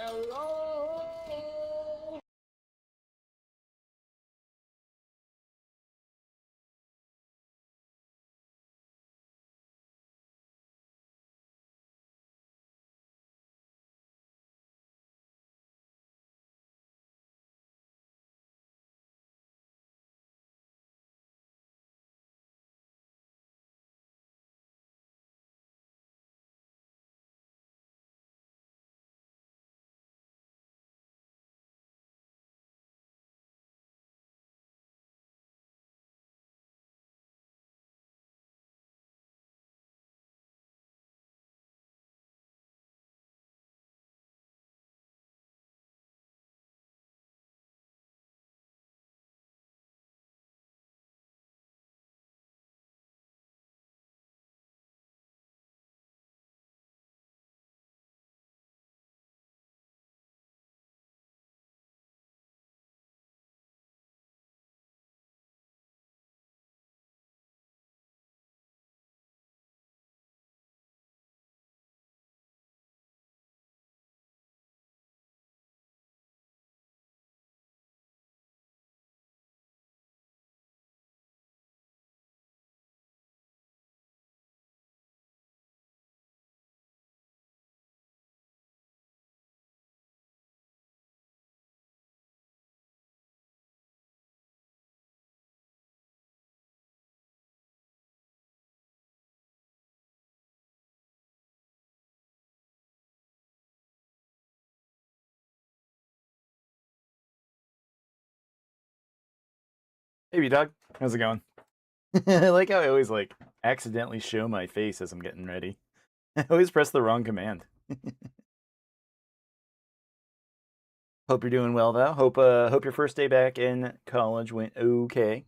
Hello. Hey, B-Dog. How's it going? I like how I always accidentally show my face as I'm getting ready. I always press the wrong command. Hope you're doing well though. Hope your first day back in college went okay.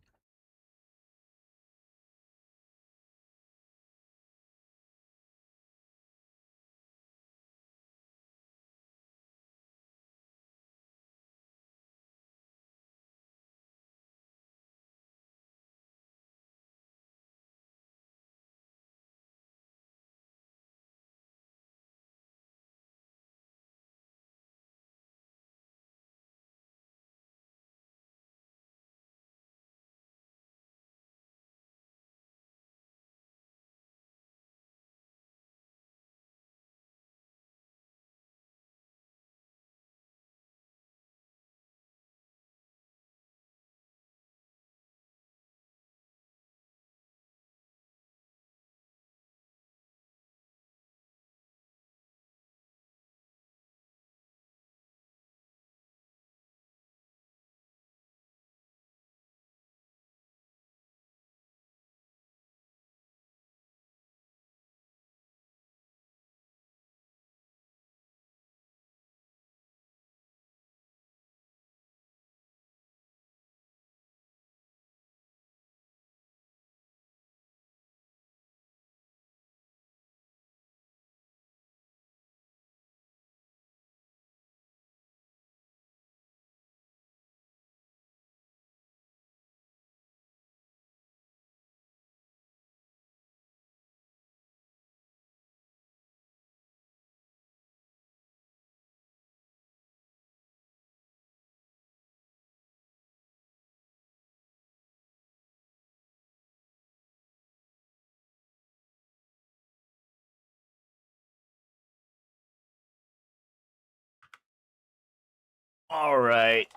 All right.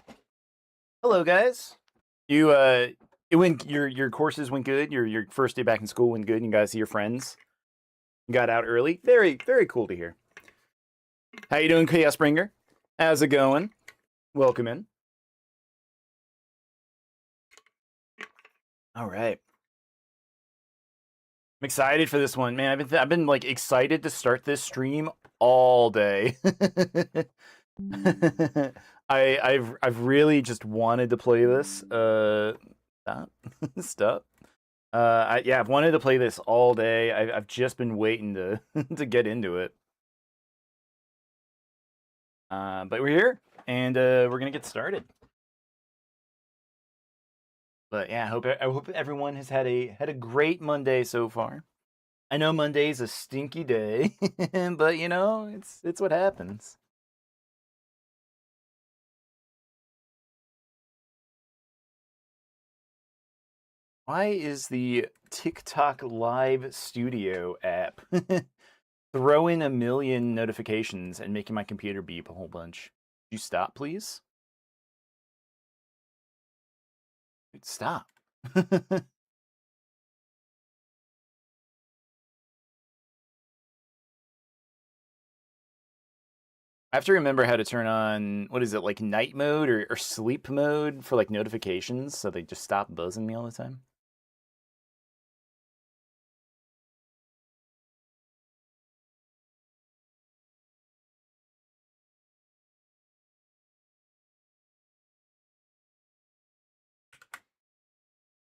Hello, guys. You it went your courses went good. Your first day back in school went good. And you guys see your friends. You got out early. Very cool to hear. How you doing, Chaos Springer? How's it going? Welcome in. All right. I'm excited for this one, man. I've been like excited to start this stream all day. I've really just wanted to play this. Stop, stop. Yeah, I've wanted to play this all day. I've just been waiting to to get into it. But we're here, and we're gonna get started. But yeah, I hope everyone has had a great Monday so far. I know Monday's a stinky day, but you know it's what happens. Why is the TikTok Live Studio app throwing a million notifications and making my computer beep a whole bunch? Could you stop, please? Dude, stop. I have to remember how to turn on, what is it, like night mode or sleep mode for like notifications so they just stop buzzing me all the time.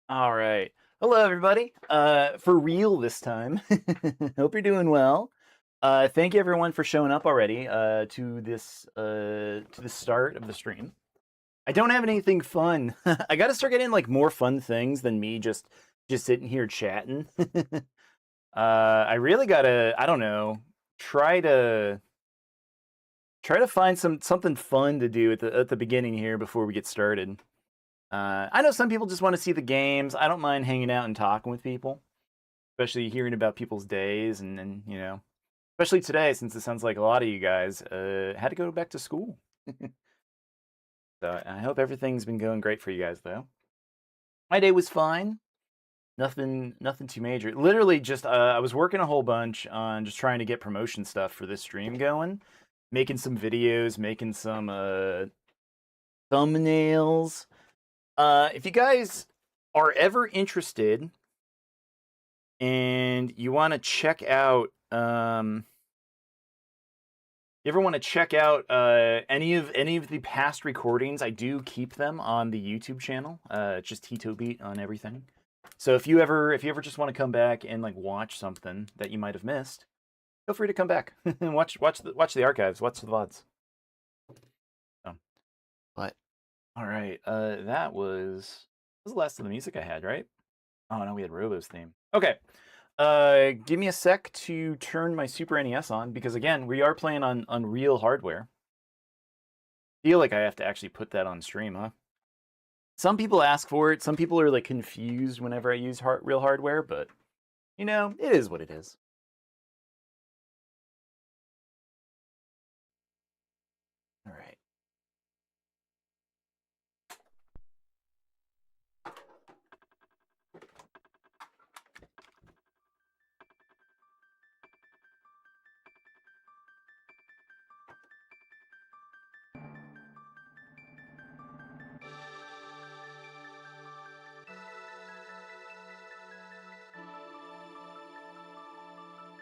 All right. Hello, everybody. For real this time. Hope you're doing well. Thank you everyone for showing up already to this start of the stream. I don't have anything fun. I got to start getting like more fun things than me just sitting here chatting. I really gotta, I don't know, try to find something fun to do at the beginning here before we get started. I know some people just want to see the games. I don't mind hanging out and talking with people, especially hearing about people's days and you know, especially today since it sounds like a lot of you guys had to go back to school. So I hope everything's been going great for you guys though. My day was fine. Nothing too major. Literally just I was working a whole bunch on just trying to get promotion stuff for this stream going, making some videos, making some thumbnails. If you guys are ever interested and you want to check out you ever want to check out any of the past recordings, I do keep them on the YouTube channel. Just Hitobeat on everything. So if you ever just want to come back and like watch something that you might have missed, feel free to come back and watch the archives, watch the VODs. But all right, that was the last of the music I had, right? Oh no, we had Robo's theme. Okay. Give me a sec to turn my Super NES on, because again, we are playing on real hardware. Feel like I have to actually put that on stream, huh? Some people ask for it. Some people are like confused whenever I use real hardware, but you know, it is what it is. All right.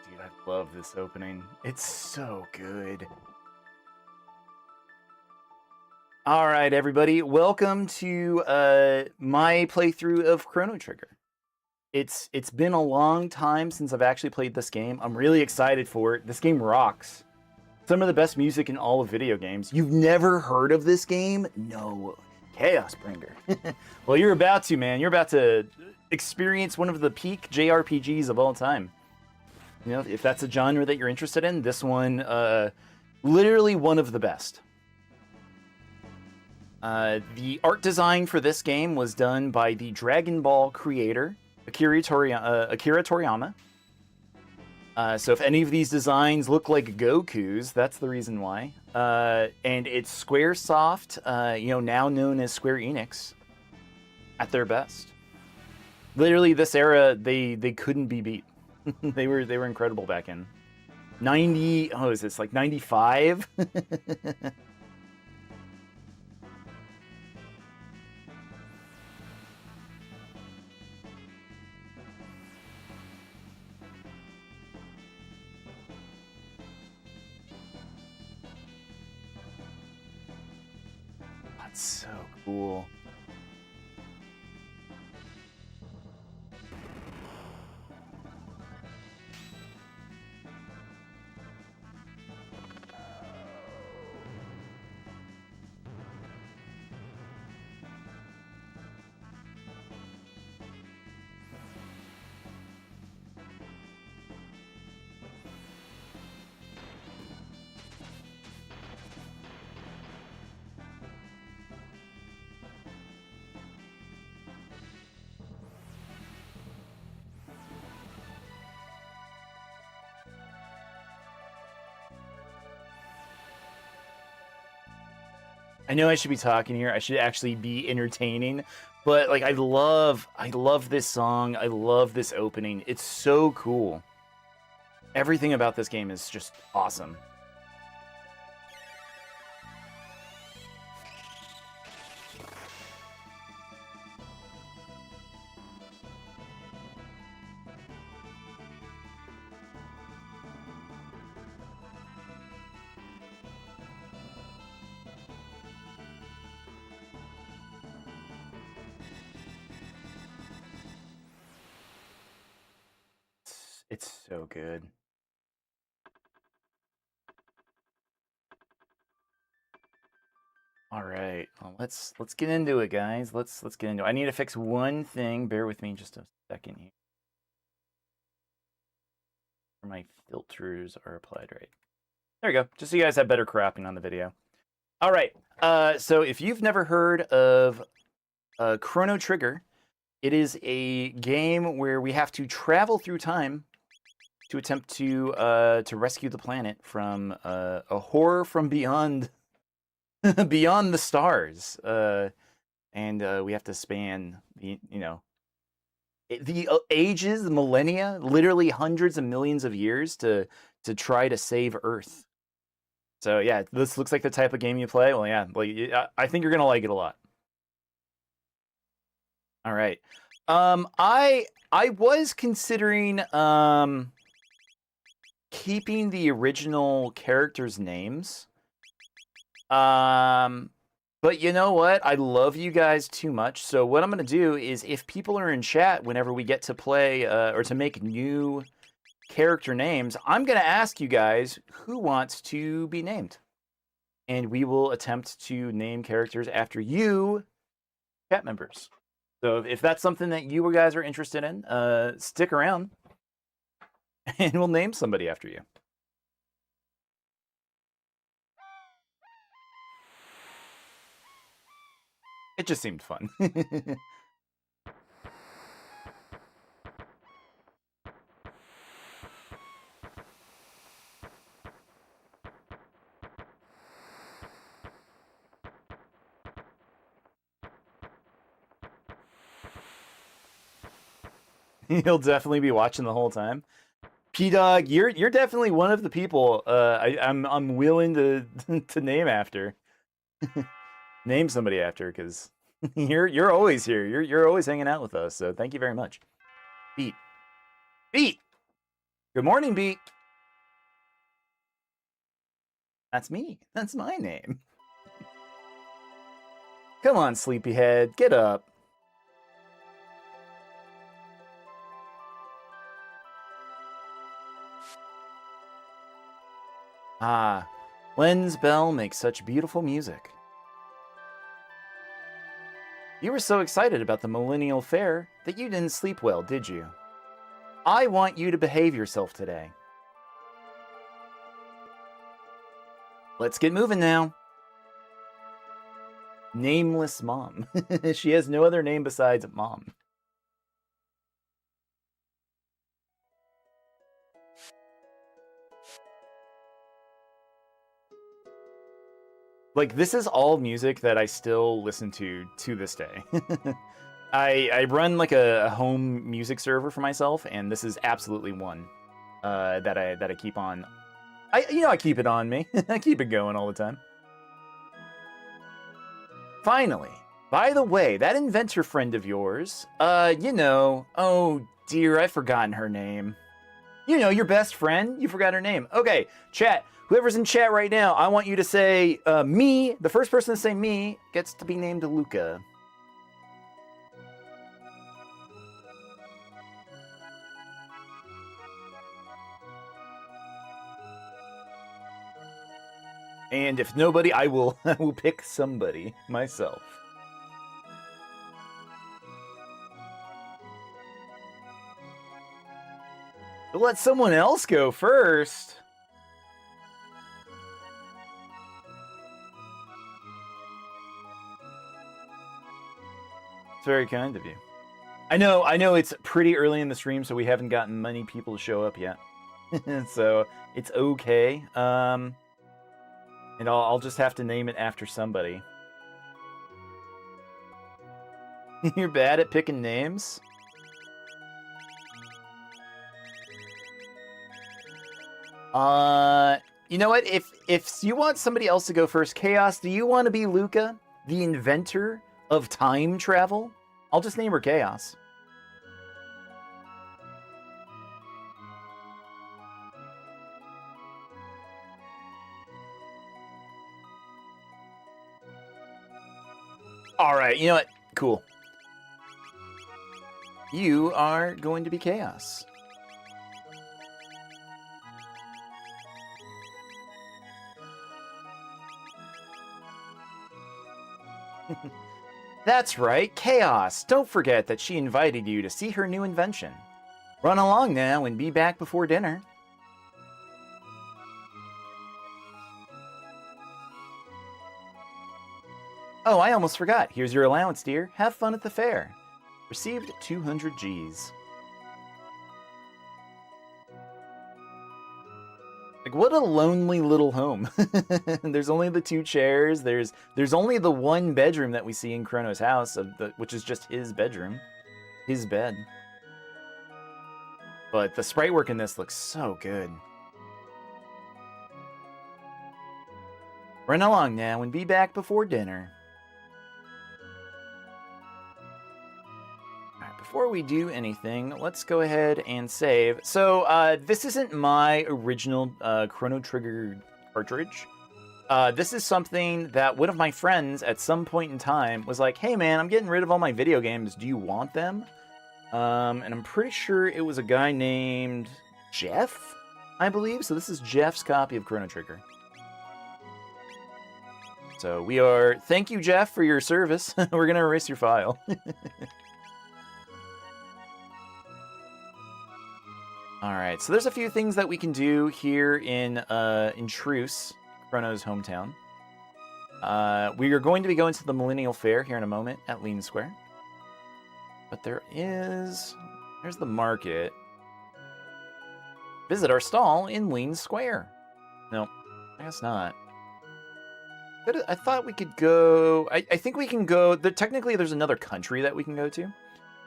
Dude, I love this opening. It's so good. All right, everybody, welcome to my playthrough of Chrono Trigger. It's been a long time since I've actually played this game. I'm really excited for it. This game rocks. Some of the best music in all of video games. You've never heard of this game? No. Chaos Bringer. Well, you're about to, man. You're about to experience one of the peak JRPGs of all time. You know, if that's a genre that you're interested in, this one, literally one of the best. The art design for this game was done by the Dragon Ball creator, Akira Toriyama. So if any of these designs look like Goku's, that's the reason why. And it's Squaresoft, you know, now known as Square Enix, at their best. Literally, this era, they couldn't be beat. they were incredible back in 90. Oh, is this like 95? That's so cool. I know I should be talking here. I should actually be entertaining. But like I love this song. I love this opening. It's so cool. Everything about this game is just awesome. It's so good. All right, well, let's get into it, guys. Let's get into it. I need to fix one thing. Bear with me just a second here. My filters are applied right. There we go. Just so you guys have better cropping on the video. All right. So if you've never heard of Chrono Trigger, it is a game where we have to travel through time to attempt to rescue the planet from a horror from beyond beyond the stars, and we have to span the ages, the millennia, literally hundreds of millions of years to try to save Earth. So yeah, this looks like the type of game you play. Well, yeah, like I think you're gonna like it a lot. All right, I was considering keeping the original characters' names. But you know what? I love you guys too much. So what I'm going to do is if people are in chat whenever we get to play or to make new character names, I'm going to ask you guys who wants to be named. And we will attempt to name characters after you, chat members. So if that's something that you guys are interested in, stick around and we'll name somebody after you. It just seemed fun. He'll definitely be watching the whole time. P-Dog, you're definitely one of the people I'm willing to to name after. Name somebody after, because you're always here. You're always hanging out with us. So thank you very much. Beat. Good morning, Beat. That's me. That's my name. Come on, sleepyhead, get up. Ah, Len's bell makes such beautiful music. You were so excited about the Millennial Fair that you didn't sleep well, did you? I want you to behave yourself today. Let's get moving now. Nameless Mom. She has no other name besides Mom. Like, this is all music that I still listen to this day. I run like a home music server for myself, and this is absolutely one that I keep on. I keep it on me. I keep it going all the time. Finally, by the way, that inventor friend of yours, oh dear, I've forgotten her name. You know, your best friend, you forgot her name. Okay, chat. Whoever's in chat right now, I want you to say me. The first person to say me gets to be named Luca. And if nobody, I will pick somebody myself. Let someone else go first. It's very kind of you. I know it's pretty early in the stream, so we haven't gotten many people to show up yet. So it's okay. And I'll just have to name it after somebody. You're bad at picking names? You know what? If you want somebody else to go first, Chaos, do you want to be Luca, the inventor of time travel? I'll just name her Chaos. All right, you know what? Cool. You are going to be Chaos. That's right, Chaos. Don't forget that she invited you to see her new invention. Run along now and be back before dinner. Oh, I almost forgot. Here's your allowance, dear. Have fun at the fair. Received 200 Gs. Like, what a lonely little home. There's only the 2 chairs. There's only the 1 bedroom that we see in Crono's house, which is just his bedroom. His bed. But the sprite work in this looks so good. Run along now and be back before dinner. Before we do anything, let's go ahead and save. So, this isn't my original Chrono Trigger cartridge. This is something that one of my friends at some point in time was like, hey man, I'm getting rid of all my video games. Do you want them? And I'm pretty sure it was a guy named Jeff, I believe. So this is Jeff's copy of Chrono Trigger. So we are... Thank you, Jeff, for your service. We're going to erase your file. Alright, so there's a few things that we can do here in Truce, Crono's hometown. We are going to be going to the Millennial Fair here in a moment at Lean Square. But there's the market. Visit our stall in Lean Square. No, I guess not. I thought we could go... I think we can go... Technically, there's another country that we can go to.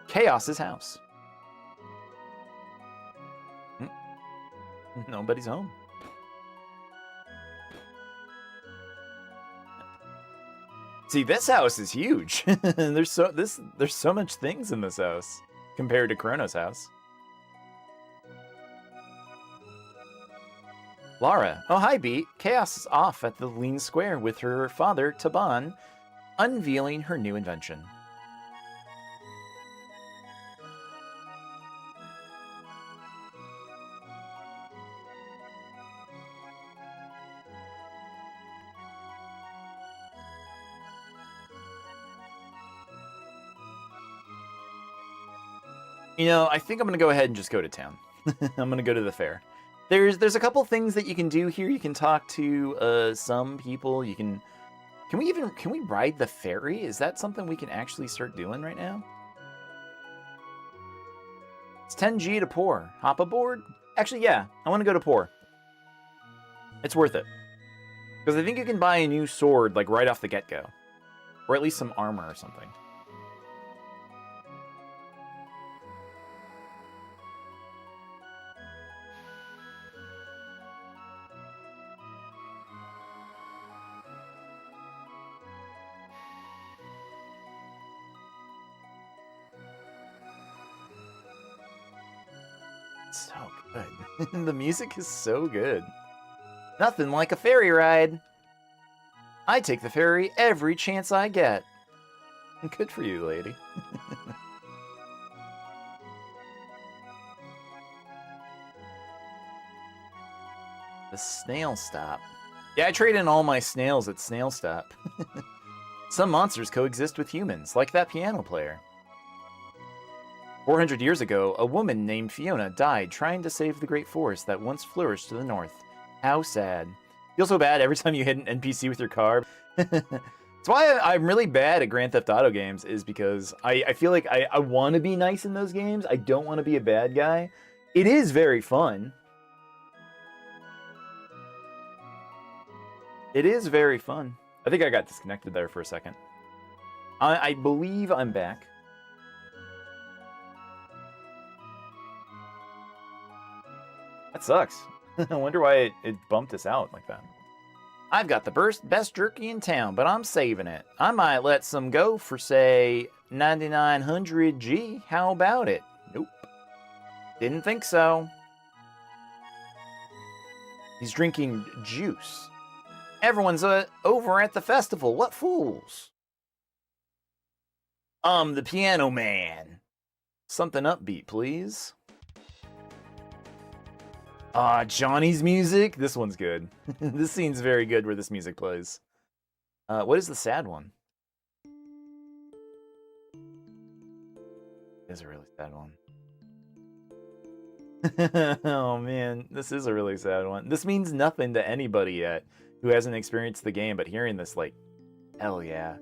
Chaos's house. Nobody's home. See, this house is huge. There's so much things in this house compared to Crono's house. Lara. Oh, hi, Beat. Chaos is off at the Lean Square with her father, Taban, unveiling her new invention. You know, I think I'm going to go ahead and just go to town. I'm going to go to the fair. There's a couple things that you can do here. You can talk to some people. You can... Can we ride the ferry? Is that something we can actually start doing right now? It's 10G to Poor. Hop aboard? Actually, yeah. I want to go to Poor. It's worth it. Because I think you can buy a new sword, like, right off the get-go. Or at least some armor or something. So good. The music is so good. Nothing like a ferry ride. I take the ferry every chance I get. Good for you, lady. The snail stop. Yeah, I trade in all my snails at Snail Stop. Some monsters coexist with humans, like that piano player. 400 years ago, a woman named Fiona died trying to save the great forest that once flourished to the north. How sad. Feels so bad every time you hit an NPC with your car. That's why I'm really bad at Grand Theft Auto games, is because I feel like I want to be nice in those games. I don't want to be a bad guy. It is very fun. It is very fun. I think I got disconnected there for a second. I believe I'm back. That sucks. I wonder why it bumped us out like that. I've got the best jerky in town, but I'm saving it. I might let some go for, say, 9900 G. How about it? Nope. Didn't think so. He's drinking juice. Everyone's over at the festival. What fools? The piano man. Something upbeat, please. Johnny's music. This one's good. This scene's very good where this music plays. What is the sad one? It's a really sad one. Oh man, this is a really sad one. This means nothing to anybody yet who hasn't experienced the game, but hearing this, like, hell yeah.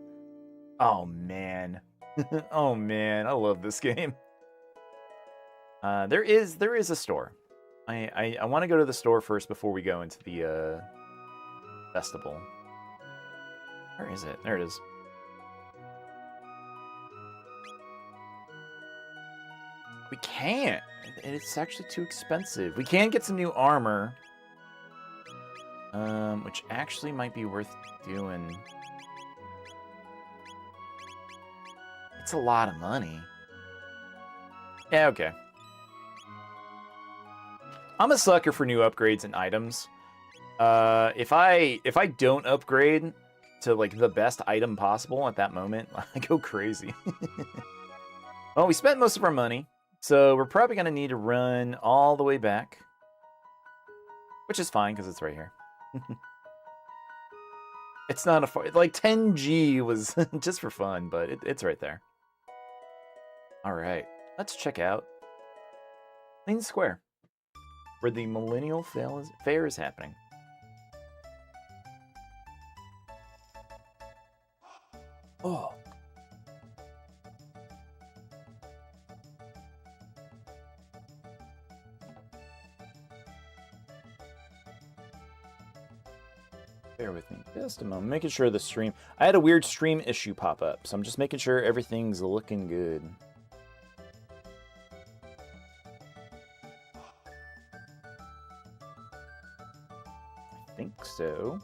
Oh man. Oh man, I love this game. There is a store. I want to go to the store first before we go into the festival. Where is it? There it is. We can't. It's actually too expensive. We can get some new armor, which actually might be worth doing. It's a lot of money. Yeah, okay. I'm a sucker for new upgrades and items. If I don't upgrade to like the best item possible at that moment, I go crazy. Well, we spent most of our money, so we're probably gonna need to run all the way back, which is fine because it's right here. It's not a far, like 10G was just for fun, but it's right there. All right, let's check out Main Square, where the Millennial Fair is happening. Oh. Bear with me just a moment. Making sure the stream... I had a weird stream issue pop up, so I'm just making sure everything's looking good. I think so.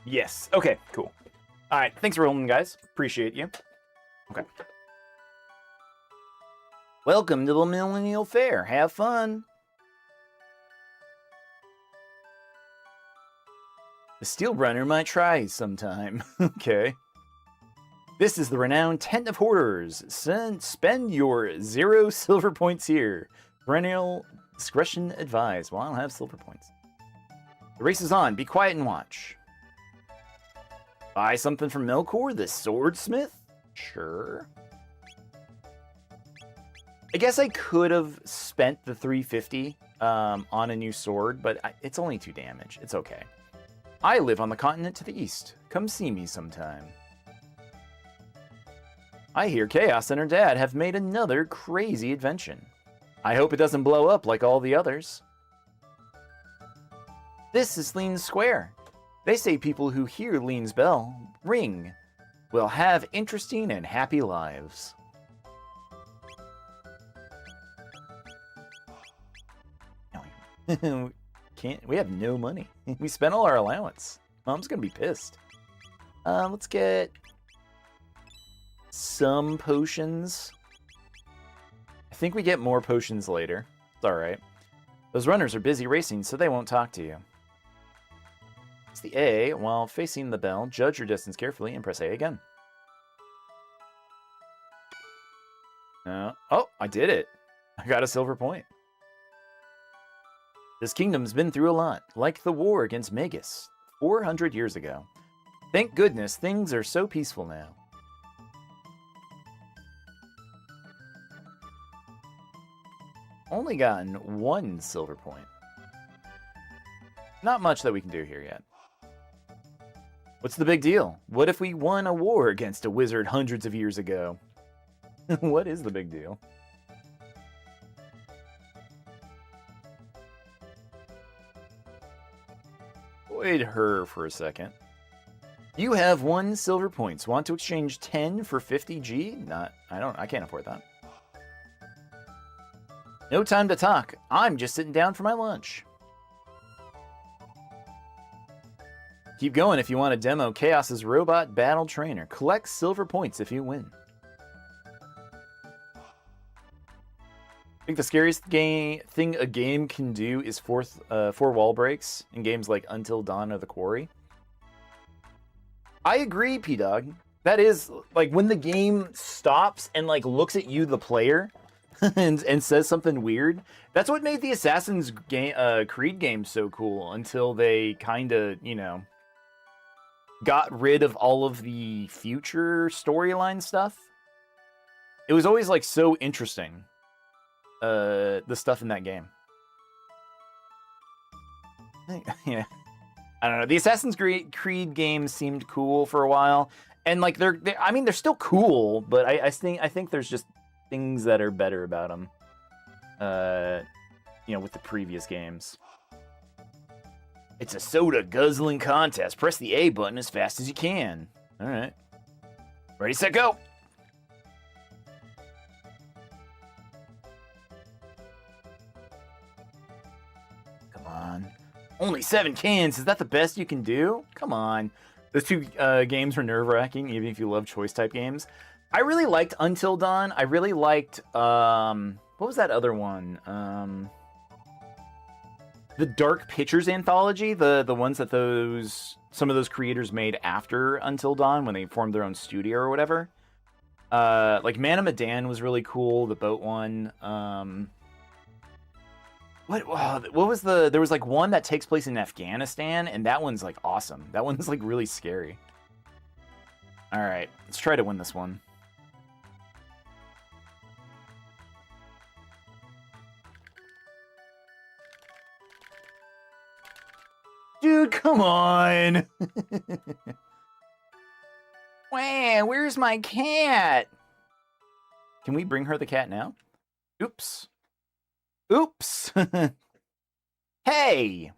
Yes. Okay, cool. All right. Thanks for holding, guys. Appreciate you. Okay. Welcome to the Millennial Fair. Have fun. The Steel Runner might try sometime. Okay. This is the renowned Tent of Horrors. Spend your 0 silver points here. Perennial discretion advised. Well, I don't have silver points. The race is on. Be quiet and watch. Buy something from Melkor, the swordsmith? Sure. I guess I could have spent the 350 on a new sword, but it's only 2 damage. It's okay. I live on the continent to the east. Come see me sometime. I hear Chaos and her dad have made another crazy invention. I hope it doesn't blow up like all the others. This is Lean Square. They say people who hear Lean's bell ring will have interesting and happy lives. We have no money. We spent all our allowance. Mom's gonna be pissed. Let's get some potions. I think we get more potions later. It's alright. Those runners are busy racing, so they won't talk to you. It's the A. While facing the bell, judge your distance carefully and press A again. Oh, I did it. I got a silver point. This kingdom's been through a lot, like the war against Magus 400 years ago. Thank goodness things are so peaceful now. Only gotten 1 silver point. not much that we can do here yet. What's the big deal? What if we won a war against a wizard hundreds of years ago? What is the big deal? Avoid her for a second. You have 1 silver points. Want to exchange 10 for 50G? I can't afford that. No time to talk. I'm just sitting down for my lunch. Keep going if you want to demo Chaos's Robot Battle Trainer. Collect silver points if you win. I think the scariest thing a game can do is 4 wall breaks in games like Until Dawn or The Quarry. I agree, P-Dog. That is, like, when the game stops and, like, looks at you, the player, and says something weird. That's what made the Assassin's Creed games so cool until they kind of, you know, got rid of all of the future storyline stuff. It was always, like, so interesting, the stuff in that game. Yeah. I don't know. The Assassin's Creed games seemed cool for a while, and like they're still cool, but I think there's just things that are better about them. You know, with the previous games. It's a soda guzzling contest. Press the A button as fast as you can. All right. Ready, set, go. Come on. Only 7 cans. Is that the best you can do? Come on. Those 2 games were nerve-wracking, even if you love choice-type games. I really liked Until Dawn. I really liked, what was that other one? The Dark Pictures anthology, the ones that some of those creators made after Until Dawn when they formed their own studio or whatever. Like Man of Medan was really cool, the boat one. What was there was like one that takes place in Afghanistan, and that one's like awesome. That one's like really scary. All right, let's try to win this one. Dude, come on. Wow, where's my cat? Can we bring her the cat now? Oops. Oops! Hey!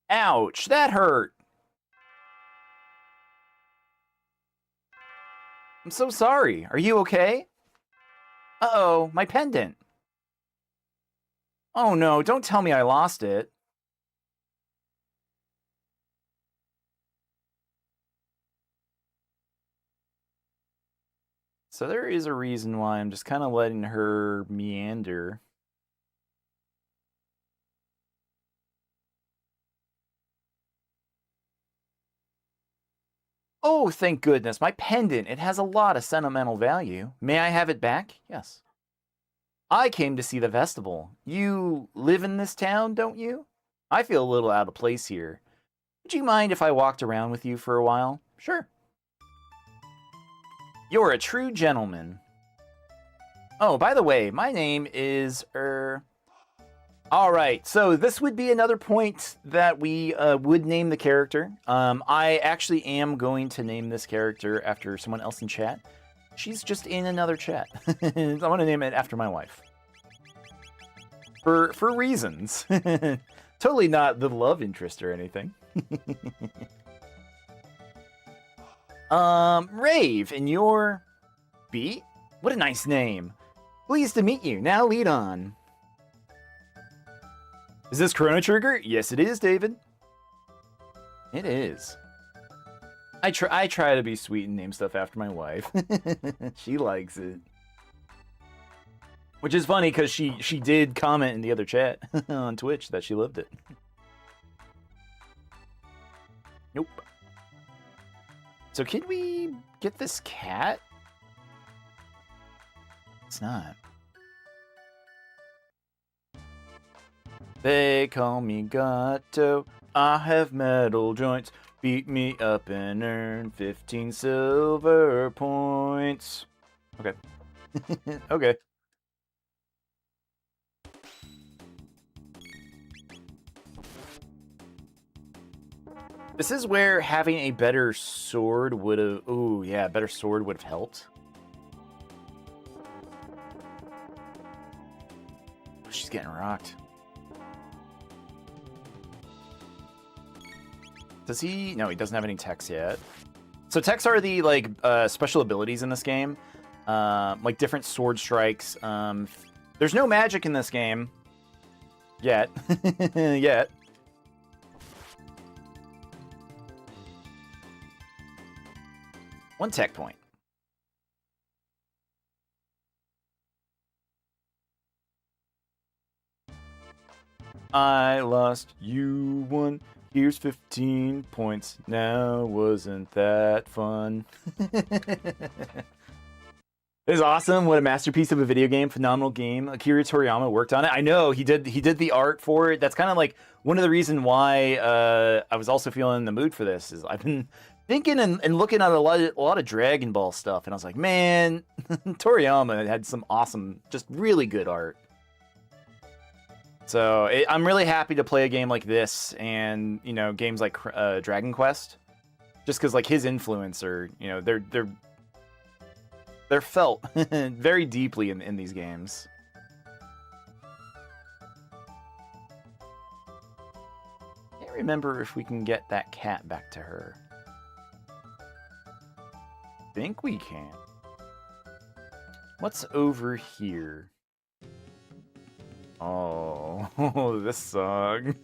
Ouch, that hurt! I'm so sorry. Are you okay? Uh-oh, my pendant. Oh no, don't tell me I lost it. So there is a reason why I'm just kind of letting her meander. Oh, thank goodness. My pendant. It has a lot of sentimental value. May I have it back? Yes. I came to see the festival. You live in this town, don't you? I feel a little out of place here. Would you mind if I walked around with you for a while? Sure. You're a true gentleman. Oh, by the way, my name is, Alright, so this would be another point that we would name the character. I actually am going to name this character after someone else in chat. She's just in another chat. I want to name it after my wife. For reasons. Totally not the love interest or anything. Rave, and your Beat? What a nice name. Pleased to meet you. Now lead on. Is this Chrono Trigger? Yes, it is, David. It is. I try to be sweet and name stuff after my wife. She likes it. Which is funny, because she did comment in the other chat on Twitch that she loved it. Nope. So can we get this cat? It's not. They call me Gato. I have metal joints. Beat me up and earn 15 silver points. Okay. Okay. This is where having a better sword would have... Ooh, yeah, a better sword would have helped. She's getting rocked. Does he? No, he doesn't have any techs yet. So techs are the, like, special abilities in this game. Like, different sword strikes. There's no magic in this game. Yet. Yet. One tech point. I lost, you won. Here's 15 points. Now, wasn't that fun? It was awesome. What a masterpiece of a video game. Phenomenal game. Akira Toriyama worked on it. I know he did the art for it. That's kind of like one of the reasons why I was also feeling in the mood for this. Is I've been thinking and looking at a lot of Dragon Ball stuff, and I was like, man, Toriyama had some awesome, just really good art. So I'm really happy to play a game like this, and you know, games like Dragon Quest, just because like his influence, or you know, they're felt very deeply in these games. Can't remember if we can get that cat back to her. Think we can. What's over here? Oh, this song.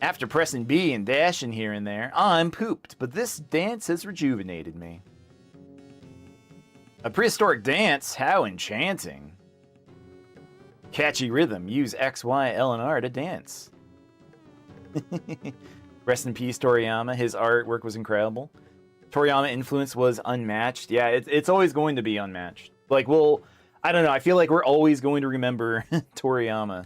After pressing B and dashing here and there, I'm pooped, but this dance has rejuvenated me. A prehistoric dance? How enchanting. Catchy rhythm. Use X, Y, L, and R to dance. Rest in peace, Toriyama. His artwork was incredible. Toriyama influence was unmatched. Yeah, it's always going to be unmatched. Like, well, I don't know. I feel like we're always going to remember Toriyama.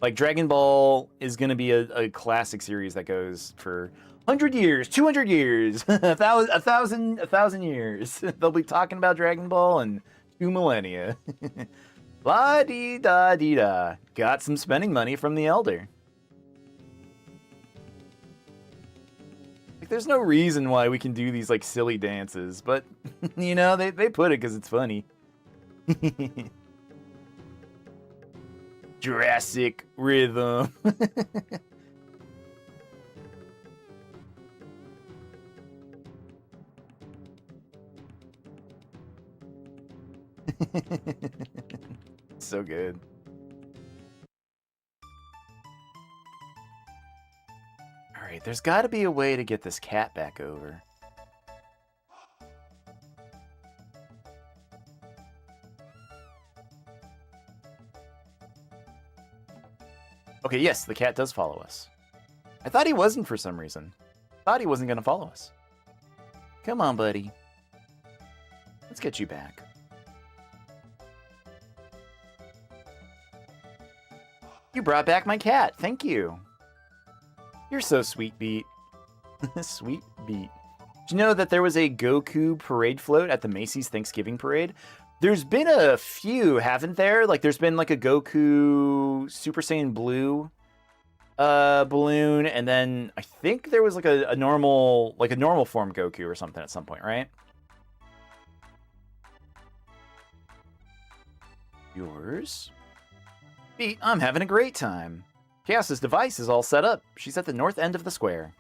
Like, Dragon Ball is going to be a classic series that goes for 100 years, 200 years, a thousand years. They'll be talking about Dragon Ball in 2 millennia. La-dee-da-dee-da. Got some spending money from the elder. Like, there's no reason why we can do these, like, silly dances, but, you know, they put it because it's funny. Jurassic rhythm. So good. Alright, there's got to be a way to get this cat back over. Okay, yes, the cat does follow us. I thought he wasn't for some reason. Thought he wasn't going to follow us. Come on, buddy. Let's get you back. You brought back my cat. Thank you. You're so sweet, Beat. Sweet Beat. Did you know that there was a Goku parade float at the Macy's Thanksgiving Parade? There's been a few, haven't there? Like, there's been, like, a Goku Super Saiyan Blue balloon, and then I think there was, like, a normal form Goku or something at some point, right? Yours? Beat, I'm having a great time. Chaos's device is all set up. She's at the north end of the square.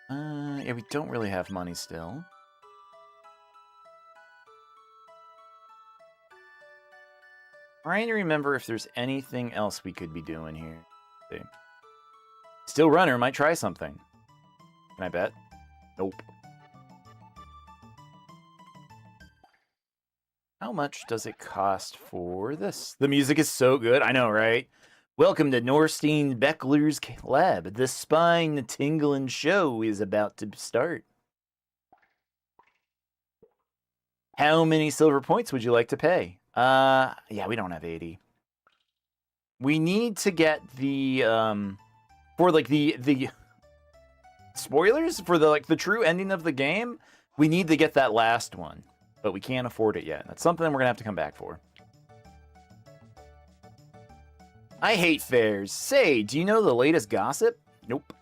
Yeah, we don't really have money still. Trying to remember if there's anything else we could be doing here. Let's see. Still runner might try something. Can I bet? Nope. How much does it cost for this? The music is so good. I know, right? Welcome to Norstein Beckler's lab. The spine-tingling show is about to start. How many silver points would you like to pay? Yeah, we don't have 80. We need to get the, for, like, the spoilers? For the, like, the true ending of the game, we need to get that last one. But we can't afford it yet. That's something we're gonna have to come back for. I hate fairs. Say, do you know the latest gossip? Nope.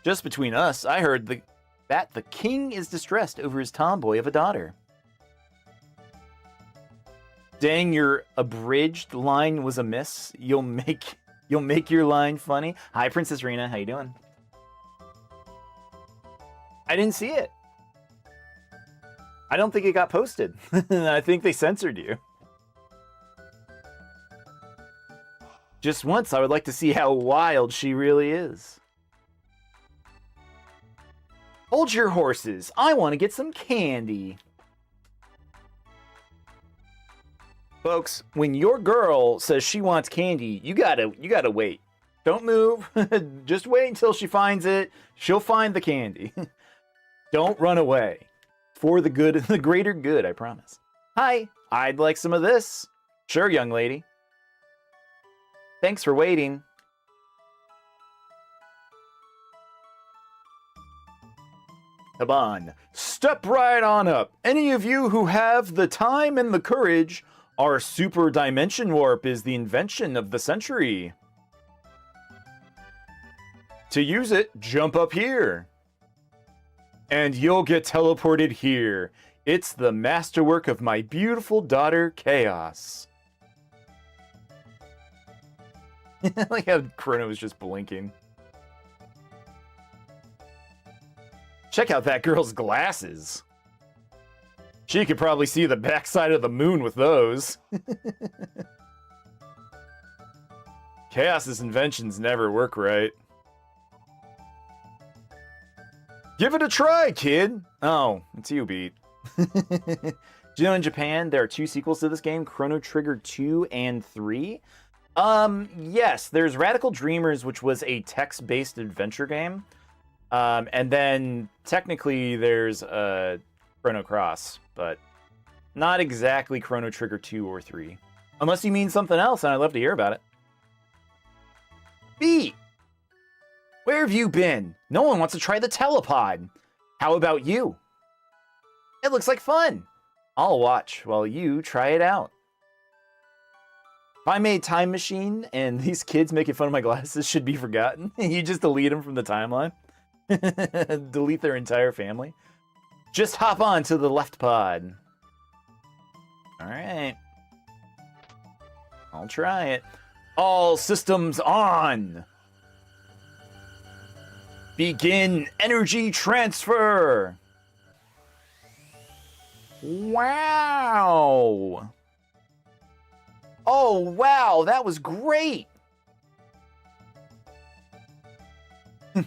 Just between us, I heard that the king is distressed over his tomboy of a daughter. Dang, your abridged line was amiss. You'll make your line funny. Hi, Princess Rena. How you doing? I didn't see it. I don't think it got posted. I think they censored you. Just once, I would like to see how wild she really is. Hold your horses. I want to get some candy. Folks, when your girl says she wants candy, you gotta wait. Don't move. Just wait until she finds it. She'll find the candy. Don't run away. For the good, the greater good, I promise. Hi, I'd like some of this. Sure, young lady. Thanks for waiting. Come on, step right on up. Any of you who have the time and the courage, our super dimension warp is the invention of the century. To use it, jump up here. And you'll get teleported here. It's the masterwork of my beautiful daughter, Chaos. I like how Crono was just blinking. Check out that girl's glasses. She could probably see the backside of the moon with those. Chaos's inventions never work right. Give it a try, kid! Oh, it's you, Beat. Do you know in Japan there are 2 sequels to this game, Chrono Trigger 2 and 3? Yes, there's Radical Dreamers, which was a text-based adventure game. And then, technically, there's Chrono Cross, but not exactly Chrono Trigger 2 or 3. Unless you mean something else, and I'd love to hear about it. Beat! Where have you been? No one wants to try the telepod. How about you? It looks like fun. I'll watch while you try it out. If I made Time Machine and these kids making fun of my glasses should be forgotten, you just delete them from the timeline. Delete their entire family. Just hop on to the left pod. Alright. I'll try it. All systems on! Begin energy transfer! Wow! Oh, wow, that was great!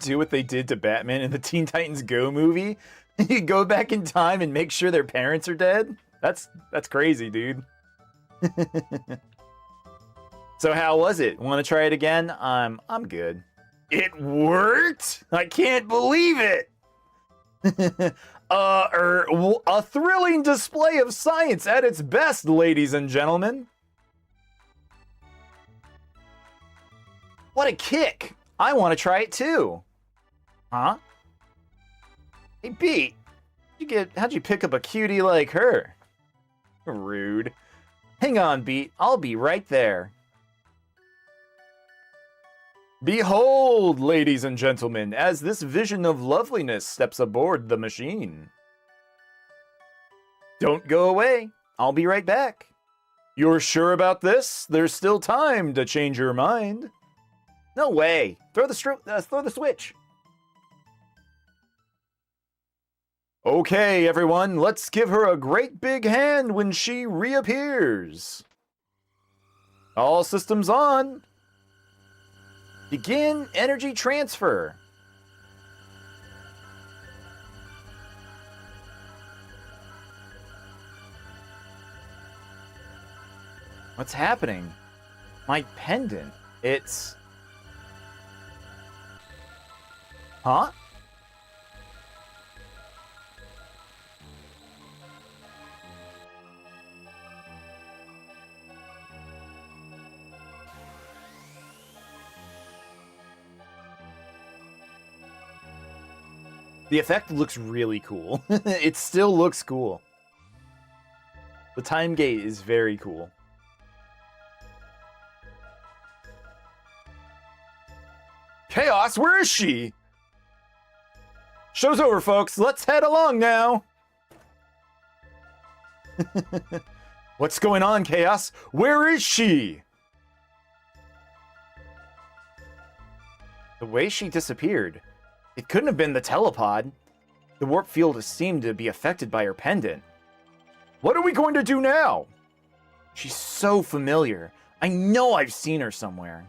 Do what they did to Batman in the Teen Titans Go movie? You go back in time and make sure their parents are dead? That's crazy, dude. So how was it? Want to try it again? I'm good. It worked? I can't believe it! A thrilling display of science at its best, ladies and gentlemen. What a kick! I want to try it too. Huh? Hey, Pete. How'd you pick up a cutie like her? Rude. Hang on, Beat. I'll be right there. Behold, ladies and gentlemen, as this vision of loveliness steps aboard the machine. Don't go away. I'll be right back. You're sure about this? There's still time to change your mind. No way. Throw the switch. Okay, everyone, let's give her a great big hand when she reappears. All systems on. Begin energy transfer. What's happening? My pendant. It's... Huh? The effect looks really cool. It still looks cool. The time gate is very cool. Chaos, where is she? Show's over, folks. Let's head along now. What's going on, Chaos? Where is she? The way she disappeared. It couldn't have been the telepod. The warp field seemed to be affected by her pendant. What are we going to do now? She's so familiar. I know I've seen her somewhere.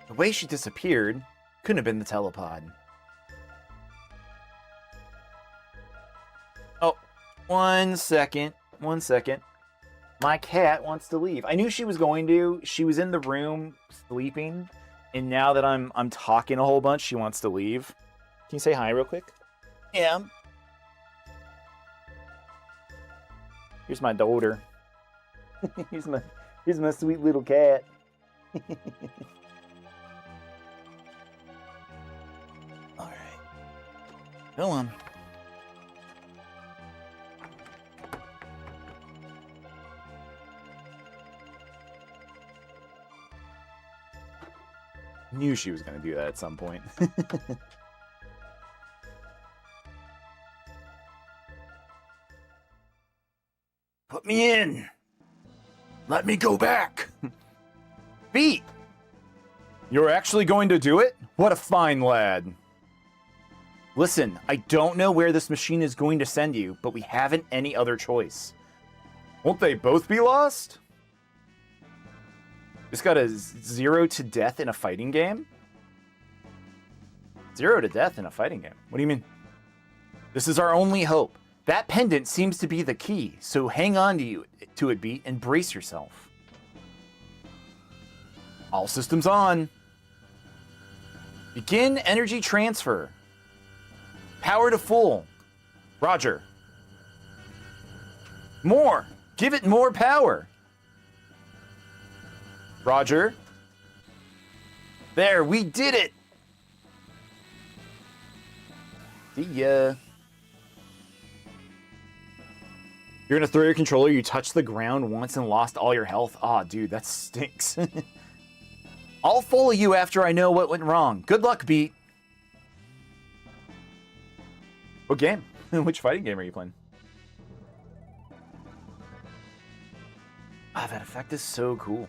The way she disappeared couldn't have been the telepod. Oh, 1 second. 1 second. My cat wants to leave. I knew she was going to. She was in the room sleeping, and now that I'm talking a whole bunch, she wants to leave. Can you say hi real quick? Yeah. Here's my daughter. here's my sweet little cat. All right. Go on. Knew she was going to do that at some point. Put me in. Let me go back. Beat. You're actually going to do it? What a fine lad. Listen, I don't know where this machine is going to send you, but we haven't any other choice. Won't they both be lost? Just got a 0 to death in a fighting game? 0 to death in a fighting game? What do you mean? This is our only hope. That pendant seems to be the key, so hang on to it, Beat, and brace yourself. All systems on. Begin energy transfer. Power to full. Roger. More. Give it more power. Roger. There, we did it. See ya. You're gonna throw your controller, you touched the ground once and lost all your health. Aw, dude, that stinks. I'll follow you after I know what went wrong. Good luck, Beat. What game? Which fighting game are you playing? Ah, that effect is so cool.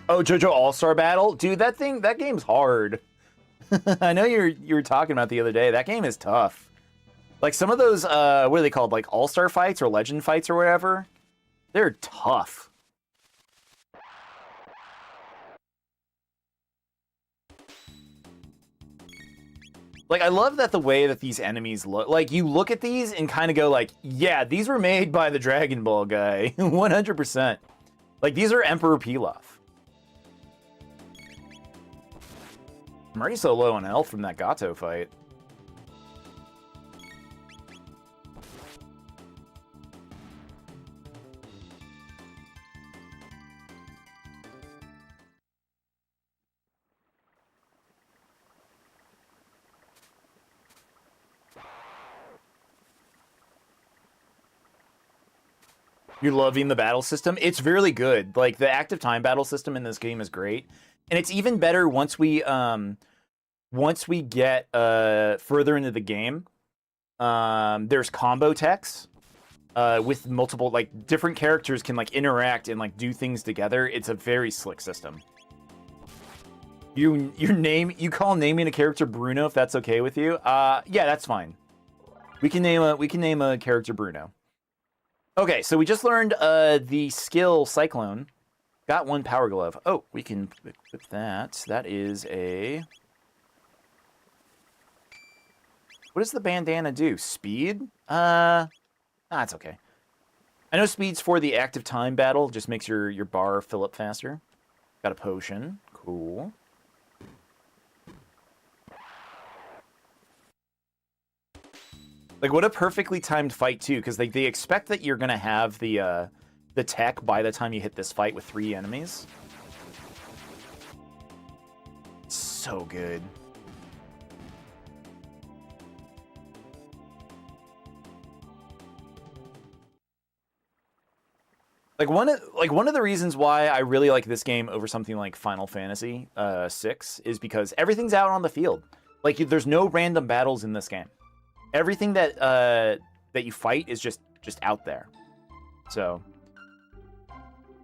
Oh, JoJo All-Star Battle? Dude, that game's hard. I know you were talking about the other day. That game is tough. Like some of those, what are they called? Like All-Star fights or Legend fights or whatever? They're tough. Like, I love that the way that these enemies look. Like, you look at these and kind of go like, yeah, these were made by the Dragon Ball guy. 100%. Like, these are Emperor Pilaf. I'm already so low on health from that Gato fight. You're loving the battle system? It's really good. Like, the active time battle system in this game is great. And it's even better once we get further into the game. There's combo techs with multiple, like, different characters can, like, interact and, like, do things together. It's a very slick system. You call naming a character Bruno if that's okay with you? Yeah, that's fine. We can name a character Bruno. Okay, so we just learned the skill Cyclone. Got one power glove. Oh, we can equip that. That is a... What does the bandana do? Speed? It's okay. I know speed's for the active time battle. Just makes your bar fill up faster. Got a potion. Cool. Like, what a perfectly timed fight, too, because they expect that you're going to have the tech by the time you hit this fight with 3 enemies. So good. One of the reasons why I really like this game over something like Final Fantasy 6 is because everything's out on the field. Like there's no random battles in this game. Everything that that you fight is just out there. So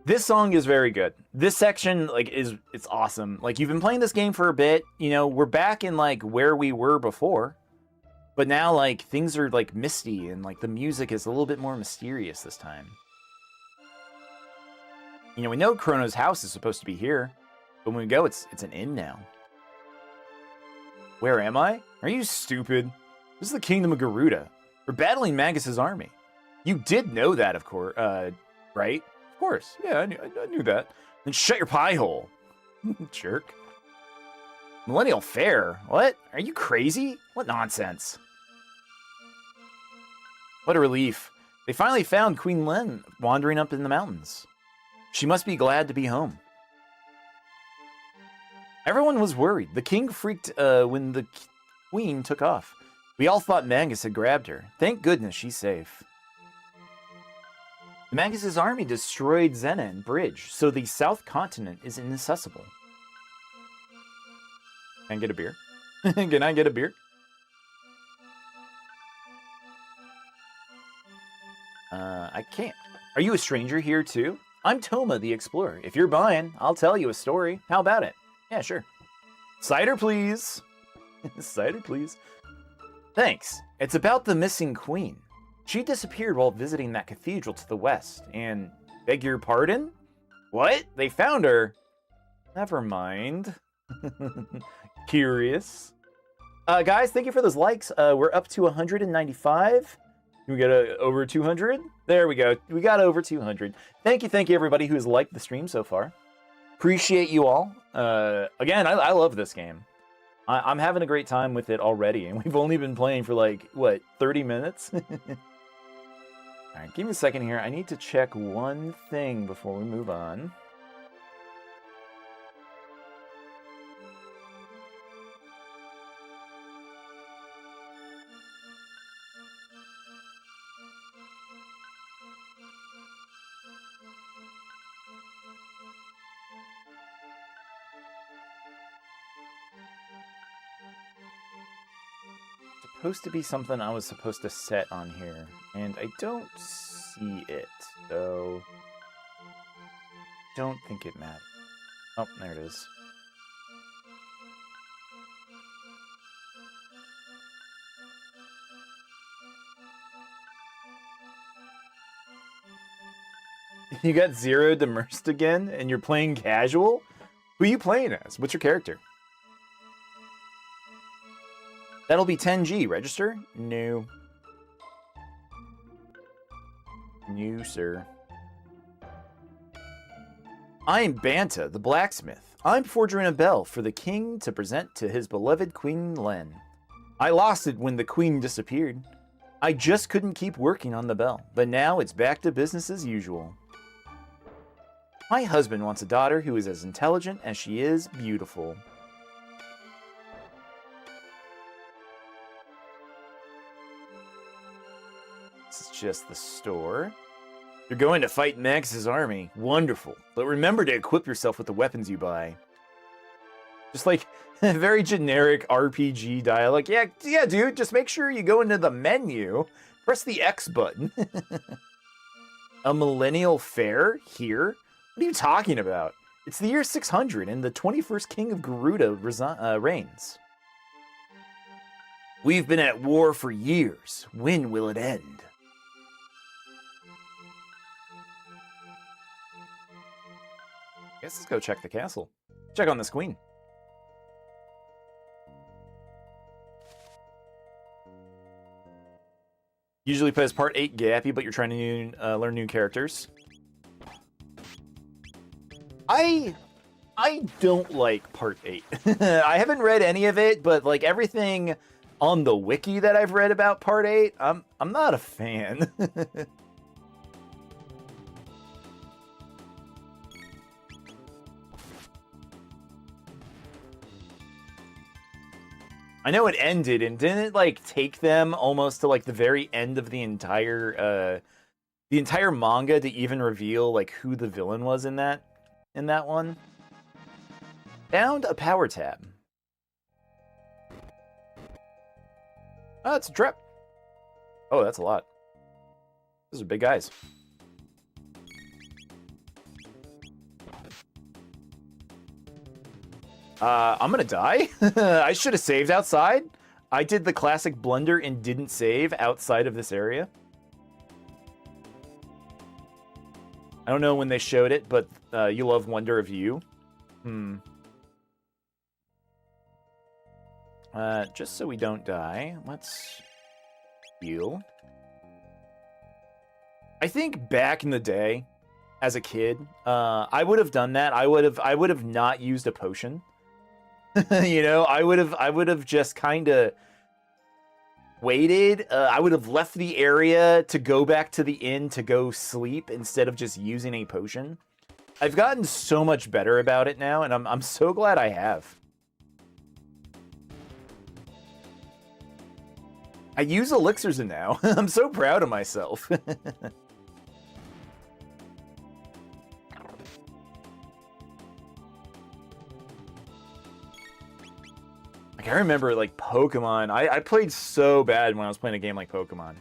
this song is very good. This section like it's awesome. Like you've been playing this game for a bit, you know, we're back in like where we were before. But now like things are like misty and like the music is a little bit more mysterious this time. You know, we know Crono's house is supposed to be here, but when we go, it's an inn now. Where am I? Are you stupid? This is the kingdom of Garuda. We're battling Magus's army. You did know that, of course, right? Of course. Yeah, I knew that. Then shut your pie hole. Jerk. Millennial Fair? What? Are you crazy? What nonsense? What a relief. They finally found Queen Len wandering up in the mountains. She must be glad to be home. Everyone was worried. The king freaked when the queen took off. We all thought Magus had grabbed her. Thank goodness she's safe. Magus's army destroyed Zenan Bridge, so the South Continent is inaccessible. Can I get a beer? Can I get a beer? I can't. Are you a stranger here too? I'm Toma the Explorer. If you're buying, I'll tell you a story. How about it? Yeah, sure. Cider, please. Cider, please. Thanks. It's about the missing queen. She disappeared while visiting that cathedral to the west, and beg your pardon? What? They found her? Never mind. Curious. Guys, thank you for those likes. We're up to 195. Can we get over 200? There we go. We got over 200. Thank you, everybody who's liked the stream so far. Appreciate you all. Again, I love this game. I'm having a great time with it already, and we've only been playing for like, what, 30 minutes? All right, give me a second here. I need to check one thing before we move on. Supposed to be something I was supposed to set on here, and I don't see it, so don't think it matters. Oh, there it is. You got zeroed immersed again, and you're playing casual? Who are you playing as? What's your character? That'll be 10G. Register? No. No, sir. I am Banta, the blacksmith. I'm forging a bell for the king to present to his beloved Queen Len. I lost it when the queen disappeared. I just couldn't keep working on the bell, but now it's back to business as usual. My husband wants a daughter who is as intelligent as she is beautiful. Just the store. You're going to fight Max's army. Wonderful. But remember to equip yourself with the weapons you buy. Just like very generic RPG dialogue. Yeah, dude, just make sure you go into the menu. Press the X button. A Millennial Fair here? What are you talking about? It's the year 600 and the 21st King of Garuda reigns. We've been at war for years. When will it end? Guess let's go check the castle. Check on this queen. Usually plays part 8 gappy, but you're trying to learn new characters. I don't like part 8. I haven't read any of it, but like everything on the wiki that I've read about part 8, I'm not a fan. I know it ended, and didn't it like take them almost to like the very end of the entire the entire manga to even reveal like who the villain was in that one. Found a power tab. Oh, it's a trap. Oh, that's a lot. Those are big guys. I'm gonna die. I should have saved outside. I did the classic blunder and didn't save outside of this area. I don't know when they showed it, but you love Wonder of You. Just so we don't die, let's heal. I think back in the day, as a kid, I would have done that. I would have not used a potion. You know, I would have just kind of waited. I would have left the area to go back to the inn to go sleep instead of just using a potion. I've gotten so much better about it now, and I'm so glad I have. I use elixirs now. I'm so proud of myself. Like, I remember, like, Pokemon. I played so bad when I was playing a game like Pokemon.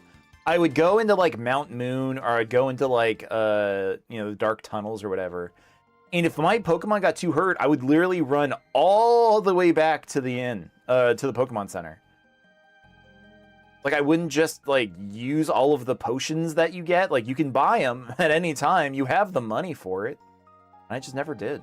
I would go into, like, Mount Moon, or I'd go into, like, you know, the Dark Tunnels or whatever. And if my Pokemon got too hurt, I would literally run all the way back to the inn, to the Pokemon Center. Like, I wouldn't just, like, use all of the potions that you get. Like, you can buy them at any time. You have the money for it. I just never did.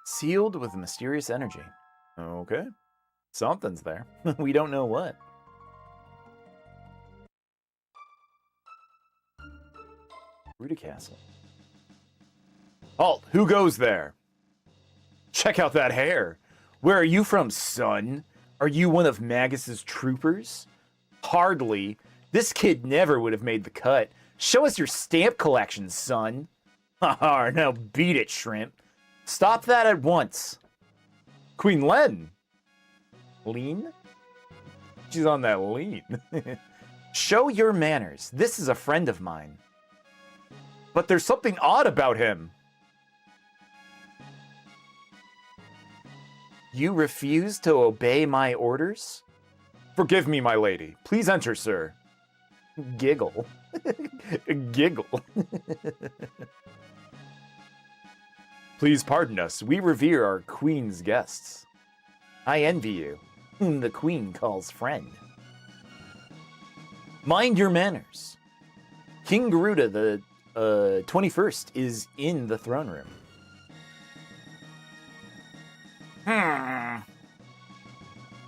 Sealed with mysterious energy. Okay. Something's there. We don't know what. Ruta Castle. Halt! Who goes there? Check out that hair. Where are you from, son? Are you one of Magus's troopers? Hardly. This kid never would have made the cut. Show us your stamp collection, son. Haha, now beat it, shrimp. Stop that at once. Queen Len. Lean? She's on that lean. Show your manners. This is a friend of mine. But there's something odd about him. You refuse to obey my orders? Forgive me, my lady. Please enter, sir. Giggle. Giggle. Please pardon us. We revere our queen's guests. I envy you, whom the queen calls friend. Mind your manners. King Garuda the 21st is in the throne room.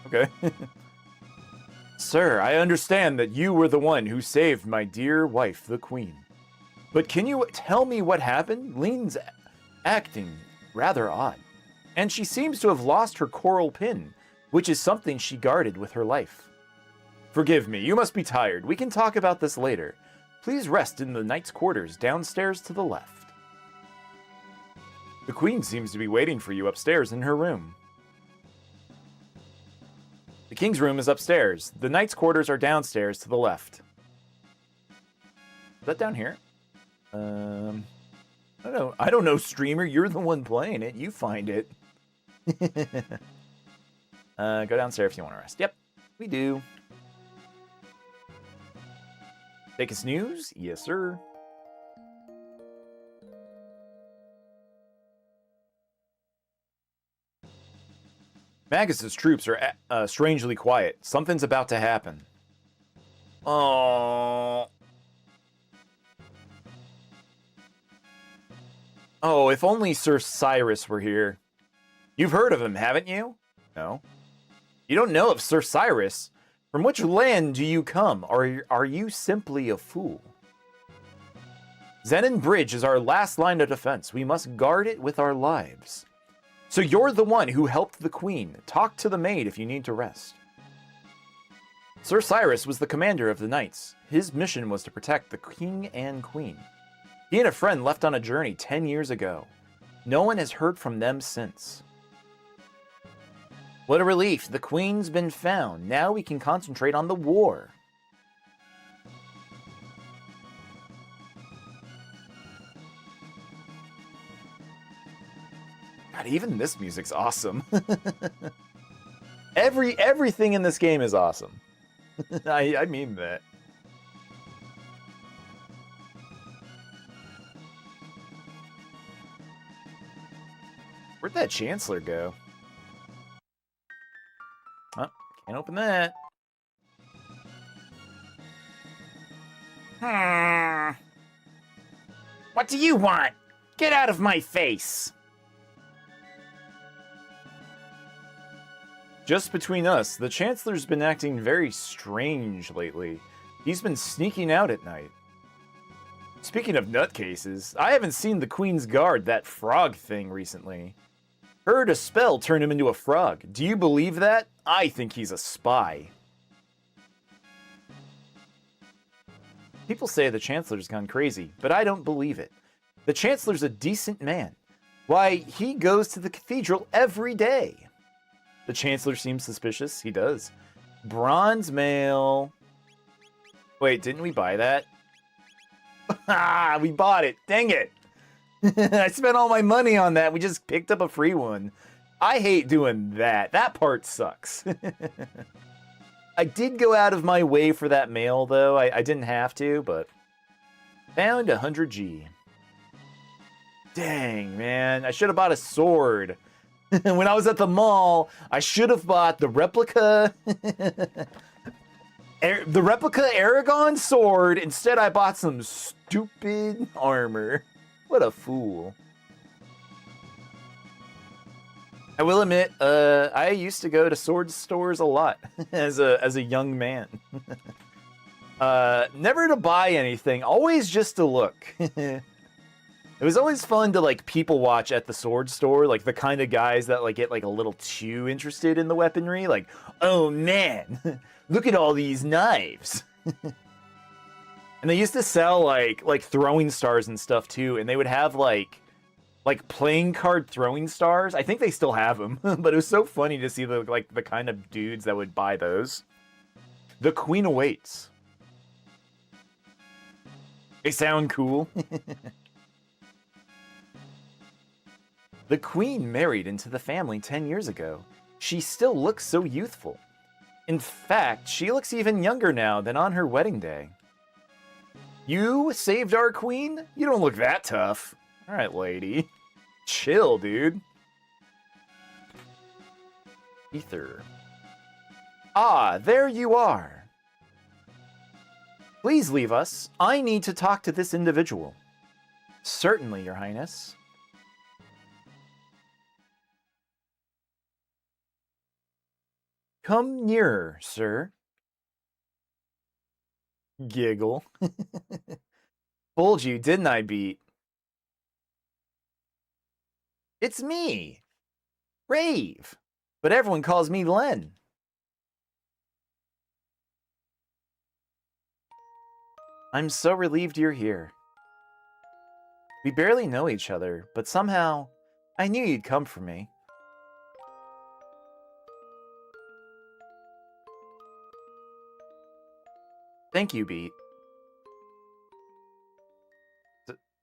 Okay. Sir, I understand that you were the one who saved my dear wife, the queen. But can you tell me what happened? Lean's acting rather odd. And she seems to have lost her coral pin, which is something she guarded with her life. Forgive me, you must be tired. We can talk about this later. Please rest in the knight's quarters downstairs to the left. The queen seems to be waiting for you upstairs in her room. The king's room is upstairs. The knight's quarters are downstairs to the left. Is that down here? I don't know, streamer. You're the one playing it. You find it. Go downstairs if you want to rest. Yep, we do. Take a snooze? Yes, sir. Magus's troops are strangely quiet. Something's about to happen. Oh. Oh, if only Sir Cyrus were here. You've heard of him, haven't you? No. You don't know of Sir Cyrus? From which land do you come? Or are you simply a fool? Zenon Bridge is our last line of defense. We must guard it with our lives. So you're the one who helped the queen. Talk to the maid if you need to rest. Sir Cyrus was the commander of the knights. His mission was to protect the king and queen. He and a friend left on a journey 10 years ago. No one has heard from them since. What a relief. The queen's been found. Now we can concentrate on the war. God, even this music's awesome. Everything in this game is awesome. I mean that. Where'd that Chancellor go? Oh, can't open that. What do you want? Get out of my face! Just between us, the Chancellor's been acting very strange lately. He's been sneaking out at night. Speaking of nutcases, I haven't seen the Queen's Guard, that frog thing, recently. Heard a spell turned him into a frog. Do you believe that? I think he's a spy. People say the Chancellor's gone crazy, but I don't believe it. The Chancellor's a decent man. Why, he goes to the cathedral every day. The Chancellor seems suspicious. He does. Bronze mail. Wait, didn't we buy that? Ah, we bought it. Dang it. I spent all my money on that. We just picked up a free one. I hate doing that. That part sucks. I did go out of my way for that mail, though. I didn't have to, but... Found 100G. Dang, man. I should have bought a sword. When I was at the mall, I should have bought the replica... the replica Aragon sword. Instead, I bought some stupid armor. What a fool. I will admit, I used to go to sword stores a lot as a young man. Never to buy anything, always just to look. It was always fun to like people watch at the sword store, like the kind of guys that like get like a little too interested in the weaponry, like, oh man, look at all these knives. And they used to sell like throwing stars and stuff too, and they would have like playing card throwing stars. I think they still have them, but it was so funny to see the kind of dudes that would buy those. The Queen awaits. They sound cool. The Queen married into the family 10 years ago. She still looks so youthful. In fact, she looks even younger now than on her wedding day. You saved our queen? You don't look that tough. All right, lady. Chill, dude. Ether. Ah, there you are. Please leave us. I need to talk to this individual. Certainly, Your Highness. Come nearer, sir. Giggle. Fooled you, didn't I, Beat? It's me, Rave, but everyone calls me Len. I'm so relieved you're here. We barely know each other, but somehow I knew you'd come for me. Thank you, Beat.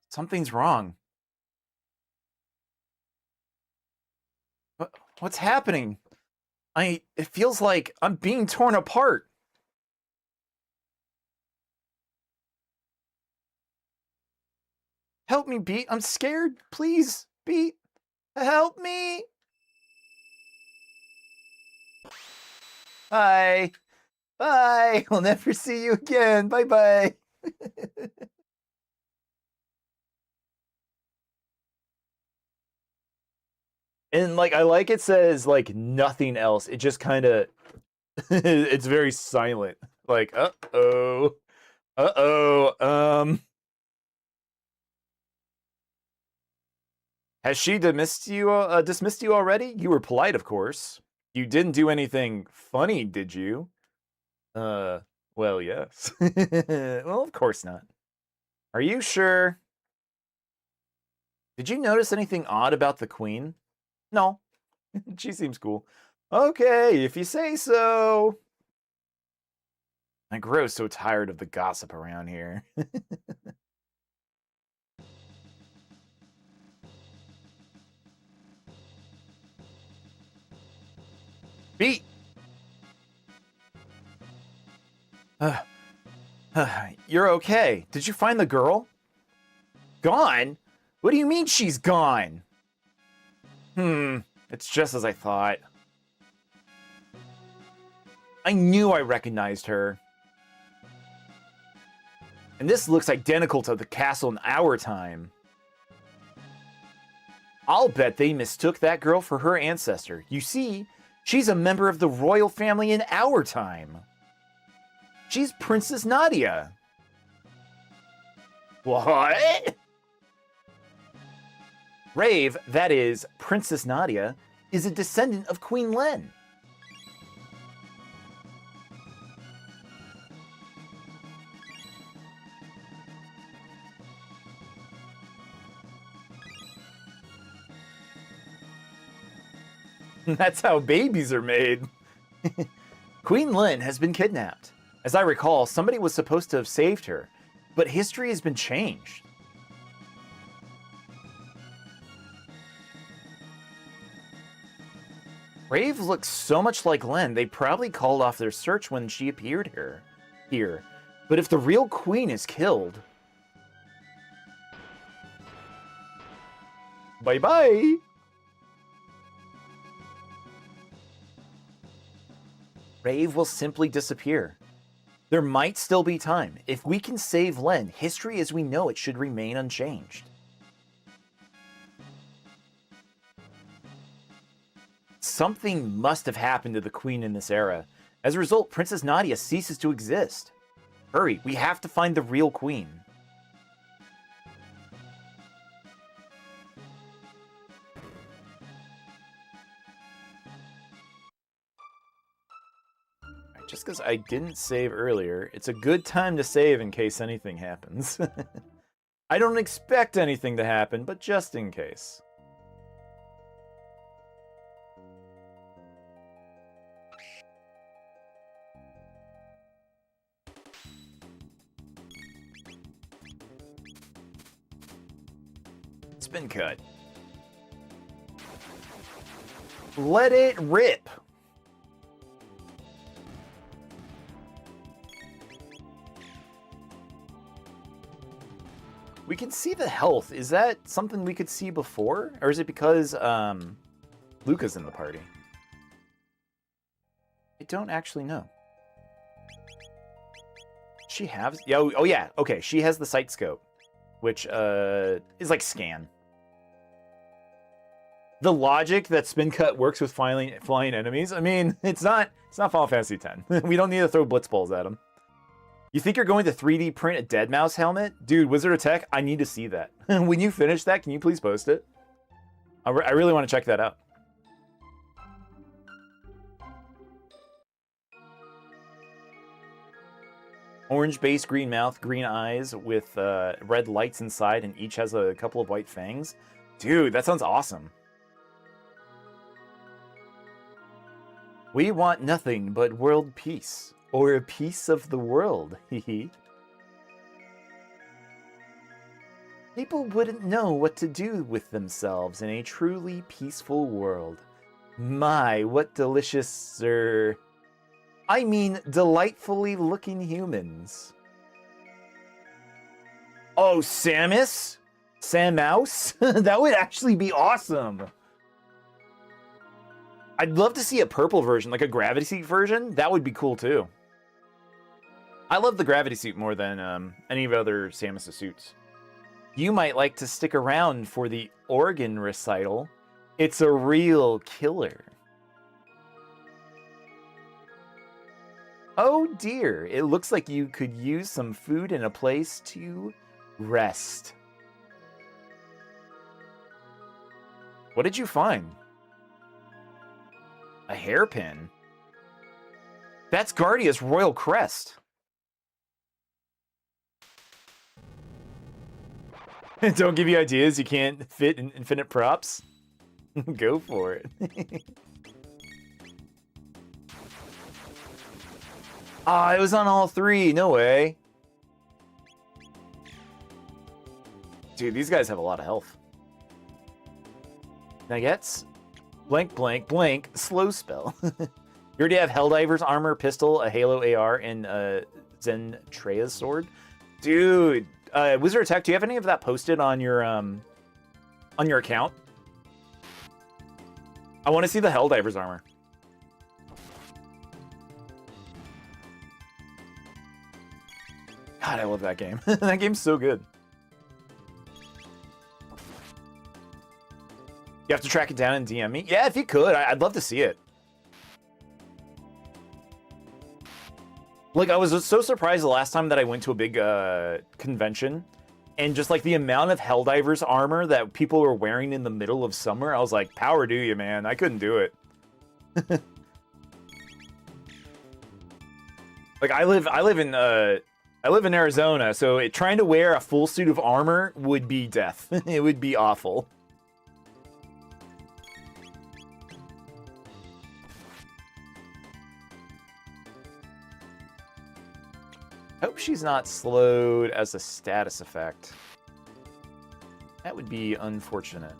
Something's wrong. What's happening? It feels like I'm being torn apart. Help me, Beat. I'm scared. Please, Beat. Help me. Bye. Bye. I'll never see you again. Bye-bye. And like I like it says like nothing else. It just kind of it's very silent. Like, uh-oh. Uh-oh. Has she dismissed you already? You were polite, of course. You didn't do anything funny, did you? Well, yes. Well, of course not. Are you sure? Did you notice anything odd about the queen? No. She seems cool. Okay, if you say so. I grow so tired of the gossip around here. Beat! You're okay. Did you find the girl? Gone? What do you mean she's gone? It's just as I thought. I knew I recognized her. And this looks identical to the castle in our time. I'll bet they mistook that girl for her ancestor. You see, she's a member of the royal family in our time. She's Princess Nadia. What? Rave, that is, Princess Nadia, is a descendant of Queen Len. That's how babies are made. Queen Len has been kidnapped. As I recall, somebody was supposed to have saved her, but history has been changed. Rave looks so much like Len, they probably called off their search when she appeared here. But if the real queen is killed... Bye-bye! Rave will simply disappear. There might still be time. If we can save Len, history as we know it should remain unchanged. Something must have happened to the queen in this era. As a result, Princess Nadia ceases to exist. Hurry, we have to find the real queen. Just because I didn't save earlier, it's a good time to save in case anything happens. I don't expect anything to happen, but just in case. It's been cut. Let it rip! We can see the health. Is that something we could see before? Or is it because Luca's in the party? I don't actually know. She has... Oh yeah, okay. She has the sight scope, which is like scan. The logic that Spin Cut works with flying enemies, I mean, it's not Final Fantasy X. We don't need to throw blitz balls at them. You think you're going to 3D print a Deadmau5 helmet? Dude, Wizard of Tech, I need to see that. When you finish that, can you please post it? I really want to check that out. Orange base, green mouth, green eyes with red lights inside, and each has a couple of white fangs. Dude, that sounds awesome. We want nothing but world peace. Or a piece of the world, hehe. People wouldn't know what to do with themselves in a truly peaceful world. My, what delicious, I mean, delightfully looking humans. Oh, Samus? Samus? That would actually be awesome. I'd love to see a purple version, like a gravity suit version. That would be cool too. I love the gravity suit more than any of other Samus suits. You might like to stick around for the organ recital. It's a real killer. Oh dear, it looks like you could use some food and a place to rest. What did you find? A hairpin? That's Guardia's royal crest. Don't give you ideas you can't fit in infinite props? Go for it. Ah, it was on all three. No way. Dude, these guys have a lot of health. Nuggets? Blank, blank, blank. Slow spell. You already have Helldiver's armor, pistol, a Halo AR, and Zentrea's sword. Dude, Wizard Tech, do you have any of that posted on your account? I want to see the Helldiver's armor. God, I love that game. That game's so good. You have to track it down and DM me? Yeah, if you could. I'd love to see it. Like, I was so surprised the last time that I went to a big convention, and just, like, the amount of Helldiver's armor that people were wearing in the middle of summer, I was like, power to you, man. I couldn't do it. Like, I live in Arizona, so trying to wear a full suit of armor would be death. It would be awful. I hope she's not slowed as a status effect. That would be unfortunate.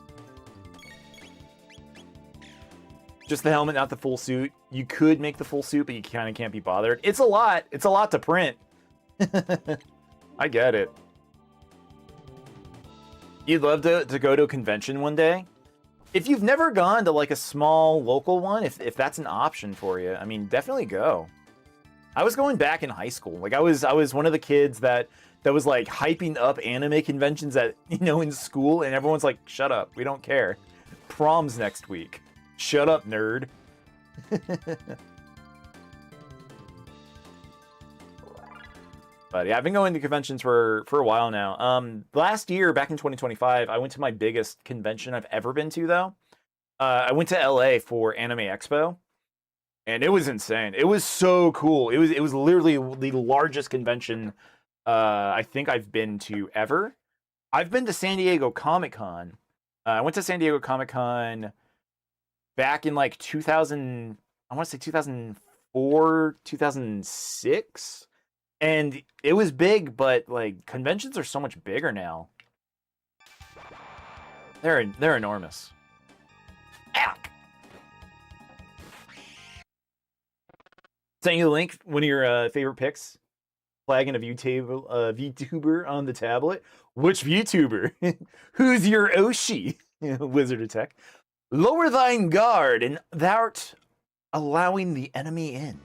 Just the helmet, not the full suit. You could make the full suit, but you kind of can't be bothered. It's a lot. It's a lot to print. I get it. You'd love to go to a convention one day? If you've never gone to like a small local one, if that's an option for you, I mean, definitely go. I was going back in high school. Like I was one of the kids that was like hyping up anime conventions at, in school, and everyone's like, "Shut up, we don't care. Prom's next week. Shut up, nerd." But yeah, I've been going to conventions for a while now. Last year, back in 2025, I went to my biggest convention I've ever been to, though. I went to LA for Anime Expo. And it was insane. It was so cool. It was literally the largest convention I think I've been to ever. I've been to San Diego Comic-Con. I went to San Diego Comic-Con back in like 2000, I want to say 2004, 2006. And it was big, but like conventions are so much bigger now. They're enormous. Ow. Send you the link, one of your favorite picks. Flagging a VTuber on the tablet. Which VTuber? Who's your Oshi? Wizard of Tech. Lower thine guard, and thou'rt allowing the enemy in.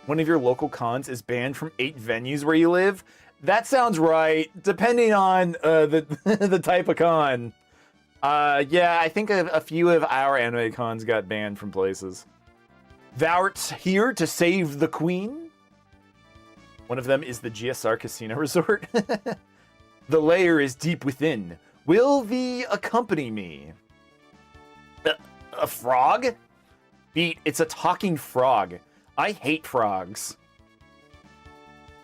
One of your local cons is banned from 8 venues where you live? That sounds right, depending on the type of con. Yeah, I think a few of our anime cons got banned from places. Thou'rt here to save the queen? One of them is the GSR Casino Resort. The lair is deep within. Will thee accompany me? A frog? Beat, it's a talking frog. I hate frogs.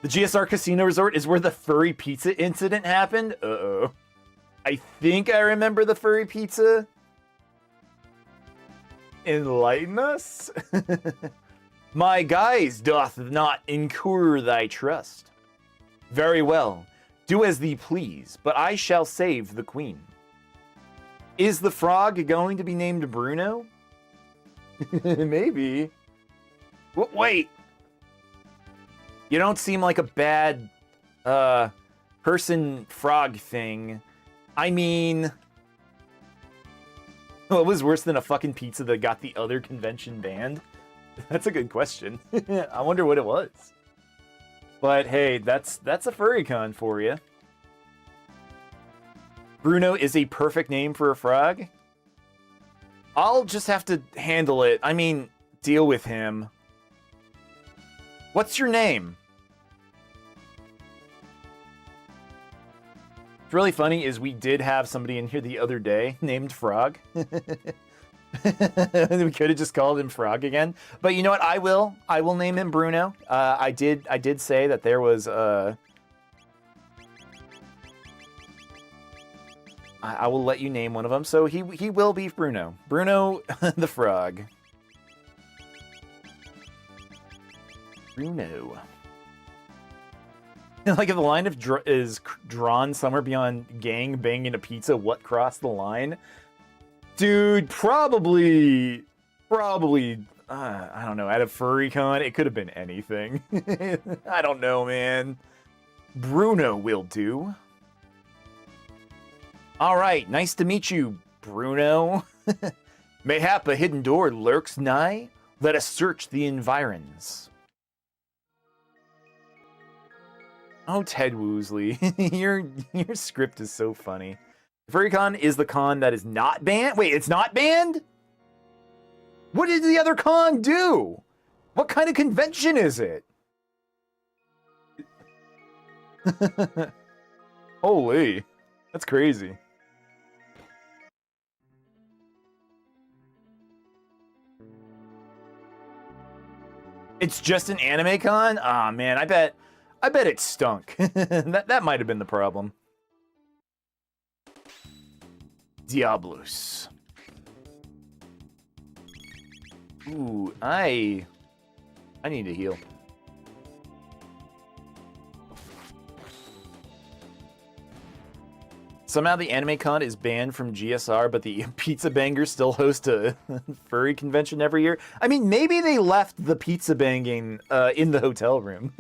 The GSR Casino Resort is where the furry pizza incident happened? Uh-oh. I think I remember the furry pizza. Enlighten us? My guise doth not incur thy trust. Very well. Do as thee please, but I shall save the queen. Is the frog going to be named Bruno? Maybe. Wait. You don't seem like a bad person frog thing. I mean, what was worse than a fucking pizza that got the other convention banned? That's a good question. I wonder what it was. But hey, that's a furry con for you. Bruno is a perfect name for a frog. I'll just have to handle it. I mean, deal with him. What's your name? What's really funny is we did have somebody in here the other day named Frog. We could have just called him Frog again. But you know what? I will name him Bruno. I did say that there was I will let you name one of them. So he will be Bruno. Bruno the Frog. Bruno. Like if the line is drawn somewhere beyond gang banging a pizza, what crossed the line? Dude, probably, I don't know, at a FurryCon, it could have been anything. I don't know, man. Bruno will do. All right, nice to meet you, Bruno. Mayhap a hidden door lurks nigh. Let us search the environs. Oh, Ted Woosley, your script is so funny. FurryCon is the con that is not banned? Wait, it's not banned? What did the other con do? What kind of convention is it? Holy, that's crazy. It's just an anime con? Ah, man, I bet it stunk. that might have been the problem. Diablos. Ooh, I need to heal. Somehow the anime con is banned from GSR, but the Pizza Bangers still host a furry convention every year. I mean, maybe they left the pizza banging in the hotel room.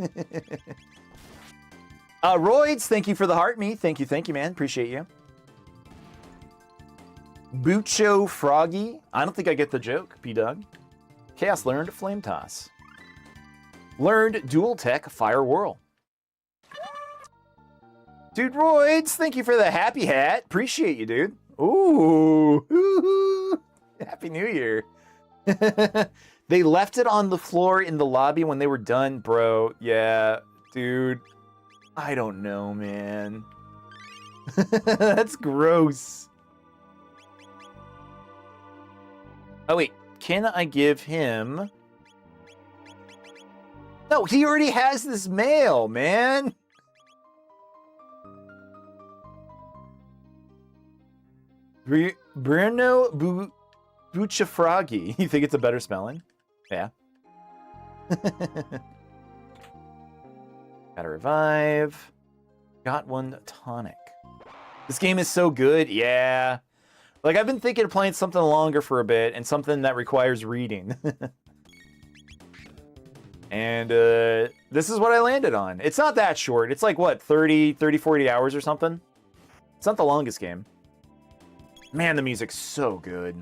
Roids, thank you for the heart me. Thank you, man. Appreciate you. Bucho Froggy. I don't think I get the joke, P-Dog. Chaos learned Flame Toss. Learned Dual Tech Fire Whirl. Dude, Roids, thank you for the happy hat. Appreciate you, dude. Ooh. Happy New Year. They left it on the floor in the lobby when they were done, bro. Yeah, dude. I don't know, man. That's gross. Oh, wait. Can I give him... No, he already has this mail, man. Bruno Buchafragi. You think it's a better spelling? Yeah. Gotta revive. Got one tonic. This game is so good. Yeah. Like, I've been thinking of playing something longer for a bit and something that requires reading. And this is what I landed on. It's not that short. It's like, what, 30, 40 hours or something? It's not the longest game. Man, the music's so good.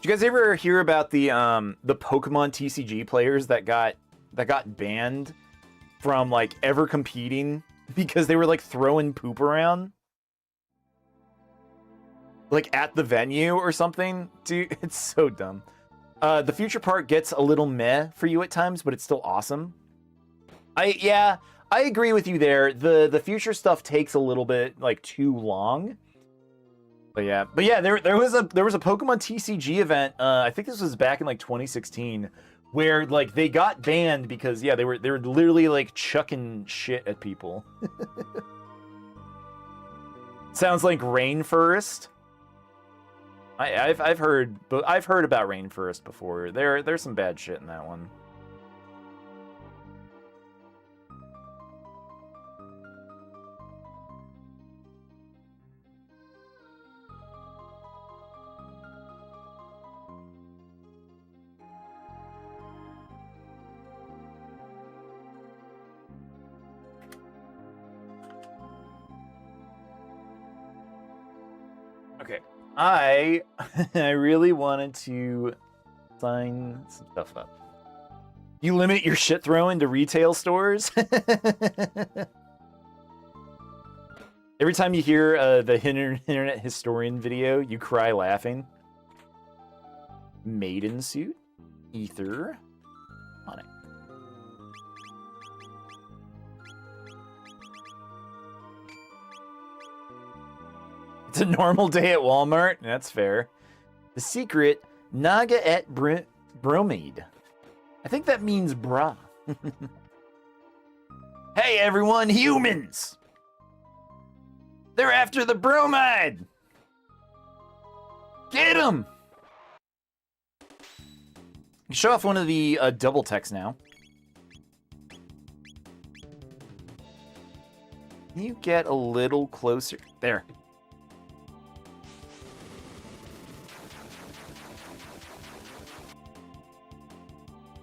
Did you guys ever hear about the Pokemon TCG players that got banned from like ever competing because they were like throwing poop around? Like at the venue or something? Dude, it's so dumb. The future part gets a little meh for you at times, but it's still awesome. I agree with you there. The future stuff takes a little bit like too long. But yeah, there was a Pokemon TCG event. I think this was back in like 2016, where like they got banned because they were literally like chucking shit at people. Sounds like Rainforest. I've heard about Rainforest before. There's some bad shit in that one. Okay. I really wanted to sign some stuff up. You limit your shit throwing to retail stores? Every time you hear the internet historian video, you cry laughing. Maiden suit, ether, on it. It's a normal day at Walmart. That's fair. The secret, Naga et bromide. I think that means bra. Hey everyone, humans! They're after the bromide! Get them! Show off one of the double techs now. Can you get a little closer? There.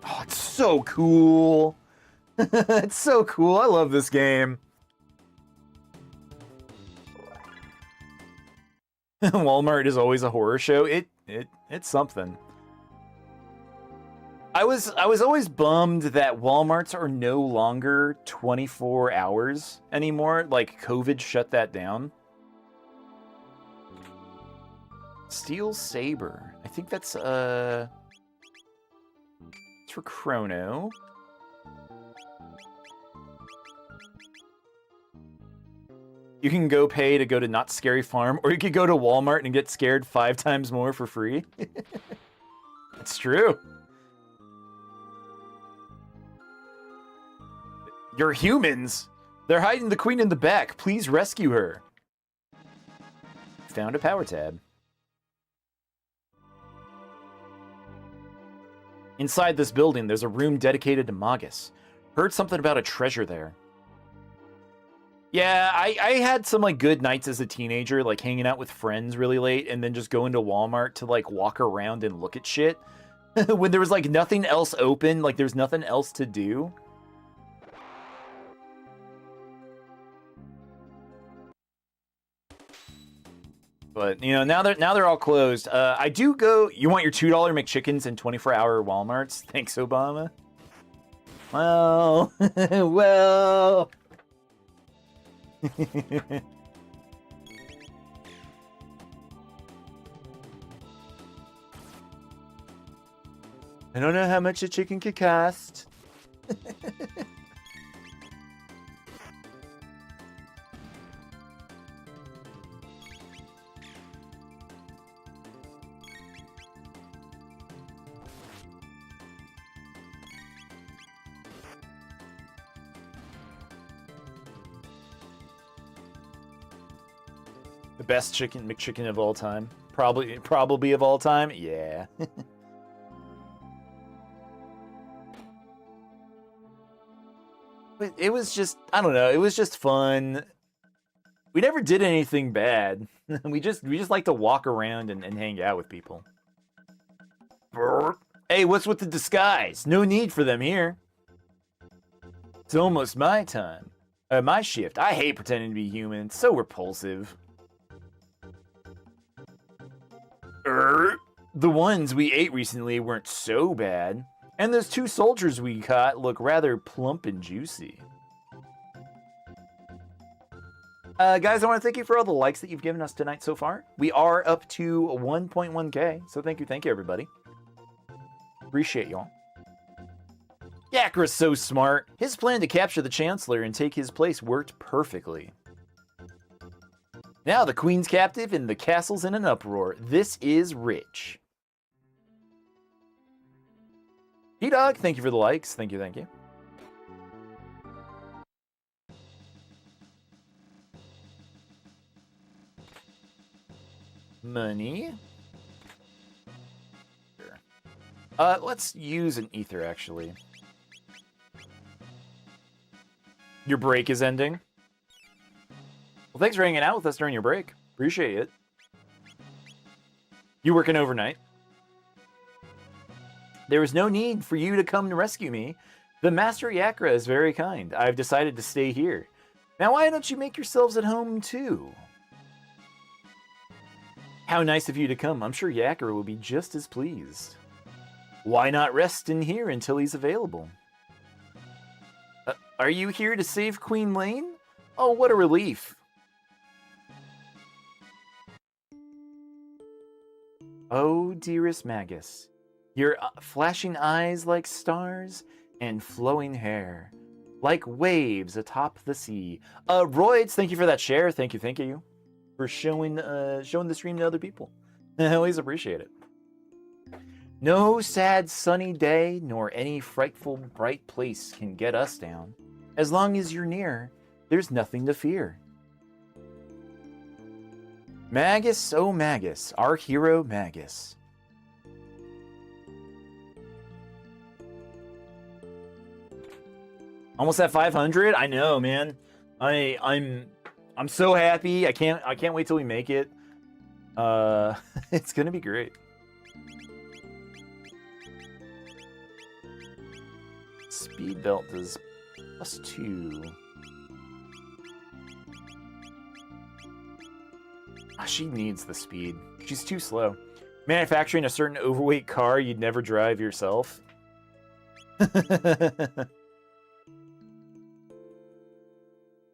Oh, it's so cool. It's so cool. I love this game. Walmart is always a horror show. It's something. I was always bummed that Walmarts are no longer 24 hours anymore. Like COVID shut that down. Steel Saber. I think that's it's for Chrono. You can go pay to go to Not Scary Farm, or you could go to Walmart and get scared 5 times more for free. It's true. You're humans. They're hiding the queen in the back. Please rescue her. Found a power tab. Inside this building, there's a room dedicated to Magus. Heard something about a treasure there. Yeah, I had some like good nights as a teenager, like hanging out with friends really late and then just going to Walmart to like walk around and look at shit. When there was like nothing else open, like there's nothing else to do. But, you know, now they're all closed. I do go... You want your $2 McChickens and 24-hour Walmarts? Thanks, Obama. Well... well... I don't know how much a chicken could cost. The best McChicken of all time. Probably of all time. Yeah. But it was just, I don't know, it was just fun. We never did anything bad. we just like to walk around and hang out with people. Hey, what's with the disguise? No need for them here. It's almost my time. My shift. I hate pretending to be human. It's so repulsive. The ones we ate recently weren't so bad. And those 2 soldiers we caught look rather plump and juicy. Guys, I want to thank you for all the likes that you've given us tonight so far. We are up to 1.1k, so thank you, everybody. Appreciate y'all. Yakura's so smart. His plan to capture the Chancellor and take his place worked perfectly. Now the Queen's captive and the castle's in an uproar. This is rich. P-Dog, thank you for the likes. Thank you. Money. Sure. Let's use an ether, actually. Your break is ending. Well, thanks for hanging out with us during your break. Appreciate it. You working overnight? There is no need for you to come to rescue me. The Master Yakura is very kind. I've decided to stay here. Now why don't you make yourselves at home too? How nice of you to come. I'm sure Yakura will be just as pleased. Why not rest in here until he's available? Are you here to save Queen Lane? Oh, what a relief. Oh, dearest Magus, your flashing eyes like stars and flowing hair, like waves atop the sea. Roids, thank you for that share. Thank you for showing the stream to other people. I always appreciate it. No sad sunny day nor any frightful bright place can get us down. As long as you're near, there's nothing to fear. Magus, oh Magus, our hero Magus. Almost at 500. I know, man. I'm so happy. I can't wait till we make it. It's gonna be great. Speed belt does +2. She needs the speed. She's too slow. Manufacturing a certain overweight car you'd never drive yourself.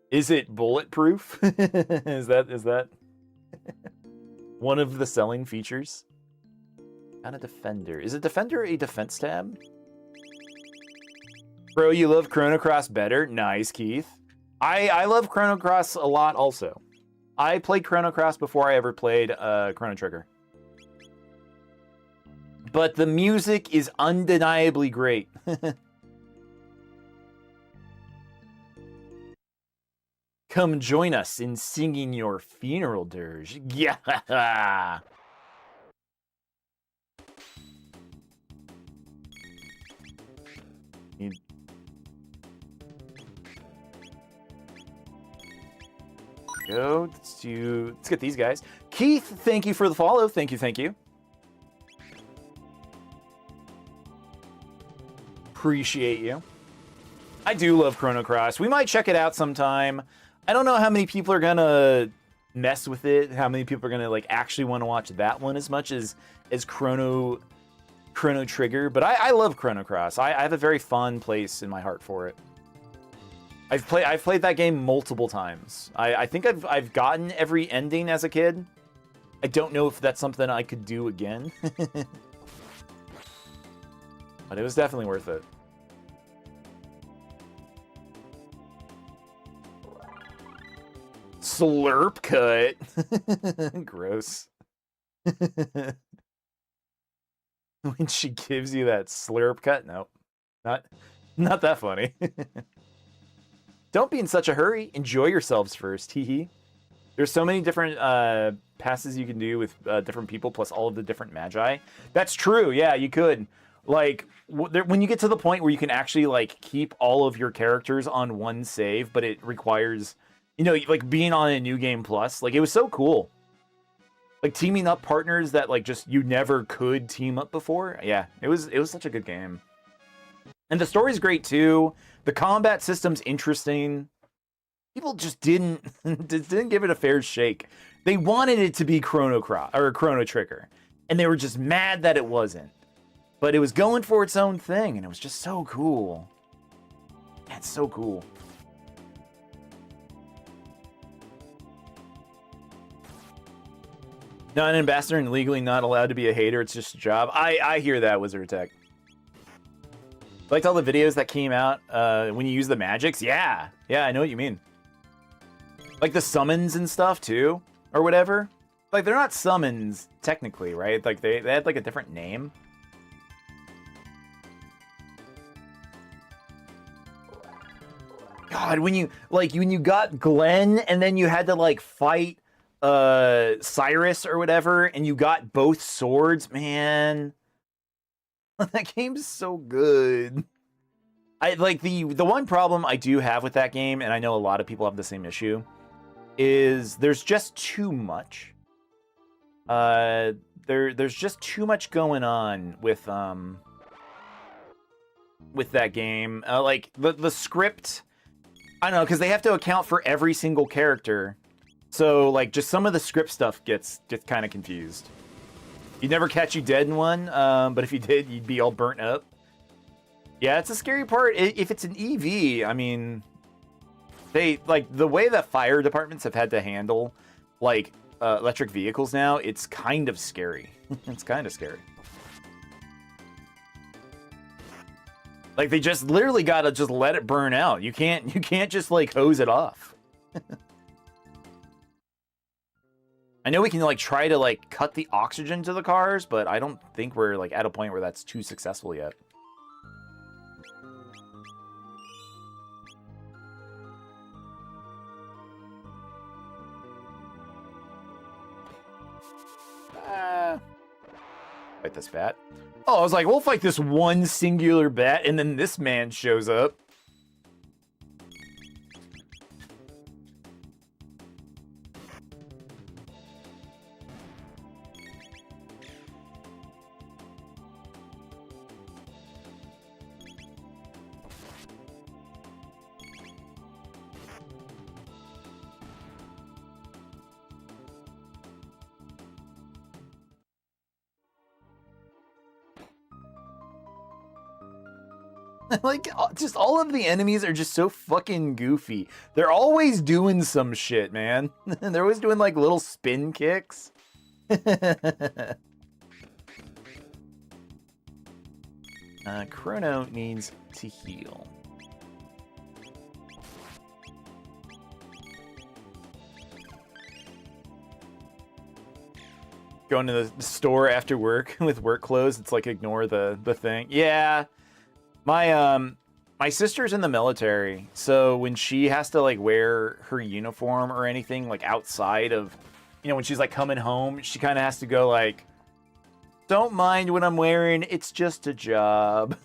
Is it bulletproof? Is that one of the selling features? And a defender. Is a defender a defense tab? Bro, you love Chrono Cross better? Nice, Keith. I love Chrono Cross a lot also. I played Chrono Cross before I ever played Chrono Trigger. But the music is undeniably great. Come join us in singing your funeral dirge. Yeah. Go. Let's get these guys. Keith, thank you for the follow. Thank you. Appreciate you. I do love Chrono Cross. We might check it out sometime. I don't know how many people are gonna mess with it. How many people are gonna like actually want to watch that one as much as Chrono Trigger. But I love Chrono Cross. I have a very fond place in my heart for it. I've played that game multiple times. I think I've gotten every ending as a kid. I don't know if that's something I could do again. But it was definitely worth it. Slurp cut. Gross. When she gives you that slurp cut? Nope. Not that funny. Don't be in such a hurry. Enjoy yourselves first. Hee. There's so many different passes you can do with different people, plus all of the different magi. That's true. Yeah, you could. Like, when you get to the point where you can actually, like, keep all of your characters on one save, but it requires, you know, like, being on a New Game Plus. Like, it was so cool. Like, teaming up partners that, like, just you never could team up before. Yeah, it was such a good game. And the story's great, too. The combat system's interesting. People just didn't give it a fair shake. They wanted it to be Chrono Trigger, and they were just mad that it wasn't. But it was going for its own thing, and it was just so cool. That's so cool. Not an ambassador and legally not allowed to be a hater. It's just a job. I hear that, Wizard Tech. Liked all the videos that came out when you use the magics. Yeah, I know what you mean. Like the summons and stuff too, or whatever. Like they're not summons technically, right? Like they had like a different name. God, when you got Glenn and then you had to like fight Cyrus or whatever, and you got both swords, man. That game's so good. I like the one problem I do have with that game, and I know a lot of people have the same issue, is there's just too much. There's just too much going on with that game. Like the script, I don't know, because they have to account for every single character. So like just some of the script stuff gets kind of confused. You'd never catch you dead in one, but if you did, you'd be all burnt up. Yeah, it's a scary part. If it's an EV, I mean, they like the way that fire departments have had to handle like electric vehicles now. It's kind of scary. It's kind of scary. Like they just literally gotta just let it burn out. You can't just like hose it off. I know we can like try to like cut the oxygen to the cars, but I don't think we're like at a point where that's too successful yet. Fight this bat. Oh, I was like, we'll fight this one singular bat, and then this man shows up. Like, just all of the enemies are just so fucking goofy. They're always doing some shit, man. They're always doing, like, little spin kicks. Chrono needs to heal. Going to the store after work with work clothes, it's like ignore the thing. Yeah. My sister's in the military, so when she has to like wear her uniform or anything like outside of, you know, when she's like coming home, she kind of has to go like, don't mind what I'm wearing, it's just a job.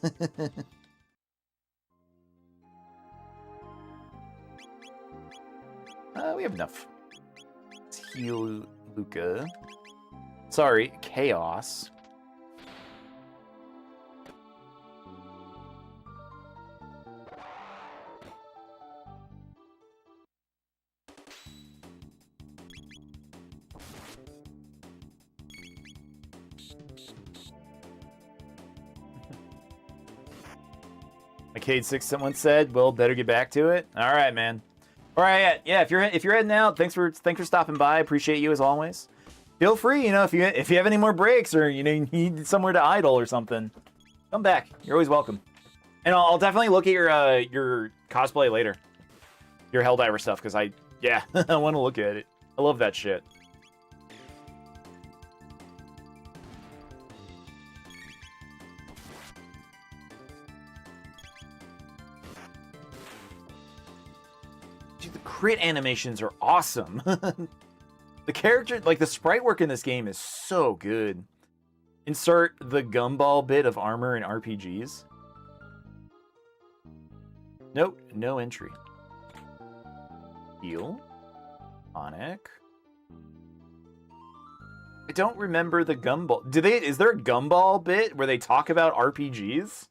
We have enough. Let's heal Luca. Sorry, Chaos. Arcade6 someone said, well, better get back to it. All right, man. All right, yeah, if you're heading out, thanks for stopping by. Appreciate you as always. Feel free, you know, if you have any more breaks or you know you need somewhere to idle or something, come back. You're always welcome. And I'll definitely look at your cosplay later. Your Helldiver stuff, because I want to look at it. I love that shit. Dude, the crit animations are awesome. The character, like the sprite work in this game is so good. Insert the gumball bit of armor in RPGs. Nope, no entry. Heal. Sonic. I don't remember the gumball. Is there a gumball bit where they talk about RPGs?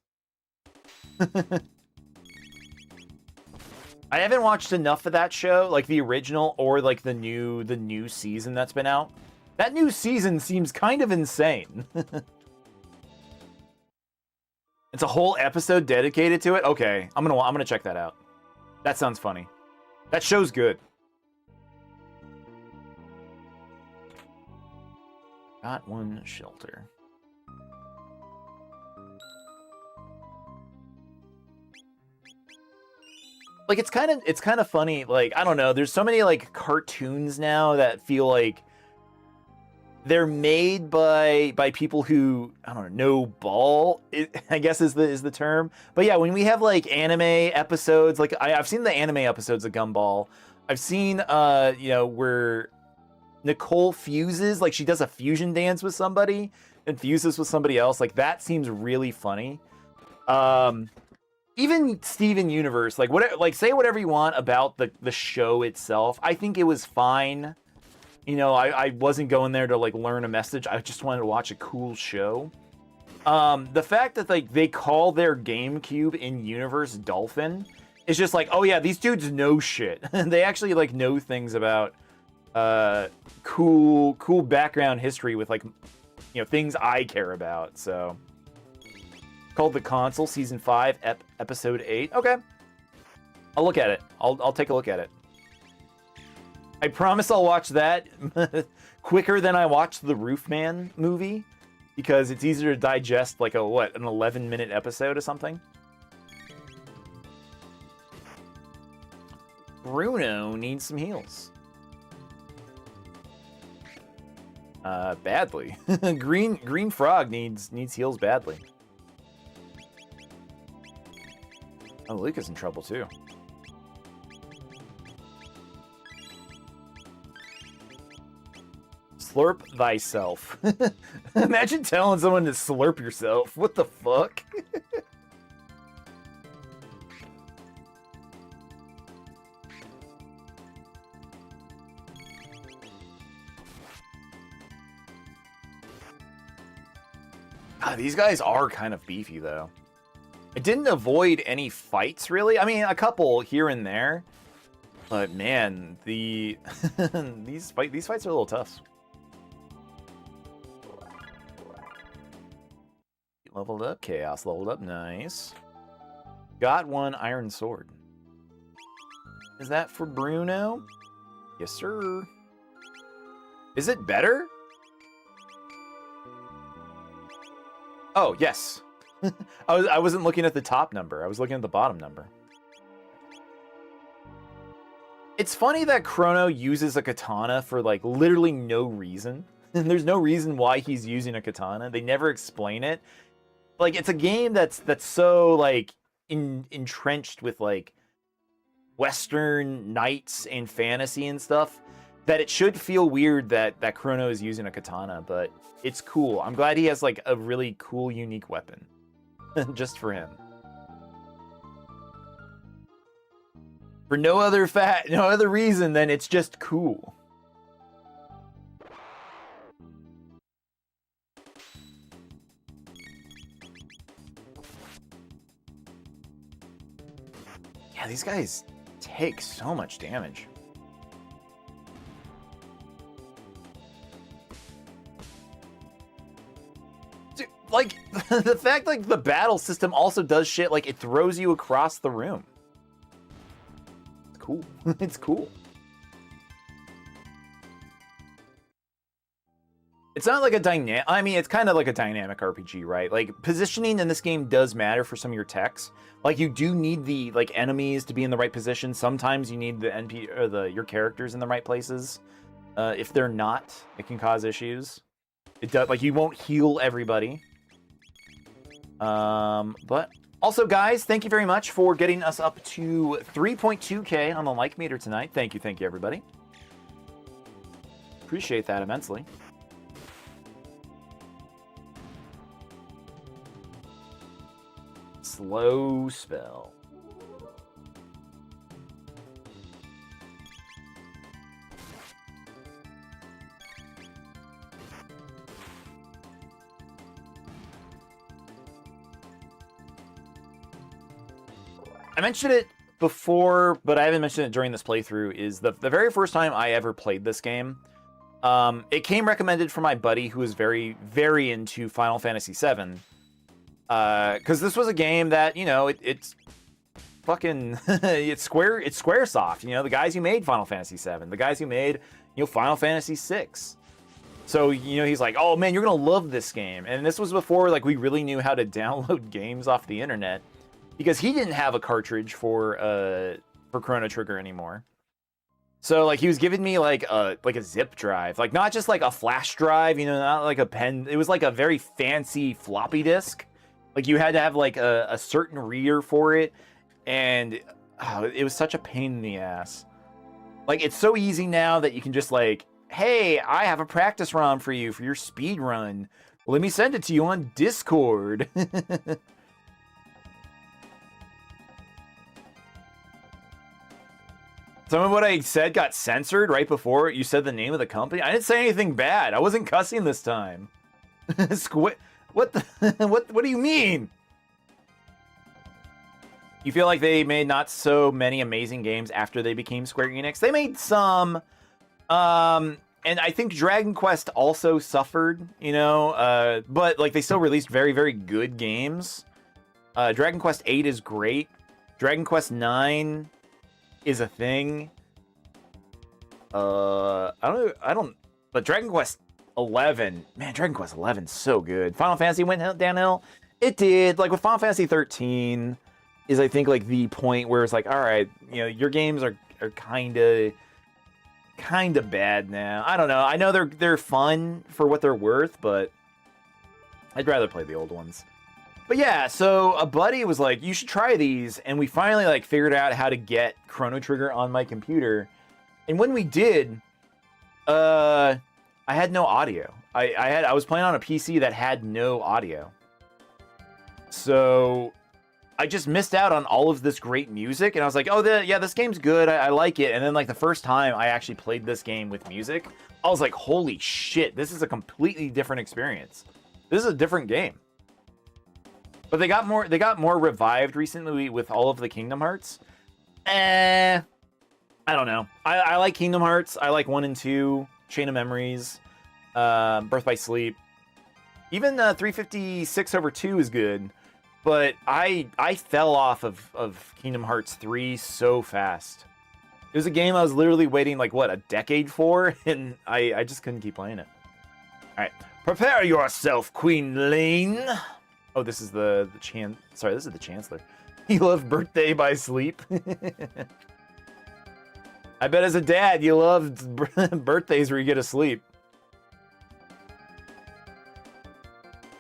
I haven't watched enough of that show, like the original or like the new season that's been out. That new season seems kind of insane. It's a whole episode dedicated to it. Okay, I'm gonna check that out. That sounds funny. That show's good. Got one shelter. Like it's kind of funny. Like I don't know. There's so many like cartoons now that feel like they're made by people who I don't know ball. I guess is the term. But yeah, when we have like anime episodes, like I've seen the anime episodes of Gumball. I've seen you know where Nicole fuses, like she does a fusion dance with somebody and fuses with somebody else. Like that seems really funny. Even Steven Universe, like whatever, like say whatever you want about the show itself. I think it was fine. You know, I wasn't going there to like learn a message. I just wanted to watch a cool show. The fact that like they call their GameCube in universe Dolphin is just like, oh yeah, these dudes know shit. They actually like know things about cool background history with like, you know, things I care about. So called The Console, Season 5, Episode 8. Okay. I'll look at it. I'll take a look at it. I promise I'll watch that quicker than I watched the Roofman movie, because it's easier to digest like an 11-minute episode or something. Bruno needs some heals. Badly. Green Frog needs heals badly. Oh, Luca's in trouble too. Slurp thyself. Imagine telling someone to slurp yourself. What the fuck? God, these guys are kind of beefy though. I didn't avoid any fights, really. I mean, a couple here and there. But man, these fights are a little tough. Leveled up, Chaos leveled up, nice. Got one iron sword. Is that for Bruno? Yes, sir. Is it better? Oh, yes. I wasn't looking at the top number. I was looking at the bottom number. It's funny that Crono uses a katana for, like, literally no reason. There's no reason why he's using a katana. They never explain it. Like, it's a game that's so, like, entrenched with, like, Western knights and fantasy and stuff that it should feel weird that Crono is using a katana, but it's cool. I'm glad he has, like, a really cool, unique weapon. Just for him. For no other reason than it's just cool. Yeah, these guys take so much damage. Dude, like, the fact, like, the battle system also does shit, like, it throws you across the room. Cool. It's cool. It's not like a dynamic... I mean, it's kind of like a dynamic RPG, right? Like, positioning in this game does matter for some of your techs. Like, you do need the, like, enemies to be in the right position. Sometimes you need the your characters in the right places. If they're not, it can cause issues. It does... Like, you won't heal everybody. But... Also, guys, thank you very much for getting us up to 3.2K on the like meter tonight. Thank you, everybody. Appreciate that immensely. Slow spell. I mentioned it before, but I haven't mentioned it during this playthrough, is the very first time I ever played this game. It came recommended from my buddy who is very, very into Final Fantasy VII. Because this was a game that, you know, it's fucking... it's Squaresoft, you know, the guys who made Final Fantasy VII. The guys who made, you know, Final Fantasy VI. So, you know, he's like, oh, man, you're going to love this game. And this was before, like, we really knew how to download games off the internet. Because he didn't have a cartridge for Chrono Trigger anymore. So, like, he was giving me, like a zip drive. Like, not just, like, a flash drive, you know, not like a pen. It was, like, a very fancy floppy disk. Like, you had to have, like, a certain reader for it. And it was such a pain in the ass. Like, it's so easy now that you can just, like, hey, I have a practice ROM for you for your speed run. Let me send it to you on Discord. Some of what I said got censored right before you said the name of the company. I didn't say anything bad. I wasn't cussing this time. What do you mean? You feel like they made not so many amazing games after they became Square Enix? They made some. And I think Dragon Quest also suffered, you know, but like they still released very, very good games. Dragon Quest 8 is great. Dragon Quest 9 is a thing. I don't, but Dragon Quest 11, man, Dragon Quest 11 is so good. Final Fantasy went downhill. It did. Like with Final Fantasy 13 is I think like the point where it's like, all right, you know, your games are kind of bad now. I don't know. I know they're fun for what they're worth, but I'd rather play the old ones. But yeah, so a buddy was like, you should try these, and we finally like figured out how to get Chrono Trigger on my computer. And when we did, I had no audio. I was playing on a PC that had no audio. So I just missed out on all of this great music, and I was like, oh, yeah, this game's good. I like it. And then like the first time I actually played this game with music, I was like, holy shit, this is a completely different experience. This is a different game. But they got more revived recently with all of the Kingdom Hearts. I don't know. I like Kingdom Hearts. I like 1 and 2, Chain of Memories, Birth by Sleep. Even 356/2 is good. But I fell off of Kingdom Hearts 3 so fast. It was a game I was literally waiting, like, what, a decade for? And I just couldn't keep playing it. All right. Prepare yourself, Queen Lane. Oh, this is Sorry, this is the Chancellor. You love Birthday by Sleep. I bet as a dad, you loved birthdays where you get to sleep.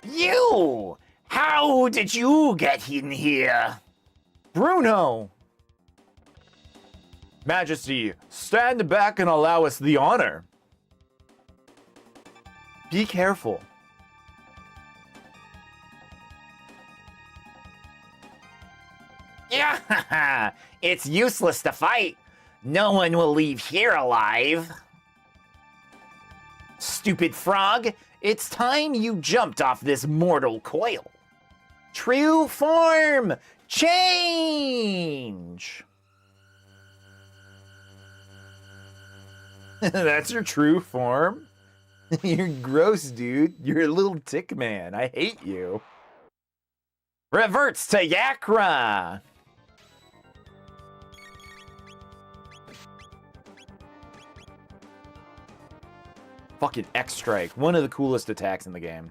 You! How did you get in here? Bruno! Majesty, stand back and allow us the honor. Be careful. Yeah, it's useless to fight. No one will leave here alive. Stupid frog, it's time you jumped off this mortal coil. True form, change. That's your true form? You're gross, dude. You're a little tick man. I hate you. Reverts to Yakra. Fucking X-Strike. One of the coolest attacks in the game.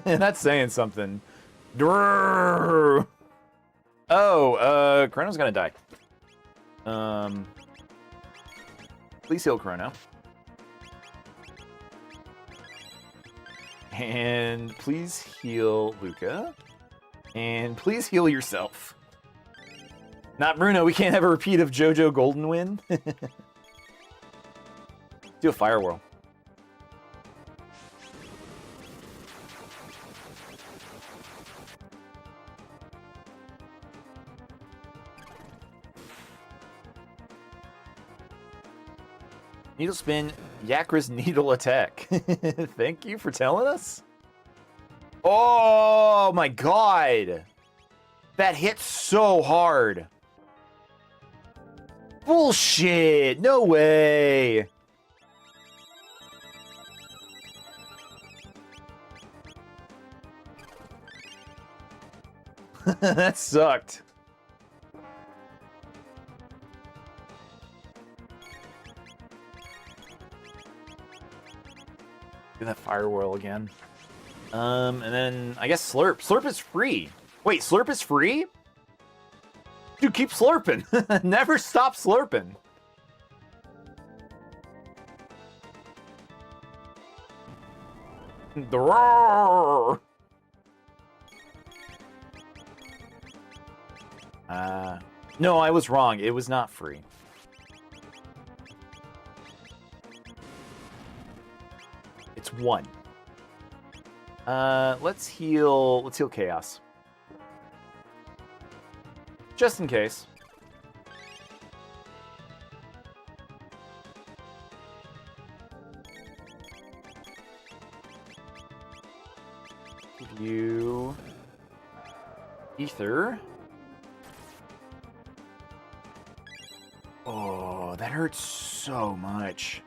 That's saying something. Drrr. Oh, Chrono's gonna die. Please heal Chrono. And please heal Luca. And please heal yourself. Not Bruno, we can't have a repeat of JoJo Golden Win. Do a Fire Whirl. Needle spin, Yakra's needle attack. Thank you for telling us. Oh my god. That hit so hard. Bullshit. No way. That sucked. Do that Fire Whirl again. And then I guess Slurp. Slurp is free. Wait, Slurp is free? Dude, keep slurping. Never stop slurping. No, I was wrong. It was not free. It's 1. Let's heal Chaos. Just in case. Give you Ether. Oh, that hurts so much.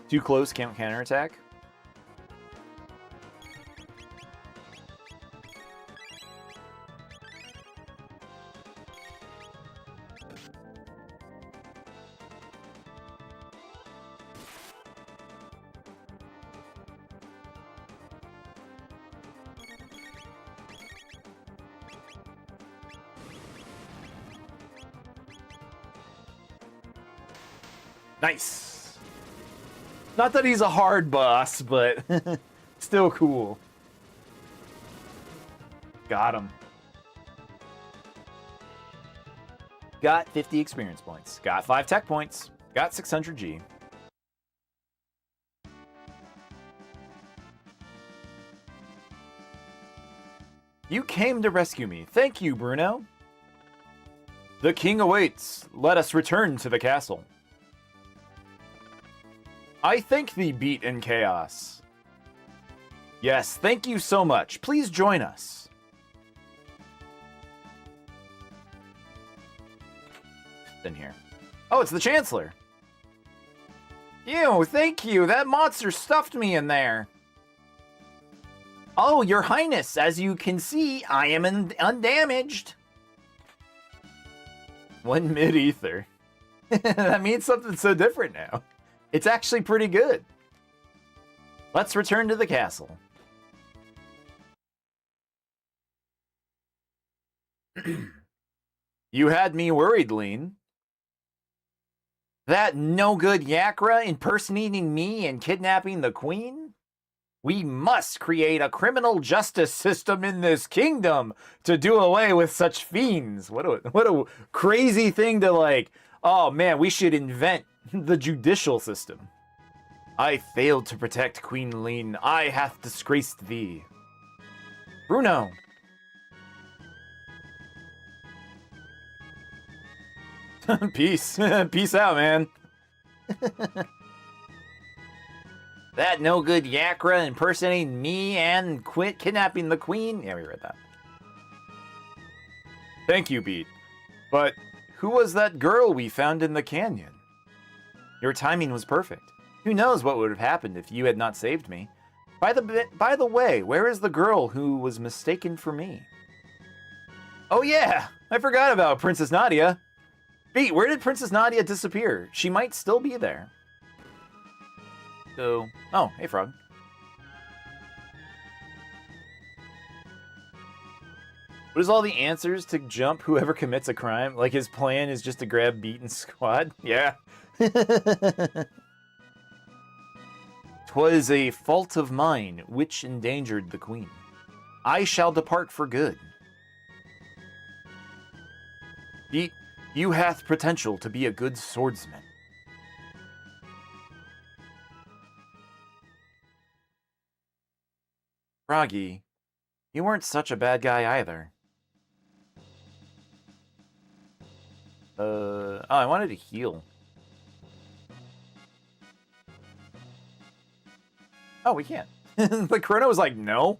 Too close, can't counterattack. Nice. Not that he's a hard boss, but still cool. Got him. Got 50 experience points. Got 5 tech points. Got 600 G. You came to rescue me. Thank you, Bruno. The king awaits. Let us return to the castle. I thank thee, Beat and Chaos. Yes, thank you so much. Please join us. In here. Oh, it's the Chancellor. Ew, thank you. That monster stuffed me in there. Oh, Your Highness, as you can see, I am undamaged. 1 mid-ether. That means something so different now. It's actually pretty good. Let's return to the castle. You had me worried, Lean. That no-good Yakra impersonating me and kidnapping the queen? We must create a criminal justice system in this kingdom to do away with such fiends. What a crazy thing to like, oh man, we should invent the judicial system. I failed to protect Queen Lean. I hath disgraced thee. Bruno. Peace. Peace out, man. That no good Yakra impersonating me and quit kidnapping the queen? Yeah, we read that. Thank you, Beat. But who was that girl we found in the canyon? Your timing was perfect. Who knows what would have happened if you had not saved me? By the way, where is the girl who was mistaken for me? Oh yeah, I forgot about Princess Nadia. Beat, where did Princess Nadia disappear? She might still be there. So, oh, hey Frog. What is all the answers to jump whoever commits a crime? Like his plan is just to grab Beat and squad? Yeah. 'Twas a fault of mine which endangered the queen. I shall depart for good. Beat, you hath potential to be a good swordsman. Froggy, you weren't such a bad guy either. Oh, I wanted to heal. Oh, we can't. But Crono was like, no.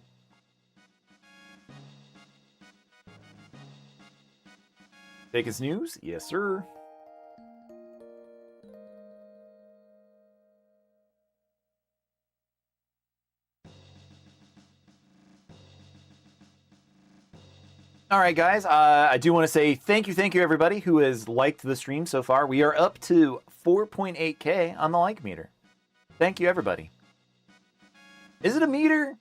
Vegas news? Yes, sir. All right, guys. I do want to say thank you, everybody who has liked the stream so far. We are up to 4.8K on the like meter. Thank you, everybody. Is it a meter?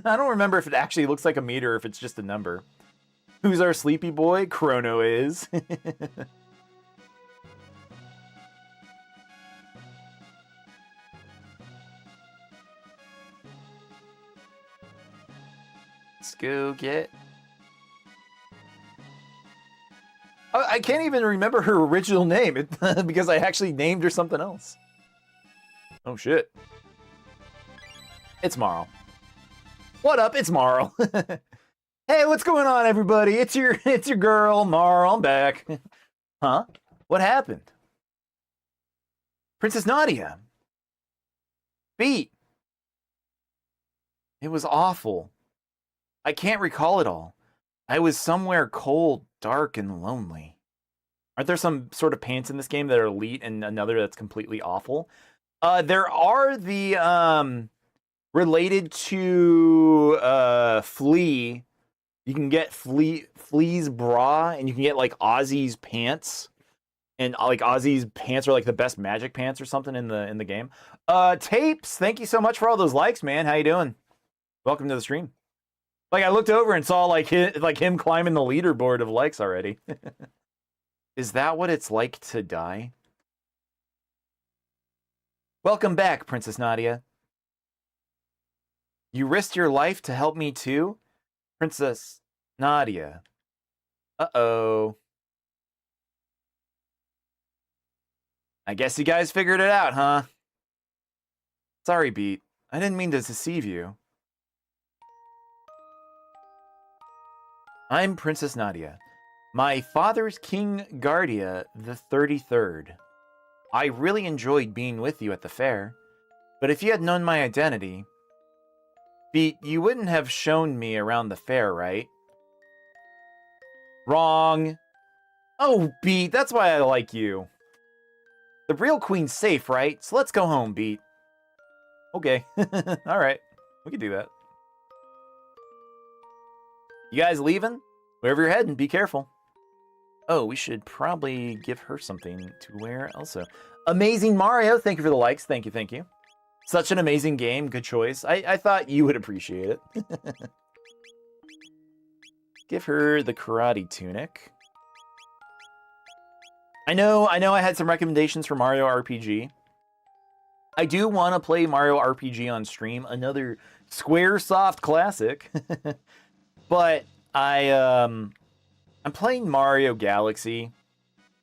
I don't remember if it actually looks like a meter or if it's just a number. Who's our sleepy boy? Crono is. Let's go get... I can't even remember her original name because I actually named her something else. Oh, shit. It's Marl. What up? It's Marl. Hey, what's going on, everybody? It's your girl, Marl. I'm back. Huh? What happened? Princess Nadia. Beat. It was awful. I can't recall it all. I was somewhere cold, dark, and lonely. Aren't there some sort of pants in this game that are elite and another that's completely awful? There are the related to Flea. You can get Flea's bra, and you can get like Ozzy's pants, and like Ozzy's pants are like the best magic pants or something in the game. Tapes, thank you so much for all those likes, man. How you doing? Welcome to the stream. Like I looked over and saw like him climbing the leaderboard of likes already. Is that what it's like to die? Welcome back, Princess Nadia. You risked your life to help me too? Princess Nadia. Uh-oh. I guess you guys figured it out, huh? Sorry, Beat. I didn't mean to deceive you. I'm Princess Nadia. My father's King Guardia the 33rd. I really enjoyed being with you at the fair, but if you had known my identity... Beat, you wouldn't have shown me around the fair, right? Wrong. Oh, Beat, that's why I like you. The real queen's safe, right? So let's go home, Beat. Okay. All right. We can do that. You guys leaving? Wherever you're heading, be careful. Oh, we should probably give her something to wear also. Amazing Mario, thank you for the likes. Thank you, thank you. Such an amazing game. Good choice. I thought you would appreciate it. Give her the karate tunic. I know I had some recommendations for Mario RPG. I do want to play Mario RPG on stream, another Squaresoft classic. But I'm playing Mario Galaxy.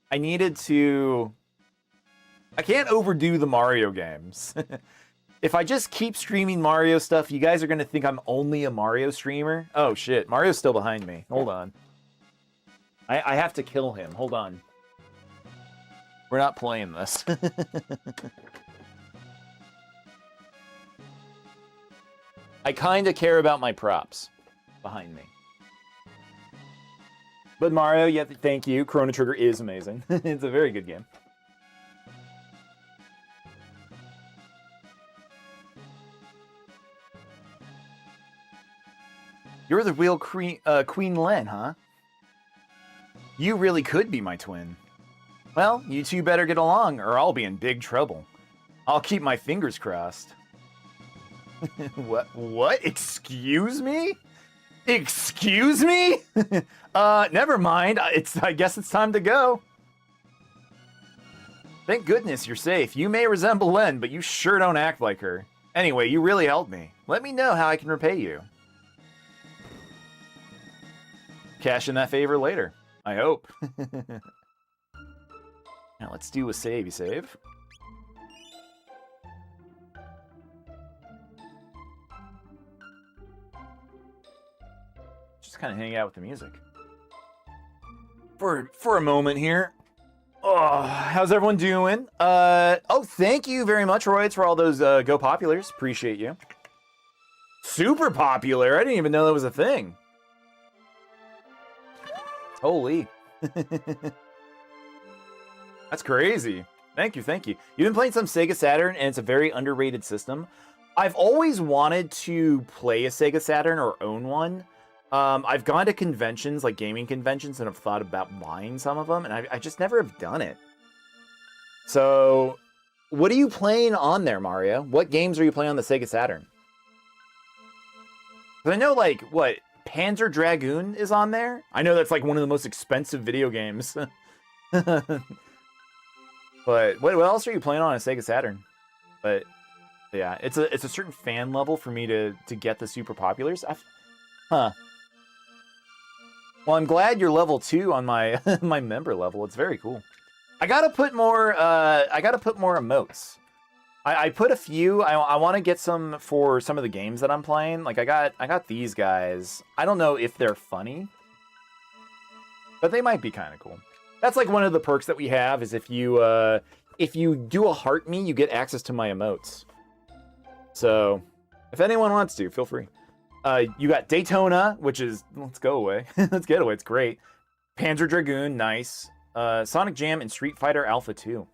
I can't overdo the Mario games. If I just keep streaming Mario stuff, you guys are going to think I'm only a Mario streamer. Oh, shit. Mario's still behind me. Hold on. I have to kill him. Hold on. We're not playing this. I kind of care about my props behind me. But Mario, yeah, thank you. Chrono Trigger is amazing. It's a very good game. You're the real Queen Len, huh? You really could be my twin. Well, you two better get along, or I'll be in big trouble. I'll keep my fingers crossed. What? Excuse me? Excuse me? Never mind. I guess it's time to go. Thank goodness you're safe. You may resemble Len, but you sure don't act like her. Anyway, you really helped me. Let me know how I can repay you. Cash in that favor later. I hope. Now let's do a save. Save. Just kind of hang out with the music. For a moment here. Oh, how's everyone doing? Oh, thank you very much, Royds, for all those Go Populars. Appreciate you. Super popular. I didn't even know that was a thing. Holy. That's crazy. Thank you, thank you. You've been playing some Sega Saturn, and it's a very underrated system. I've always wanted to play a Sega Saturn or own one. I've gone to conventions, like gaming conventions, and have thought about buying some of them, and I just never have done it. So, what are you playing on there, Mario? What games are you playing on the Sega Saturn? 'Cause I know, like, what, Panzer Dragoon is on there? I know that's, like, one of the most expensive video games. But what else are you playing on a Sega Saturn? But, yeah, it's a certain fan level for me to get the super populars. Huh. Well, I'm glad you're level 2 on my my member level. It's very cool. I gotta put more emotes. I put a few. I want to get some for some of the games that I'm playing. Like I got these guys. I don't know if they're funny, but they might be kind of cool. That's like one of the perks that we have is if you do a heart me, you get access to my emotes. So if anyone wants to, feel free. You got Daytona, which is let's go away. Let's get away. It's great. Panzer Dragoon, nice. Sonic Jam and Street Fighter Alpha 2.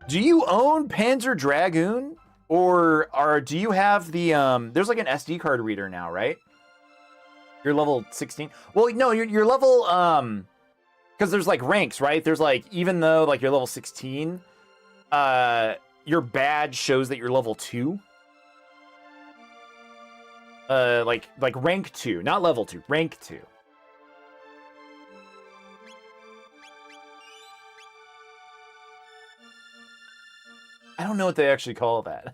Do you own Panzer Dragoon? Or do you have the there's like an SD card reader now, right? You're level 16. Well, no, you're level because there's like ranks, right? There's like even though like you're level 16, your badge shows that you're level 2. Like rank 2, not level 2, rank 2. I don't know what they actually call that.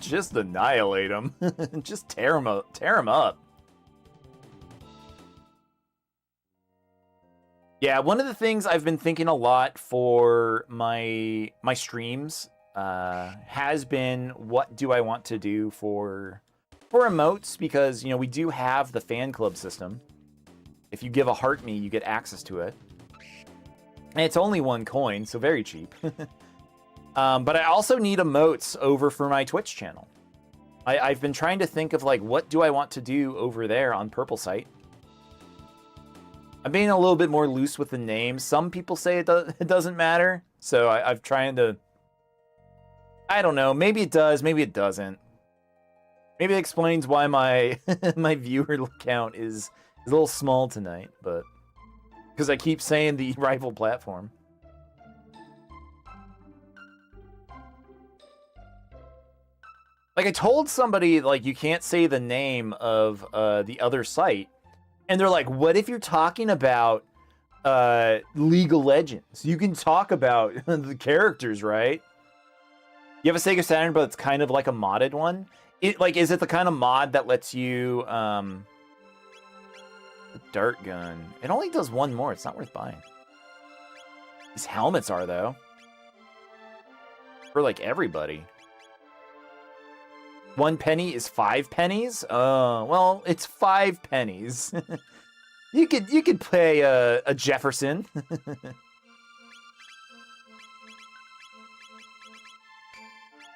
Just annihilate them. Just tear them up. Yeah, one of the things I've been thinking a lot for my streams has been what do I want to do for emotes, because you know we do have the fan club system. If you give a heart me, you get access to it. And it's only 1 coin, so very cheap. But I also need emotes over for my Twitch channel. I've been trying to think of, like, what do I want to do over there on Purple Site? I'm being a little bit more loose with the name. Some people say it doesn't matter. So I'm trying to... I don't know. Maybe it does. Maybe it doesn't. Maybe it explains why my my viewer count is a little small tonight. But because I keep saying the rival platform. Like, I told somebody, like, you can't say the name of the other site. And they're like, what if you're talking about League of Legends? You can talk about the characters, right? You have a Sega Saturn, but it's kind of like a modded one. Is it the kind of mod that lets you... a dart gun. It only does 1 more. It's not worth buying. These helmets are, though. For, like, everybody. 1 penny is 5 pennies? Well, it's 5 pennies. you could play a Jefferson.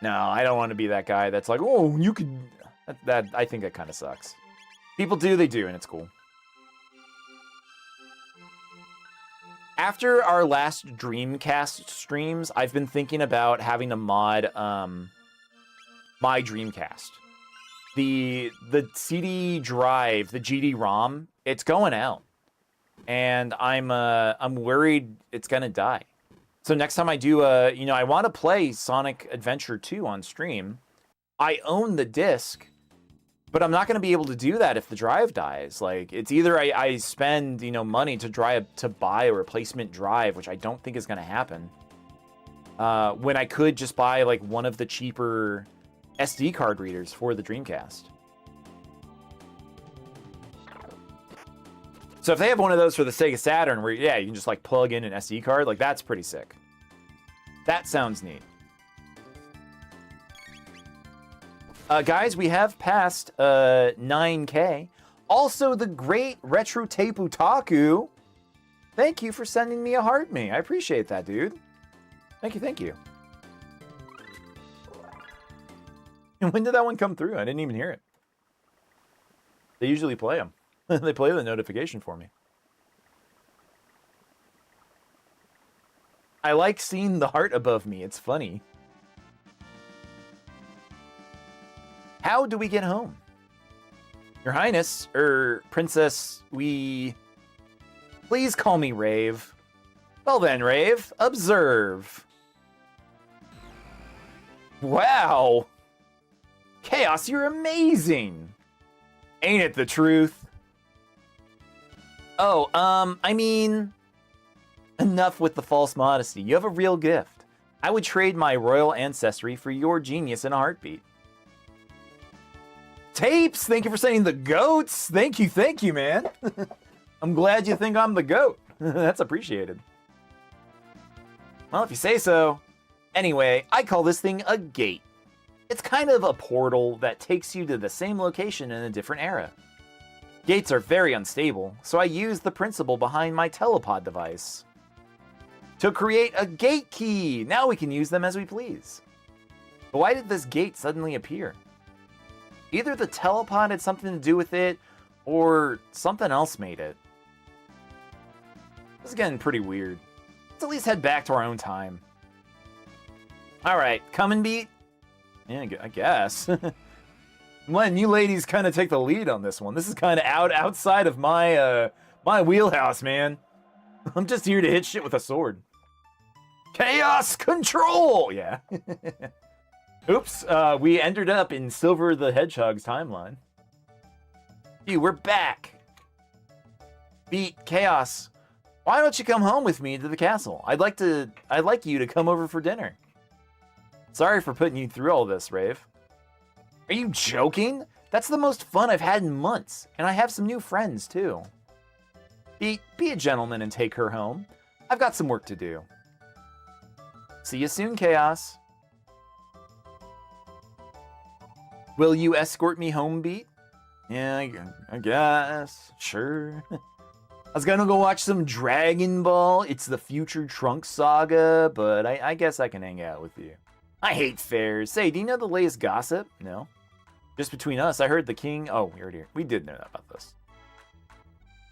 No, I don't want to be that guy that's like, oh, you could... That I think that kind of sucks. People do, they do, and it's cool. After our last Dreamcast streams, I've been thinking about having to mod my Dreamcast. The CD drive, the GD-ROM, it's going out. And I'm worried it's gonna die. So next time I do I want to play Sonic Adventure 2 on stream. I own the disc, but I'm not going to be able to do that if the drive dies. Like, it's either I spend, money to buy a replacement drive, which I don't think is going to happen. When I could just buy, like, one of the cheaper SD card readers for the Dreamcast. So if they have one of those for the Sega Saturn where, yeah, you can just, like, plug in an SD card, like, that's pretty sick. That sounds neat. Guys, we have passed 9K. Also, the great Retro Tape Utaku. Thank you for sending me a heart me. I appreciate that, dude. Thank you, thank you. And when did that one come through? I didn't even hear it. They usually play them. They play the notification for me. I like seeing the heart above me. It's funny. How do we get home? Your Highness, Princess, please call me Rave. Well then, Rave, observe. Wow. Chaos, you're amazing. Ain't it the truth? Oh, I mean, enough with the false modesty. You have a real gift. I would trade my royal ancestry for your genius in a heartbeat. Tapes, thank you for sending the goats. Thank you, man. I'm glad you think I'm the goat. That's appreciated. Well, if you say so. Anyway, I call this thing a gate. It's kind of a portal that takes you to the same location in a different era. Gates are very unstable, so I use the principle behind my telepod device to create a gate key. Now we can use them as we please. But why did this gate suddenly appear? Either the telepod had something to do with it, or something else made it. This is getting pretty weird. Let's at least head back to our own time. Alright, come and beat? Yeah, I guess. I'm letting you ladies kind of take the lead on this one. This is kind of outside of my my wheelhouse, man. I'm just here to hit shit with a sword. Chaos control! Yeah. Oops, we ended up in Silver the Hedgehog's timeline. Hey, we're back. Beat Chaos. Why don't you come home with me to the castle? I'd like you to come over for dinner. Sorry for putting you through all this, Rave. Are you joking? That's the most fun I've had in months, and I have some new friends, too. Be a gentleman and take her home. I've got some work to do. See you soon, Chaos. Will you escort me home, Beat? Yeah, I guess. Sure. I was gonna go watch some Dragon Ball. It's the Future Trunks saga, but I guess I can hang out with you. I hate fairs. Say, do you know the latest gossip? No. Just between us, I heard the king... Oh, we did know about this.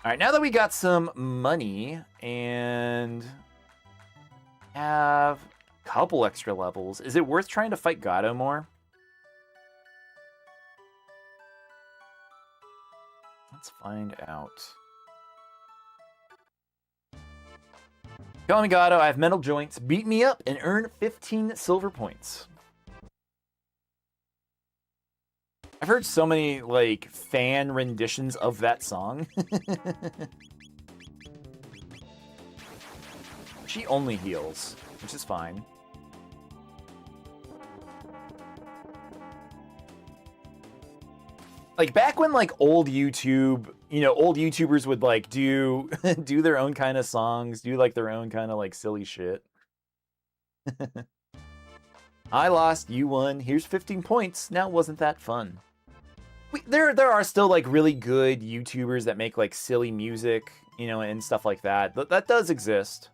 All right, now that we got some money and have a couple extra levels, is it worth trying to fight Gato more? Let's find out. Call me Gato, I have metal joints. Beat me up and earn 15 silver points. I've heard so many, like, fan renditions of that song. She only heals, which is fine. Like, back when, like, old YouTube, you know, old YouTubers would, like, do their own kind of songs, do, like, their own kind of, like, silly shit. I lost, you won, here's 15 points. Now, wasn't that fun? There are still, like, really good YouTubers that make, like, silly music, you know, and stuff like that. That does exist.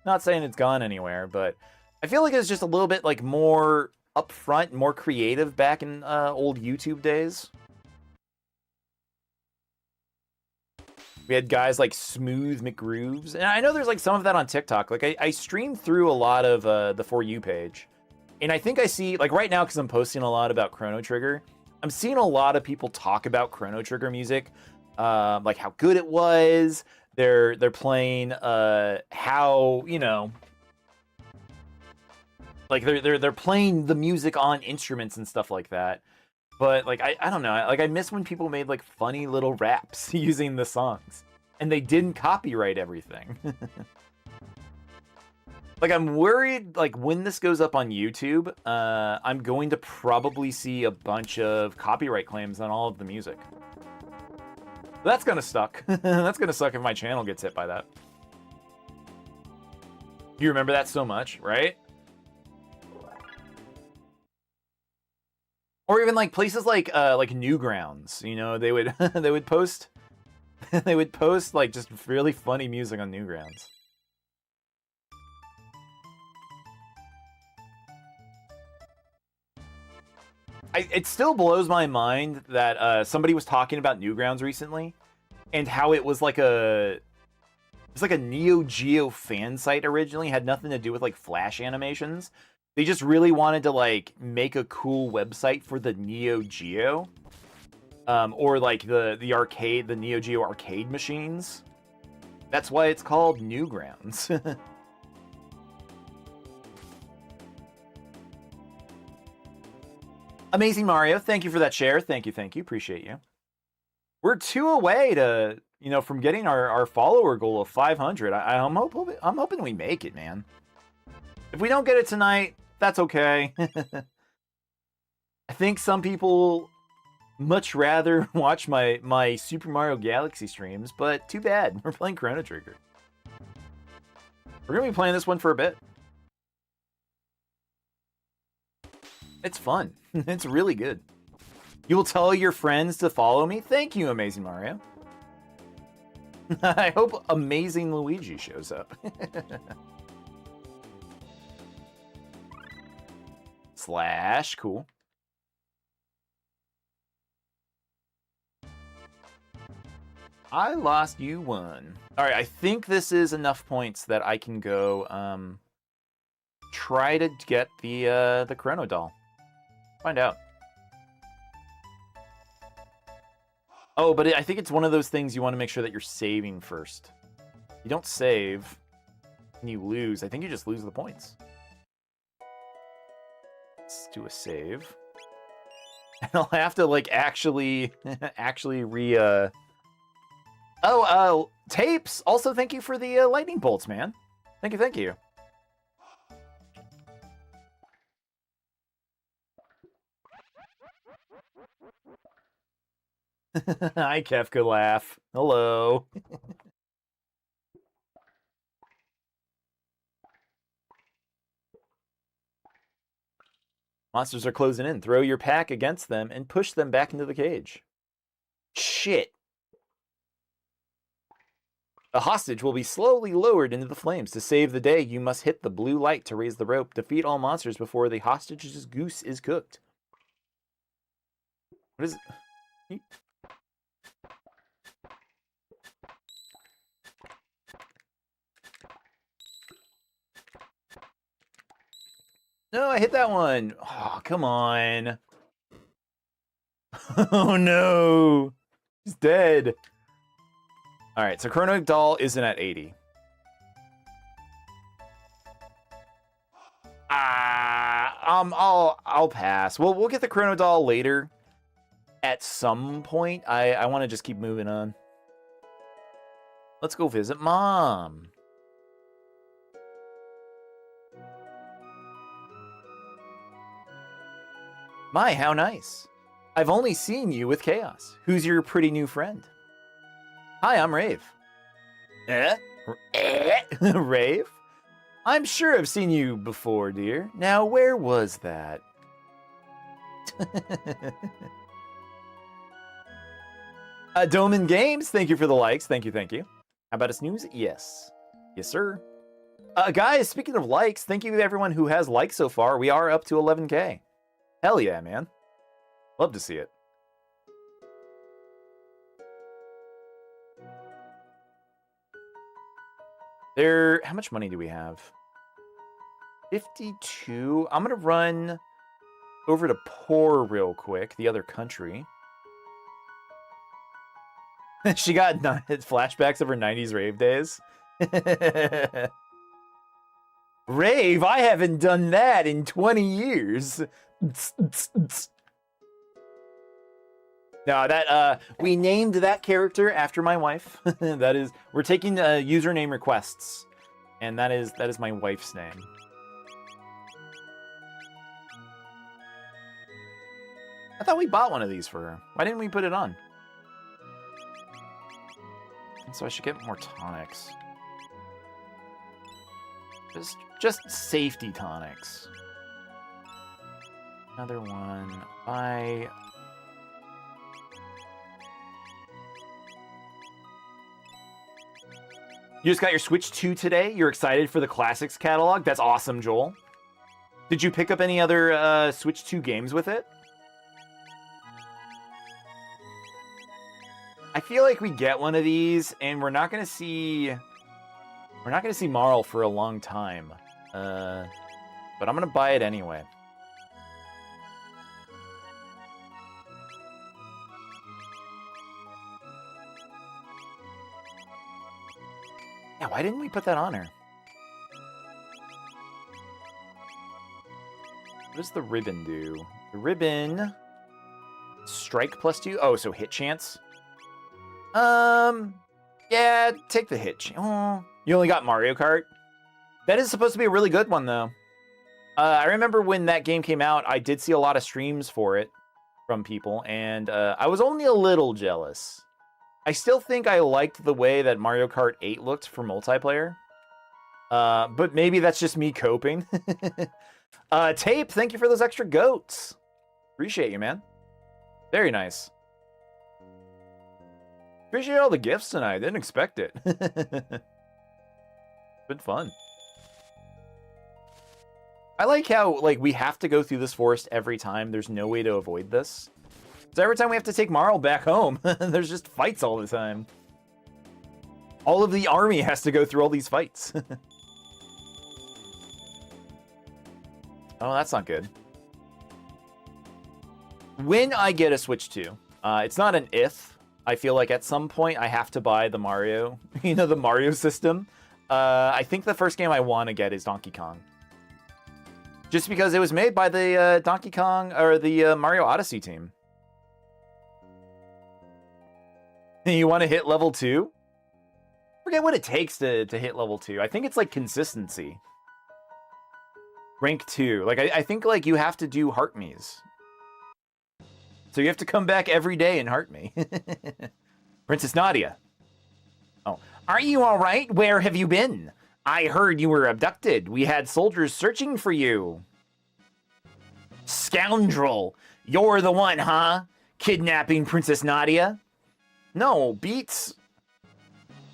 Not saying it's gone anywhere, but I feel like it's just a little bit, like, more upfront, more creative back in old YouTube days. We had guys like Smooth McGrooves, and I know there's, like, some of that on TikTok. Like, I stream through a lot of the For You page, and I think I see, like, right now, because I'm posting a lot about Chrono Trigger, I'm seeing a lot of people talk about Chrono Trigger music, like how good it was. They're playing how, you know, like they're playing the music on instruments and stuff like that. But like I don't know, like I miss when people made like funny little raps using the songs, and they didn't copyright everything. Like, I'm worried, like, when this goes up on YouTube, I'm going to probably see a bunch of copyright claims on all of the music. That's gonna suck. That's gonna suck if my channel gets hit by that. You remember that so much, right? Or even, like, places like Newgrounds, you know, they would they would post like just really funny music on Newgrounds. It still blows my mind that somebody was talking about Newgrounds recently, and how it was like a Neo Geo fan site originally. Had nothing to do with like Flash animations. They just really wanted to like make a cool website for the Neo Geo, or like the Neo Geo arcade machines. That's why it's called Newgrounds. Amazing Mario, thank you for that share. Thank you. Appreciate you. We're 2 away to, you know, from getting our follower goal of 500. I'm hoping we make it, man. If we don't get it tonight, that's okay. I think some people much rather watch my Super Mario Galaxy streams, but too bad. We're playing Chrono Trigger. We're gonna be playing this one for a bit. It's fun. It's really good. You will tell your friends to follow me? Thank you, Amazing Mario. I hope Amazing Luigi shows up. Slash, cool. I lost, you won. All right, I think this is enough points that I can go try to get the Chrono doll. Find out. Oh, but I think it's one of those things you want to make sure that you're saving first. You don't save and you lose. I think you just lose the points. Let's do a save. And I'll have to like actually Tapes! Also, thank you for the lightning bolts, man. Thank you. Hi, Kefka Laugh. Hello. Monsters are closing in. Throw your pack against them and push them back into the cage. Shit. The hostage will be slowly lowered into the flames. To save the day, you must hit the blue light to raise the rope. Defeat all monsters before the hostage's goose is cooked. What is it? No, I hit that one. Oh, come on. Oh, no. He's dead. All right, so Chrono Doll isn't at 80. I'll pass. We'll get the Chrono Doll later. At some point, I want to just keep moving on. Let's go visit Mom. My, how nice. I've only seen you with Chaos. Who's your pretty new friend? Hi, I'm Rave. Rave? I'm sure I've seen you before, dear. Now, where was that? Doman Games, thank you for the likes. Thank you, thank you. How about a snooze? Yes. Yes, sir. Guys, speaking of likes, thank you to everyone who has likes so far. We are up to 11K. Hell yeah, man. Love to see it. How much money do we have? 52. I'm going to run over to Poor real quick, the other country. She got flashbacks of her 90s rave days. Rave? I haven't done that in 20 years. No, that we named that character after my wife. That is, we're taking username requests, and that is my wife's name. I thought we bought one of these for her. Why didn't we put it on? So I should get more tonics. Just safety tonics. Another one. You just got your Switch 2 today? You're excited for the Classics catalog? That's awesome, Joel. Did you pick up any other Switch 2 games with it? I feel like we get one of these, and we're not gonna see Marl for a long time. But I'm gonna buy it anyway. Yeah, why didn't we put that on her? What does the ribbon do? The ribbon... Strike +2? Oh, so hit chance? Yeah, take the hit. Oh, you only got Mario Kart? That is supposed to be a really good one, though. I remember when that game came out, I did see a lot of streams for it from people, and I was only a little jealous. I still think I liked the way that Mario Kart 8 looked for multiplayer. But maybe that's just me coping. Tape, thank you for those extra goats. Appreciate you, man. Very nice. Appreciate all the gifts tonight. Didn't expect it. Been fun. I like how, like, we have to go through this forest every time. There's no way to avoid this. So every time we have to take Marl back home, there's just fights all the time. All of the army has to go through all these fights. Oh, that's not good. When I get a Switch 2, it's not an if. I feel like at some point I have to buy the Mario, you know, the Mario system. I think the first game I want to get is Donkey Kong. Just because it was made by the Donkey Kong, or the Mario Odyssey team. You want to hit level 2? Forget what it takes to hit level 2. I think it's like consistency. Rank 2. Like, I think like you have to do Heart Me's. So you have to come back every day and heart me. Princess Nadia. Oh. Are you alright? Where have you been? I heard you were abducted. We had soldiers searching for you. Scoundrel. You're the one, huh? Kidnapping Princess Nadia? No, Beats.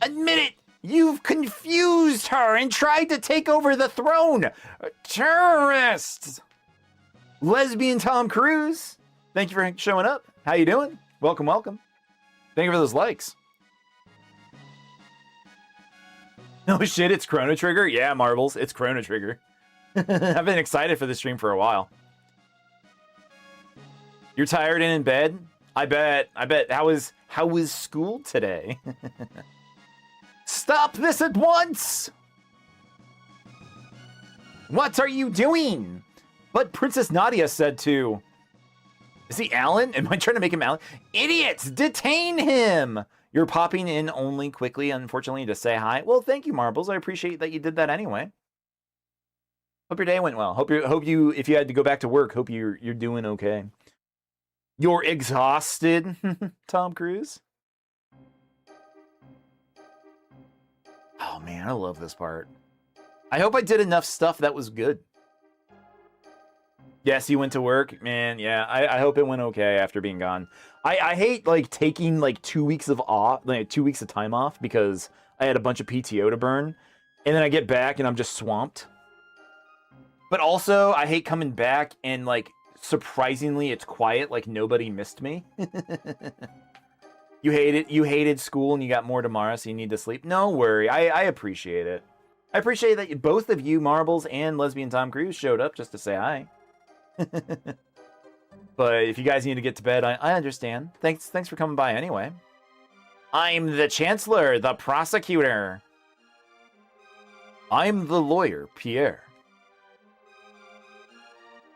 Admit it! You've confused her and tried to take over the throne! Terrorists! Lesbian Tom Cruise, thank you for showing up. How you doing? Welcome, welcome. Thank you for those likes. No shit, it's Chrono Trigger? Yeah, Marbles, it's Chrono Trigger. I've been excited for this stream for a while. You're tired and in bed? I bet. How was school today? Stop this at once! What are you doing? But Princess Nadia said to... Is he Alan? Am I trying to make him Alan? Idiots! Detain him! You're popping in only quickly, unfortunately, to say hi. Well, thank you, Marbles. I appreciate that you did that anyway. Hope your day went well. Hope you, if you had to go back to work, hope you're doing okay. You're exhausted, Tom Cruise. Oh man, I love this part. I hope I did enough stuff that was good. Yes, you went to work, man. Yeah, I hope it went okay after being gone. I hate like taking like 2 weeks of off, like 2 weeks of time off because I had a bunch of PTO to burn, and then I get back and I'm just swamped. But also, I hate coming back and like surprisingly it's quiet, like nobody missed me. You hated school and you got more tomorrow, so you need to sleep. No worry, I appreciate it. I appreciate that both of you, Marbles and Lesbian Tom Cruise, showed up just to say hi. But if you guys need to get to bed, I understand. Thanks for coming by anyway. I'm the Chancellor, the Prosecutor. I'm the lawyer, Pierre.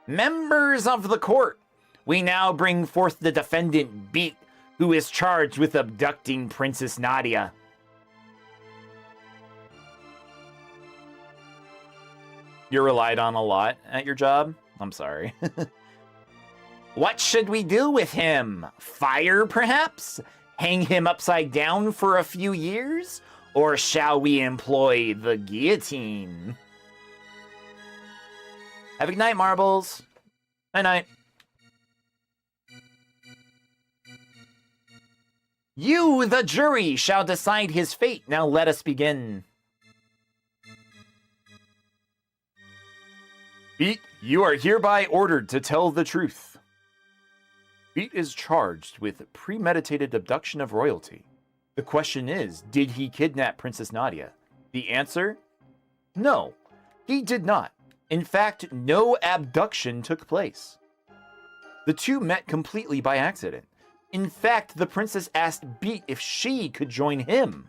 Members of the court, we now bring forth the defendant, Beat, who is charged with abducting Princess Nadia. You're relied on a lot at your job? I'm sorry. What should we do with him? Fire, perhaps? Hang him upside down for a few years? Or shall we employ the guillotine? Have a good night, Marbles. Night-night. You, the jury, shall decide his fate. Now let us begin. Beat, you are hereby ordered to tell the truth. Beat is charged with premeditated abduction of royalty. The question is, did he kidnap Princess Nadia? The answer? No, he did not. In fact, no abduction took place. The two met completely by accident. In fact, the princess asked Beat if she could join him.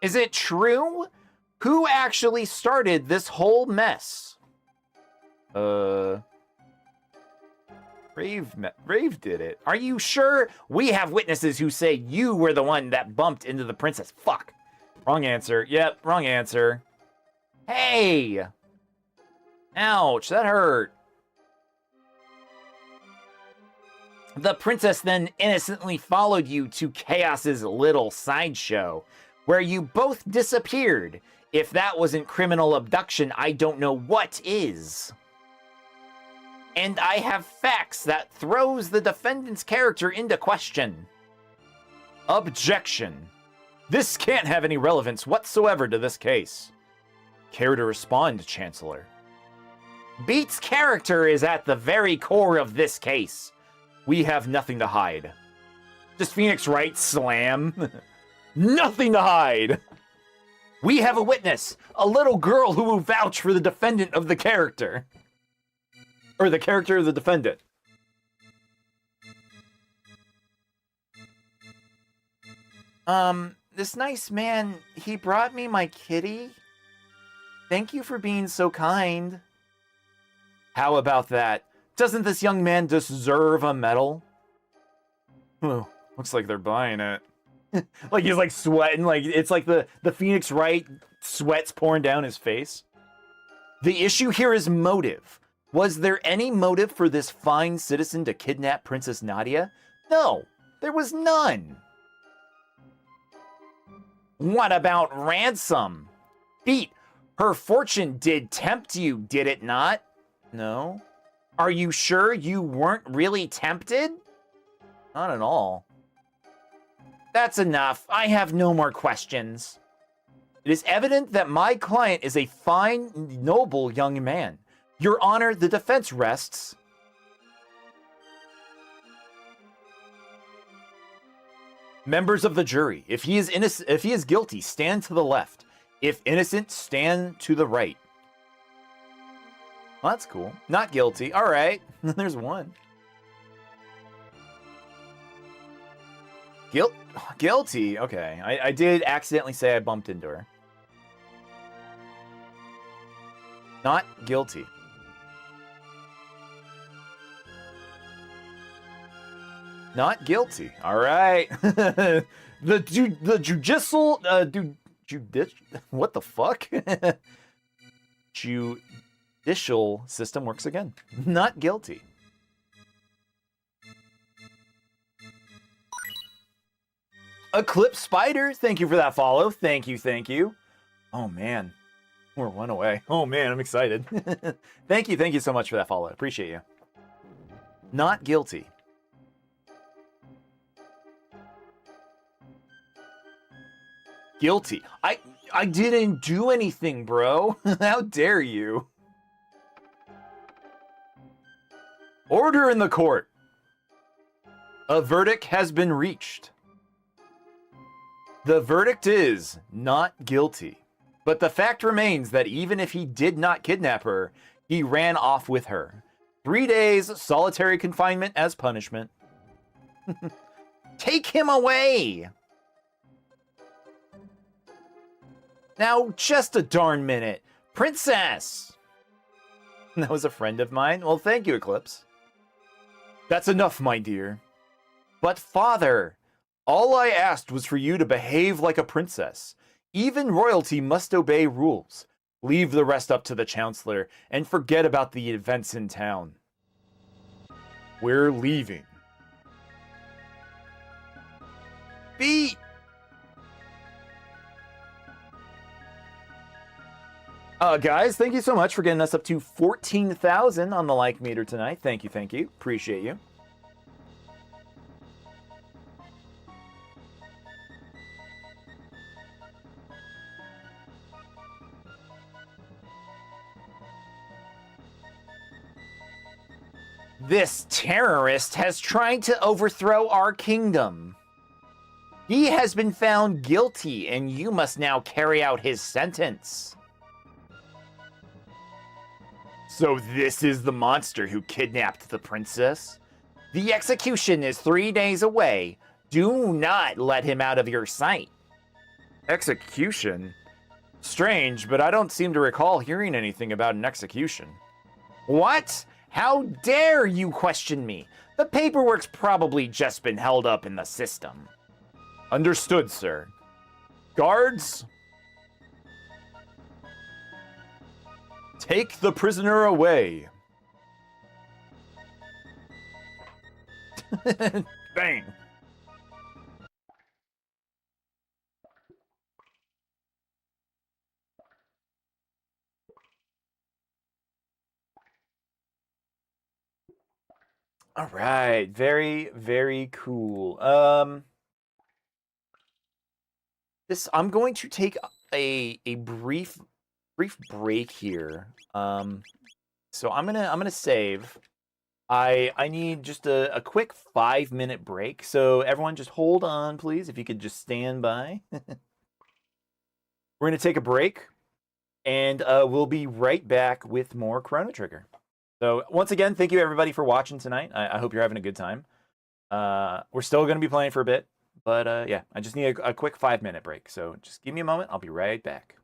Is it true? Who actually started this whole mess? Rave did it. Are you sure? We have witnesses who say you were the one that bumped into the princess. Fuck. Wrong answer. Yep, wrong answer. Hey! Ouch, that hurt. The princess then innocently followed you to Chaos's little sideshow, where you both disappeared. If that wasn't criminal abduction, I don't know what is. And I have facts that throws the defendant's character into question. Objection. This can't have any relevance whatsoever to this case. Care to respond, Chancellor? Beat's character is at the very core of this case. We have nothing to hide. Just Phoenix Wright slam. Nothing to hide. We have a witness, a little girl who will vouch for the defendant of the character. Or the character of the defendant. This nice man, he brought me my kitty. Thank you for being so kind. How about that? Doesn't this young man deserve a medal? Oh, looks like they're buying it. Like he's like sweating, like it's like the Phoenix Wright sweat's pouring down his face. The issue here is motive. Was there any motive for this fine citizen to kidnap Princess Nadia? No, there was none. What about ransom? Beat, her fortune did tempt you, did it not? No. Are you sure you weren't really tempted? Not at all. That's enough. I have no more questions. It is evident that my client is a fine, noble young man. Your Honor, the defense rests. Members of the jury, if he is guilty, stand to the left. If innocent, stand to the right. Well, that's cool. Not guilty. All right. There's one. Guilty. Okay. I did accidentally say I bumped into her. Not guilty. Not guilty. All right. the judicial what the fuck? Judicial system works again. Not guilty. Eclipse Spider, thank you for that follow. Thank you. Oh man. We're one away. Oh man, I'm excited. Thank you so much for that follow. Appreciate you. Not guilty. Guilty. I didn't do anything, bro. How dare you? Order in the court. A verdict has been reached. The verdict is not guilty. But the fact remains that even if he did not kidnap her, he ran off with her. 3 days solitary confinement as punishment. Take him away! Now, just a darn minute. Princess! That was a friend of mine. Well, thank you, Eclipse. That's enough, my dear. But, father, all I asked was for you to behave like a princess. Even royalty must obey rules. Leave the rest up to the Chancellor and forget about the events in town. We're leaving. Beat! Guys, thank you so much for getting us up to 14,000 on the like meter tonight. Thank you. Appreciate you. This terrorist has tried to overthrow our kingdom. He has been found guilty, and you must now carry out his sentence. So this is the monster who kidnapped the princess? The execution is 3 days away. Do not let him out of your sight. Execution? Strange, but I don't seem to recall hearing anything about an execution. What? How dare you question me? The paperwork's probably just been held up in the system. Understood, sir. Guards? Take the prisoner away. Bang. All right, very cool. I'm going to take a brief break here. So I'm gonna save. I need just a quick 5-minute break. So everyone, just hold on, please. If you could just stand by. We're gonna take a break, and we'll be right back with more Chrono Trigger. So once again, thank you everybody for watching tonight. I hope you're having a good time. We're still going to be playing for a bit, but yeah, I just need a quick 5-minute break. So just give me a moment. I'll be right back.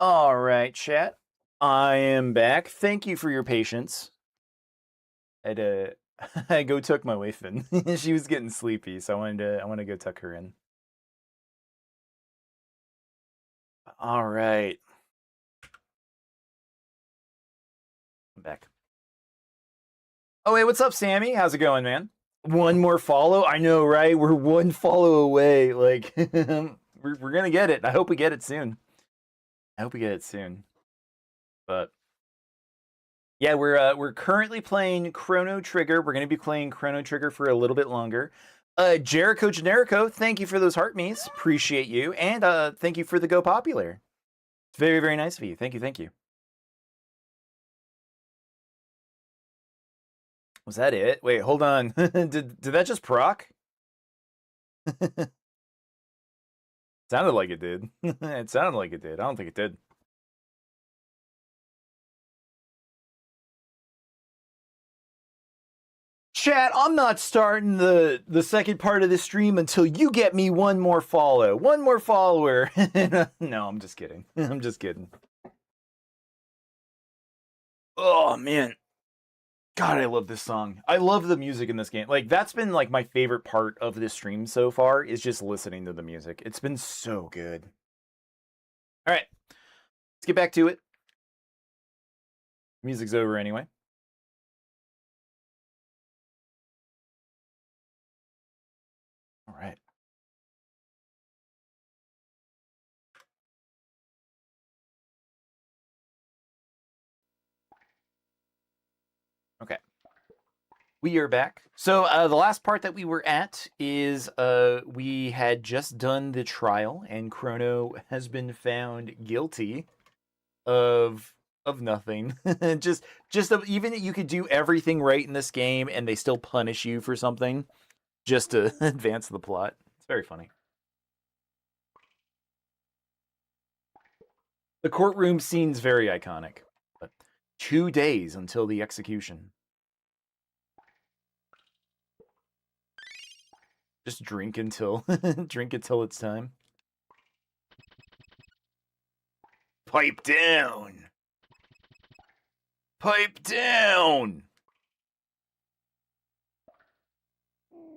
All right, chat. I am back. Thank you for your patience. I go tuck my wife in. She was getting sleepy, so I want to go tuck her in. All right. I'm back. Oh wait, what's up, Sammy? How's it going, man? One more follow? I know, right? We're one follow away. Like we're gonna get it. I hope we get it soon. I hope we get it soon. But yeah, we're currently playing Chrono Trigger. We're gonna be playing Chrono Trigger for a little bit longer. Jericho Generico, thank you for those heart me's. Appreciate you. And thank you for the Go Popular. It's very, very nice of you. Thank you, thank you. Was that it? Wait, hold on. did that just proc? Sounded like it did. It sounded like it did. I don't think it did. Chat, I'm not starting the second part of this stream until you get me one more follow. One more follower. No, I'm just kidding. I'm just kidding. Oh, man. God, I love this song. I love the music in this game. Like, that's been, like, my favorite part of this stream so far, is just listening to the music. It's been so good. All right. Let's get back to it. Music's over anyway. All right. Okay. We are back. So the last part that we were at is we had just done the trial, and Crono has been found guilty of nothing. Even you could do everything right in this game, and they still punish you for something just to advance the plot. It's very funny. The courtroom scene's very iconic. But 2 days until the execution. Just drink until drink until it's time. Pipe down. Pipe down.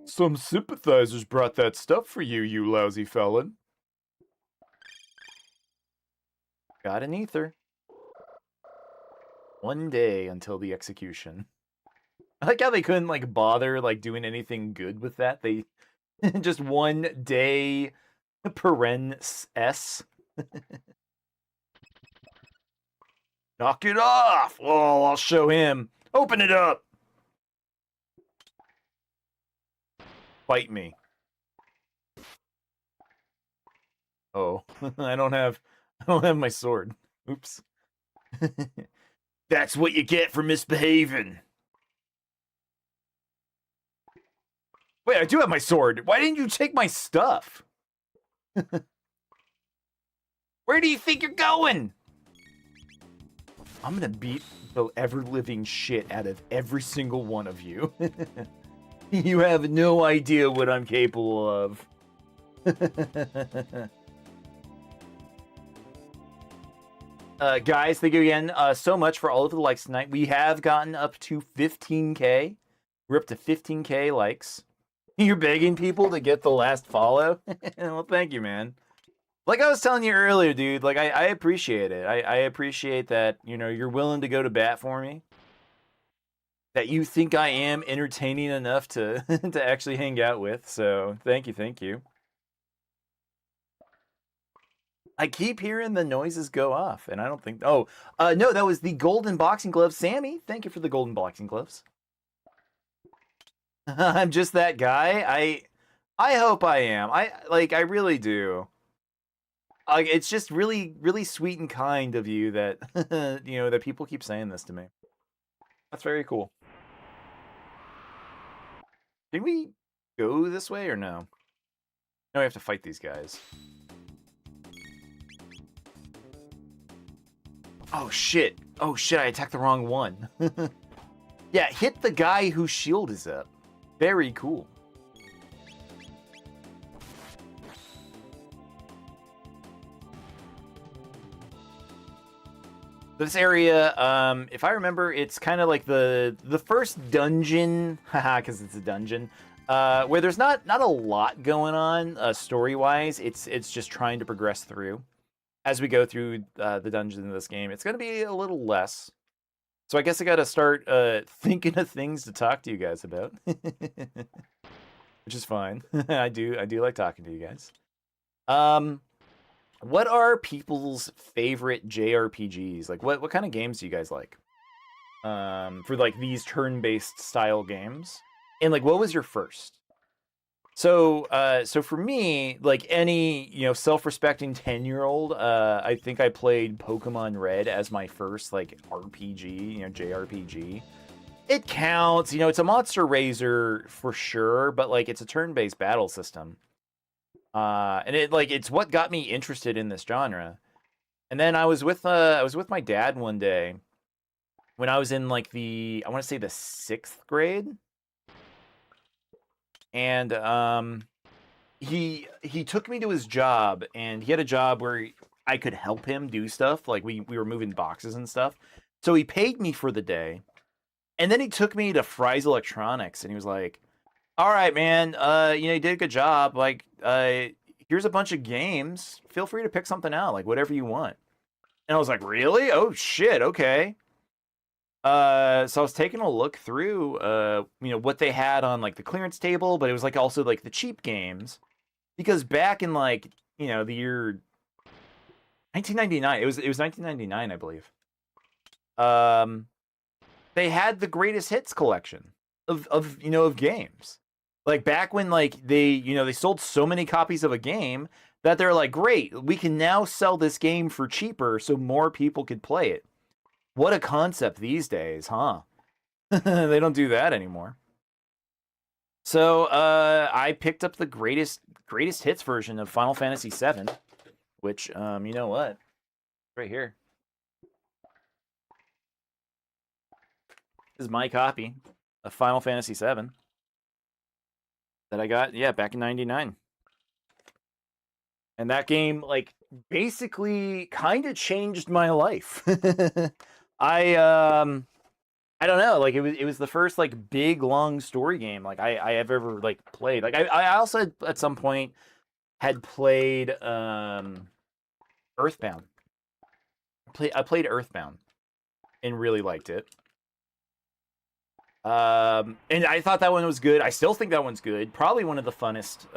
Some sympathizers brought that stuff for you, you lousy felon. Got an ether. 1 day until the execution. I like how they couldn't like bother like doing anything good with that. They just 1 day paren s. Knock it off! Oh, I'll show him. Open it up. Fight me. Oh, I don't have my sword. Oops. That's what you get for misbehaving. Wait, I do have my sword. Why didn't you take my stuff? Where do you think you're going? I'm gonna beat the ever-living shit out of every single one of you. You have no idea what I'm capable of. Guys, thank you again so much for all of the likes tonight. We have gotten up to 15K. We're up to 15K likes. You're begging people to get the last follow? Well, thank you, man. Like I was telling you earlier, dude, like I appreciate it. I appreciate that, you know, you're willing to go to bat for me. That you think I am entertaining enough to to actually hang out with. So, thank you, thank you. I keep hearing the noises go off, and I don't think... Oh, no, that was the golden boxing gloves. Sammy, thank you for the golden boxing gloves. I'm just that guy. I hope I am. I really do. It's just really, really sweet and kind of you that, you know, that people keep saying this to me. That's very cool. Did we go this way or no? No, we have to fight these guys. Oh, shit. Oh, shit, I attacked the wrong one. Yeah, hit the guy whose shield is up. Very cool. This area, if I remember, it's kind of like the first dungeon, haha, because it's a dungeon, where there's not a lot going on story wise. It's just trying to progress through. As we go through the dungeons in this game, it's going to be a little less. So I guess I got to start thinking of things to talk to you guys about, which is fine. I do like talking to you guys. What are people's favorite JRPGs? Like, what kind of games do you guys like? For like these turn-based style games, and like, what was your first? So for me, like any self-respecting 10-year-old, I think I played Pokemon Red as my first like RPG, JRPG. It counts, it's a Monster Raiser for sure, but like it's a turn-based battle system. And it's what got me interested in this genre. And then I was with my dad one day when I was in like I want to say the 6th grade. And he took me to his job, and he had a job where I could help him do stuff. Like we were moving boxes and stuff. So he paid me for the day. And then he took me to Fry's Electronics, and he was like, "All right, man, you did a good job. Like, here's a bunch of games. Feel free to pick something out, like whatever you want." And I was like, "Really? Oh shit, okay." So I was taking a look through, what they had on like the clearance table, but it was like also like the cheap games, because back in like the year 1999, it was 1999, I believe. They had the greatest hits collection of games. Like back when like they sold so many copies of a game that they're like, great, we can now sell this game for cheaper so more people could play it. What a concept these days, huh? They don't do that anymore. So I picked up the greatest hits version of Final Fantasy VII, which you know what, right here. This is my copy of Final Fantasy VII that I got, back in '99. And that game, like, basically kind of changed my life. I don't know, like it was the first like big long story game like I have ever like played. Like I also at some point had played Earthbound. I played Earthbound and really liked it. And I thought that one was good. I still think that one's good. Probably one of the funnest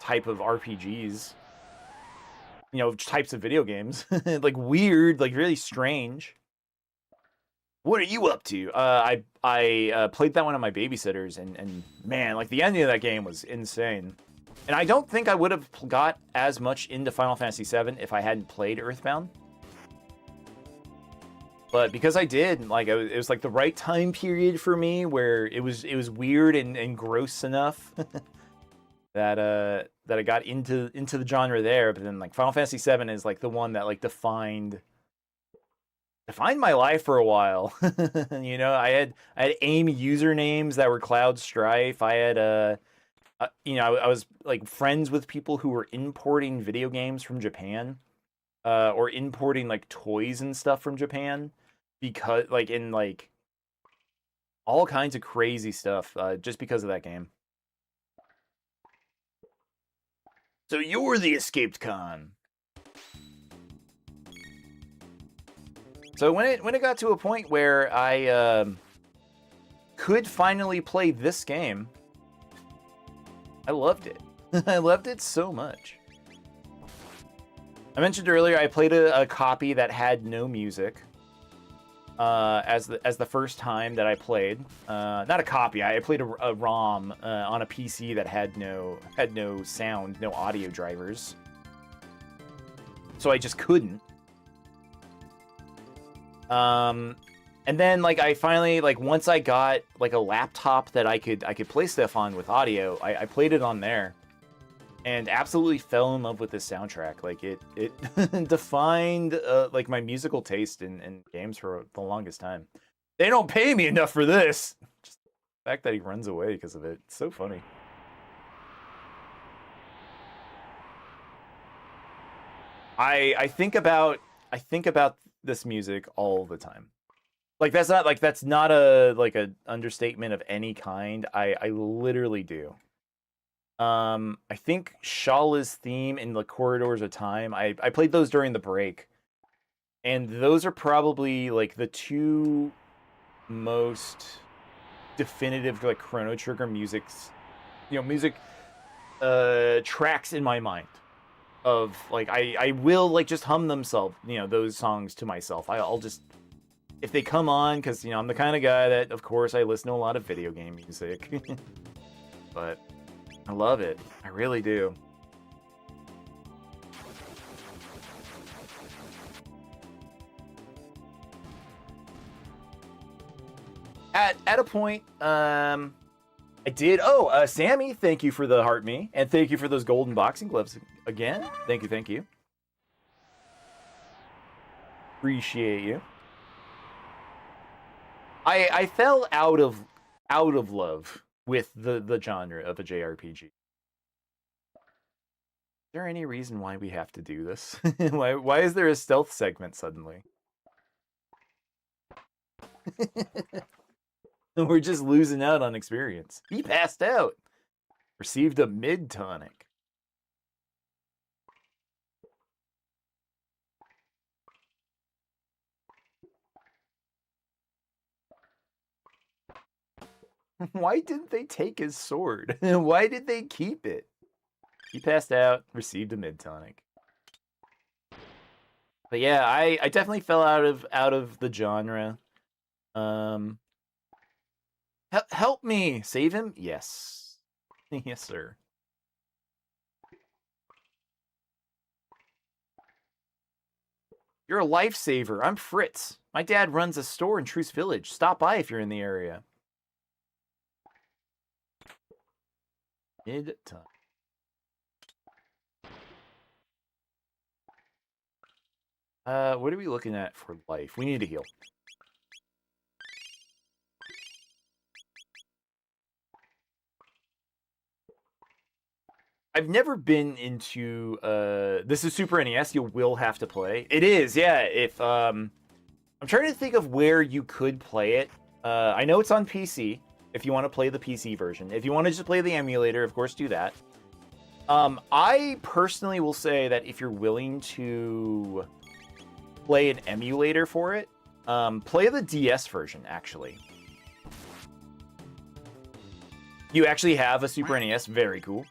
type of RPGs. Types of video games. Like weird, like really strange. What are you up to? I played that one on my babysitters, and man, like the ending of that game was insane. And I don't think I would have got as much into Final Fantasy VII if I hadn't played Earthbound. But because I did, like it was like the right time period for me where it was weird and gross enough that I got into the genre there. But then like Final Fantasy VII is like the one that like defined my life for a while. I had AIM usernames that were Cloud Strife. I had I was like friends with people who were importing video games from Japan, or importing like toys and stuff from Japan, because like in like all kinds of crazy stuff, just because of that game. So you're the escaped con. So when it got to a point where I could finally play this game, I loved it. I loved it so much. I mentioned earlier I played a copy that had no music as the first time that I played. Not a copy. I played a ROM on a PC that had no sound, no audio drivers. So I just couldn't. And then like I finally, like once I got like a laptop that I could play stuff on with audio, I played it on there and absolutely fell in love with this soundtrack. Like it defined like my musical taste in games for the longest time. They don't pay me enough for this. Just the fact that he runs away because of it. It's so funny. I think about this music all the time. Like that's not a understatement of any kind. I literally do. I think Shala's theme in the Corridors of Time. I played those during the break, and those are probably like the two most definitive like Chrono Trigger music tracks in my mind. Of like I will like just hum themselves, those songs to myself. I'll just, if they come on, because I'm the kind of guy that of course I listen to a lot of video game music. But I love it. I really do. At a point, I did. Oh, Sammy, thank you for the heart me, and thank you for those golden boxing gloves again. Thank you, thank you. Appreciate you. I fell out of love with the genre of a JRPG. Is there any reason why we have to do this? why is there a stealth segment suddenly? We're just losing out on experience. He passed out. Received a mid tonic. Why didn't they take his sword? Why did they keep it? He passed out, received a mid tonic. But yeah, I definitely fell out of the genre. Help me save him. Yes. Yes, sir. You're a lifesaver. I'm Fritz. My dad runs a store in Truce Village. Stop by if you're in the area. Mid-time. What are we looking at for life? We need to heal. I've never been into this is Super NES. You will have to play. It is, yeah. If I'm trying to think of where you could play it. I know it's on PC. If you want to play the PC version, if you want to just play the emulator, of course, do that. I personally will say that if you're willing to play an emulator for it, play the DS version. Actually, you actually have a Super NES. Very cool.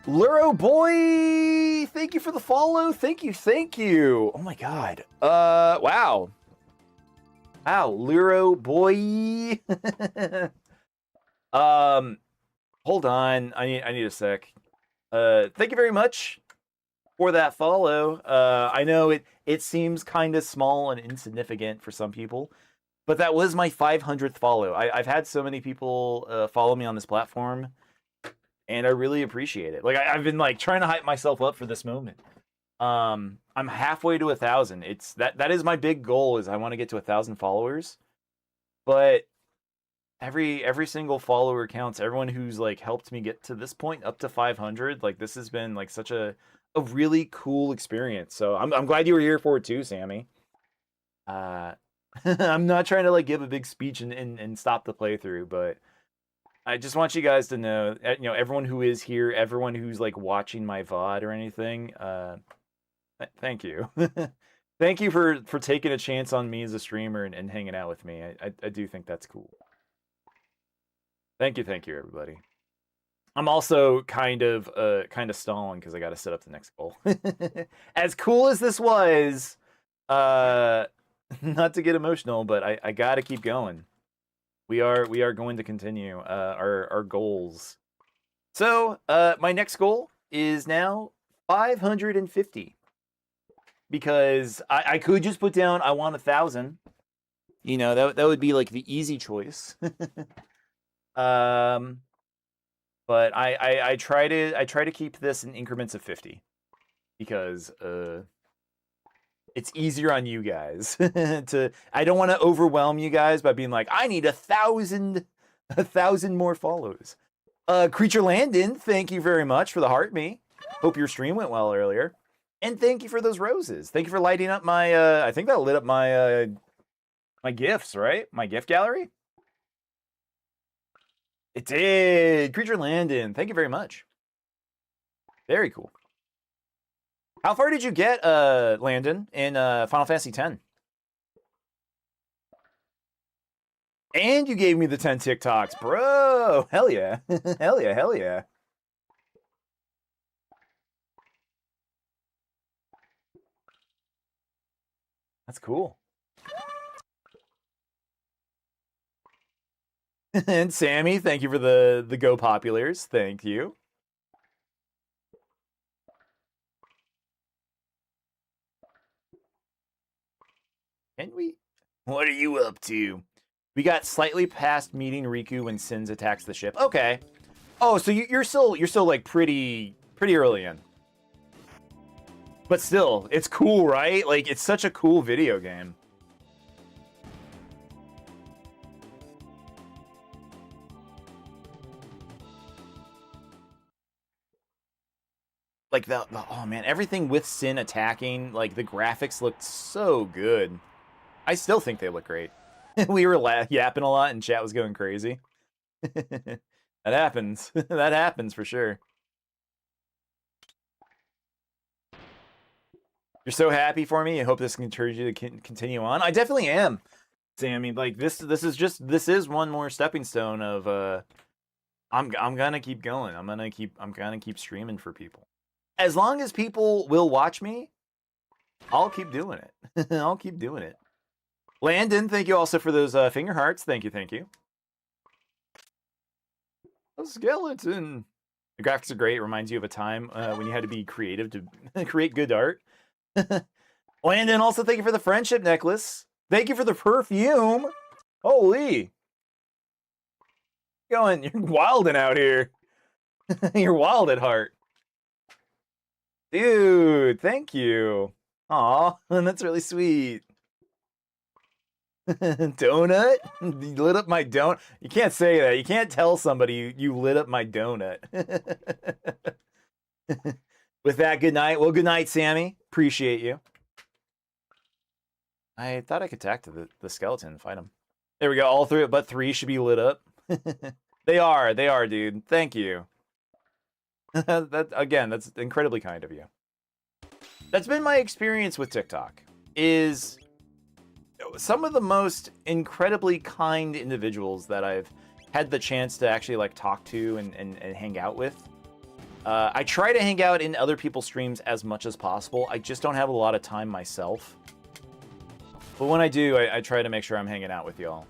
Luro boy, thank you for the follow. Thank you, thank you. Oh my god. Wow. Wow, Luro boy. Hold on. I need a sec. Thank you very much for that follow. I know it seems kind of small and insignificant for some people, but that was my 500th follow. I've had so many people follow me on this platform, and I really appreciate it. Like I've been like trying to hype myself up for this moment. I'm halfway to 1,000. It's that is my big goal. Is I want to get to 1,000 followers, but every single follower counts. Everyone who's like helped me get to this point up to 500. Like this has been like such a really cool experience. So I'm glad you were here for it too, Sammy. I'm not trying to like give a big speech and stop the playthrough, but I just want you guys to know, everyone who is here, everyone who's like watching my VOD or anything, thank you. Thank you for taking a chance on me as a streamer and hanging out with me. I do think that's cool. Thank you, everybody. I'm also kind of stalling because I got to set up the next goal. As cool as this was, not to get emotional, but I got to keep going. We are going to continue our goals. So my next goal is now 550, because I could just put down I want 1,000. That would be like the easy choice. But I try to keep this in increments of 50, because it's easier on you guys. I don't want to overwhelm you guys by being like, I need 1,000 more follows. Creature Landon, thank you very much for the heart me. Hope your stream went well earlier. And thank you for those roses. Thank you for lighting up my, I think that lit up my, my gifts, right? My gift gallery? It did! Creature Landon, thank you very much. Very cool. How far did you get, Landon, in Final Fantasy X? And you gave me the 10 TikToks, bro! Hell yeah. Hell yeah, hell yeah. That's cool. And Sammy, thank you for the Go Populars. Thank you. Can we? What are you up to? We got slightly past meeting Riku when Sins attacks the ship. Okay. Oh, so you're still like pretty early in. But still, it's cool, right? Like, it's such a cool video game. Like, oh man, everything with Sin attacking, like, the graphics looked so good. I still think they look great. We were yapping a lot and chat was going crazy. That happens. That happens for sure. You're so happy for me. I hope this can encourage you to continue on. I definitely am, Sammy. Like this is one more stepping stone of I'm gonna keep going. I'm gonna keep streaming for people. As long as people will watch me, I'll keep doing it. I'll keep doing it. Landon, thank you also for those finger hearts. Thank you, thank you. A skeleton. The graphics are great. It reminds you of a time when you had to be creative to create good art. Landon, also thank you for the friendship necklace. Thank you for the perfume. Holy. You're wilding out here. You're wild at heart. Dude, thank you. Aw, that's really sweet. Donut? You lit up my donut? You can't say that. You can't tell somebody you lit up my donut. With that, good night. Well, good night, Sammy. Appreciate you. I thought I could attack to the skeleton and fight him. There we go. All three, but 3 should be lit up. They are, dude. Thank you. Again, that's incredibly kind of you. That's been my experience with TikTok. Is some of the most incredibly kind individuals that I've had the chance to actually like talk to and hang out with. I try to hang out in other people's streams as much as possible. I just don't have a lot of time myself. But when I do, I try to make sure I'm hanging out with y'all.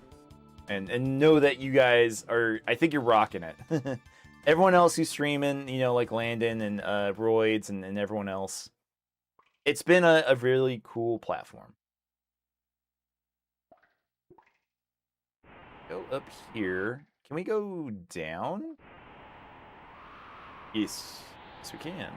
And know that you guys are, I think you're rocking it. Everyone else who's streaming, you know, like Landon and Roids and everyone else. It's been a really cool platform. Go up here. Can we go down? Yes. Yes, we can.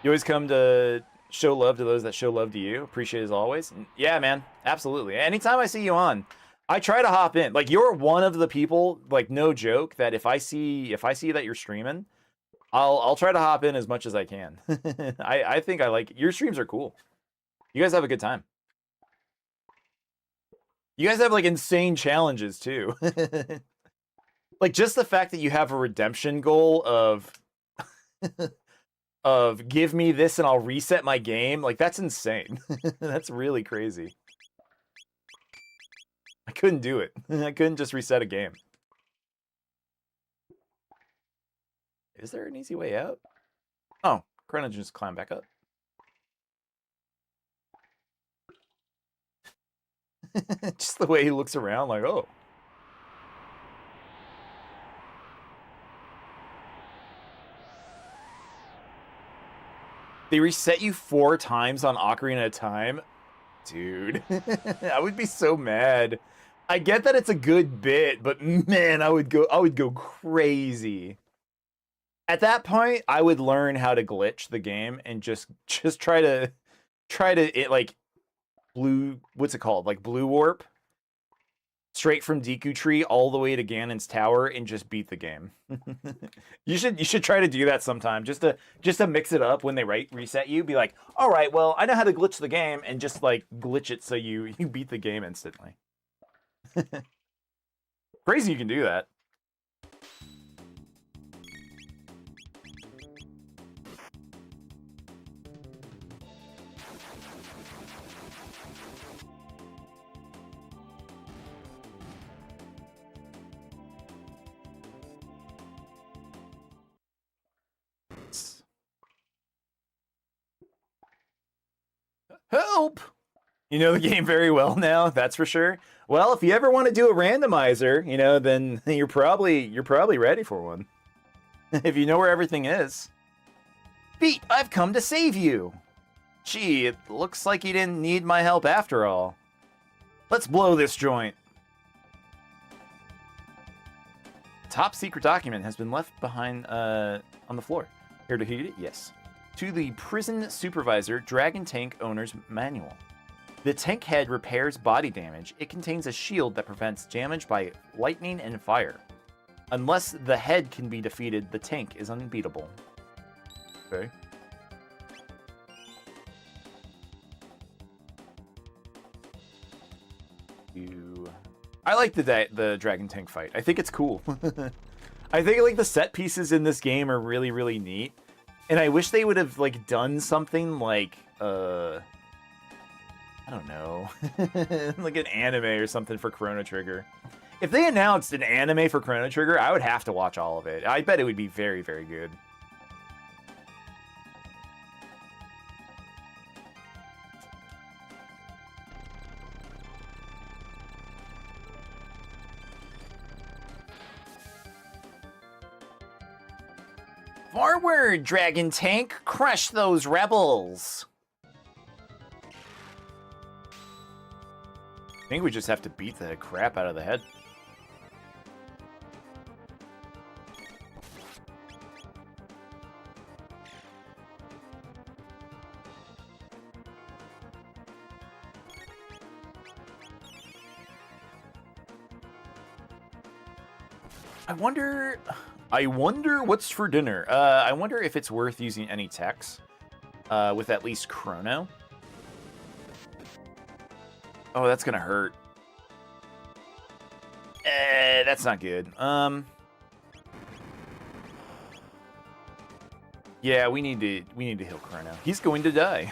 You always come to show love to those that show love to you. Appreciate it as always. Yeah, man. Absolutely. Anytime I see you on, I try to hop in. Like, you're one of the people, like, no joke, that if I see that you're streaming, I'll try to hop in as much as I can. I think I like your streams are cool. You guys have a good time. You guys have like insane challenges too. Like just the fact that you have a redemption goal of give me this and I'll reset my game, like that's insane. That's really crazy. I couldn't do it. I couldn't just reset a game. Is there an easy way out? Oh, Crono just climb back up. Just the way he looks around, like, oh. They reset you 4 times on Ocarina of Time? Dude, I would be so mad. I get that it's a good bit, but man, I would go crazy. At that point, I would learn how to glitch the game and just try to it like what's it called? Like blue warp. straight from Deku Tree all the way to Ganon's Tower and just beat the game. You should try to do that sometime, just to mix it up when they reset you. Be like, all right, well, I know how to glitch the game, and just like glitch it so you beat the game instantly. Crazy you can do that. Help! You know the game very well now, that's for sure. Well, if you ever want to do a randomizer, you know, then you're probably ready for one. If you know where everything is. Beat, I've come to save you. Gee, it looks like you didn't need my help after all. Let's blow this joint. Top secret document has been left behind on the floor. Here to read it? Yes. To the prison supervisor, Dragon Tank owner's manual. The tank head repairs body damage. It contains a shield that prevents damage by lightning and fire. Unless the head can be defeated, the tank is unbeatable. Okay. I like the Dragon Tank fight. I think it's cool. I think like the set pieces in this game are really, really neat. And I wish they would have like done something like I don't know, like an anime or something for Chrono Trigger. If they announced an anime for Chrono Trigger, I would have to watch all of it. I bet it would be very, very good. Forward, Dragon Tank! Crush those rebels! I think we just have to beat the crap out of the head. I wonder what's for dinner. I wonder if it's worth using any techs with at least Crono. Oh, that's gonna hurt. That's not good. Yeah, we need to heal Crono. He's going to die.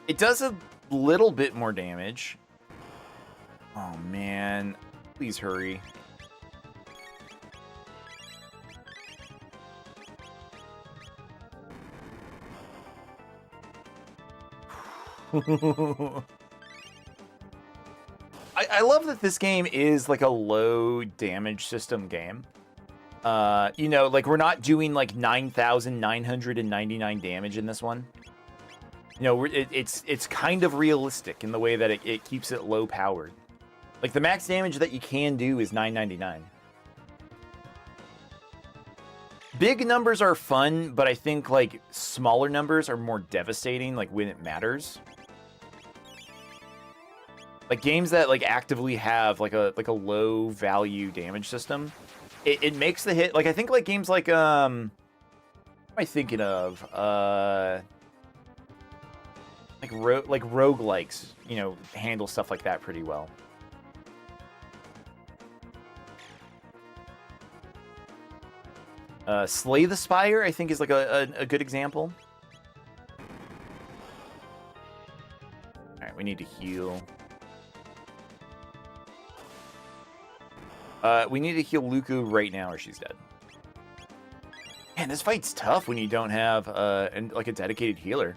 It does a little bit more damage. Oh man, please hurry. I love that this game is like a low damage system game. You know, like we're not doing like 9,999 damage in this one. You know, it's kind of realistic in the way that it keeps it low powered. Like the max damage that you can do is 999. Big numbers are fun, but I think like smaller numbers are more devastating, like when it matters. Like games that like actively have like a low value damage system, it makes the hit. Like I think like games like what am I thinking of? Like roguelikes, you know, handle stuff like that pretty well. Slay the Spire, I think, is like a good example. Alright, we need to heal. We need to heal Luku right now or she's dead. Man, this fight's tough when you don't have like a dedicated healer.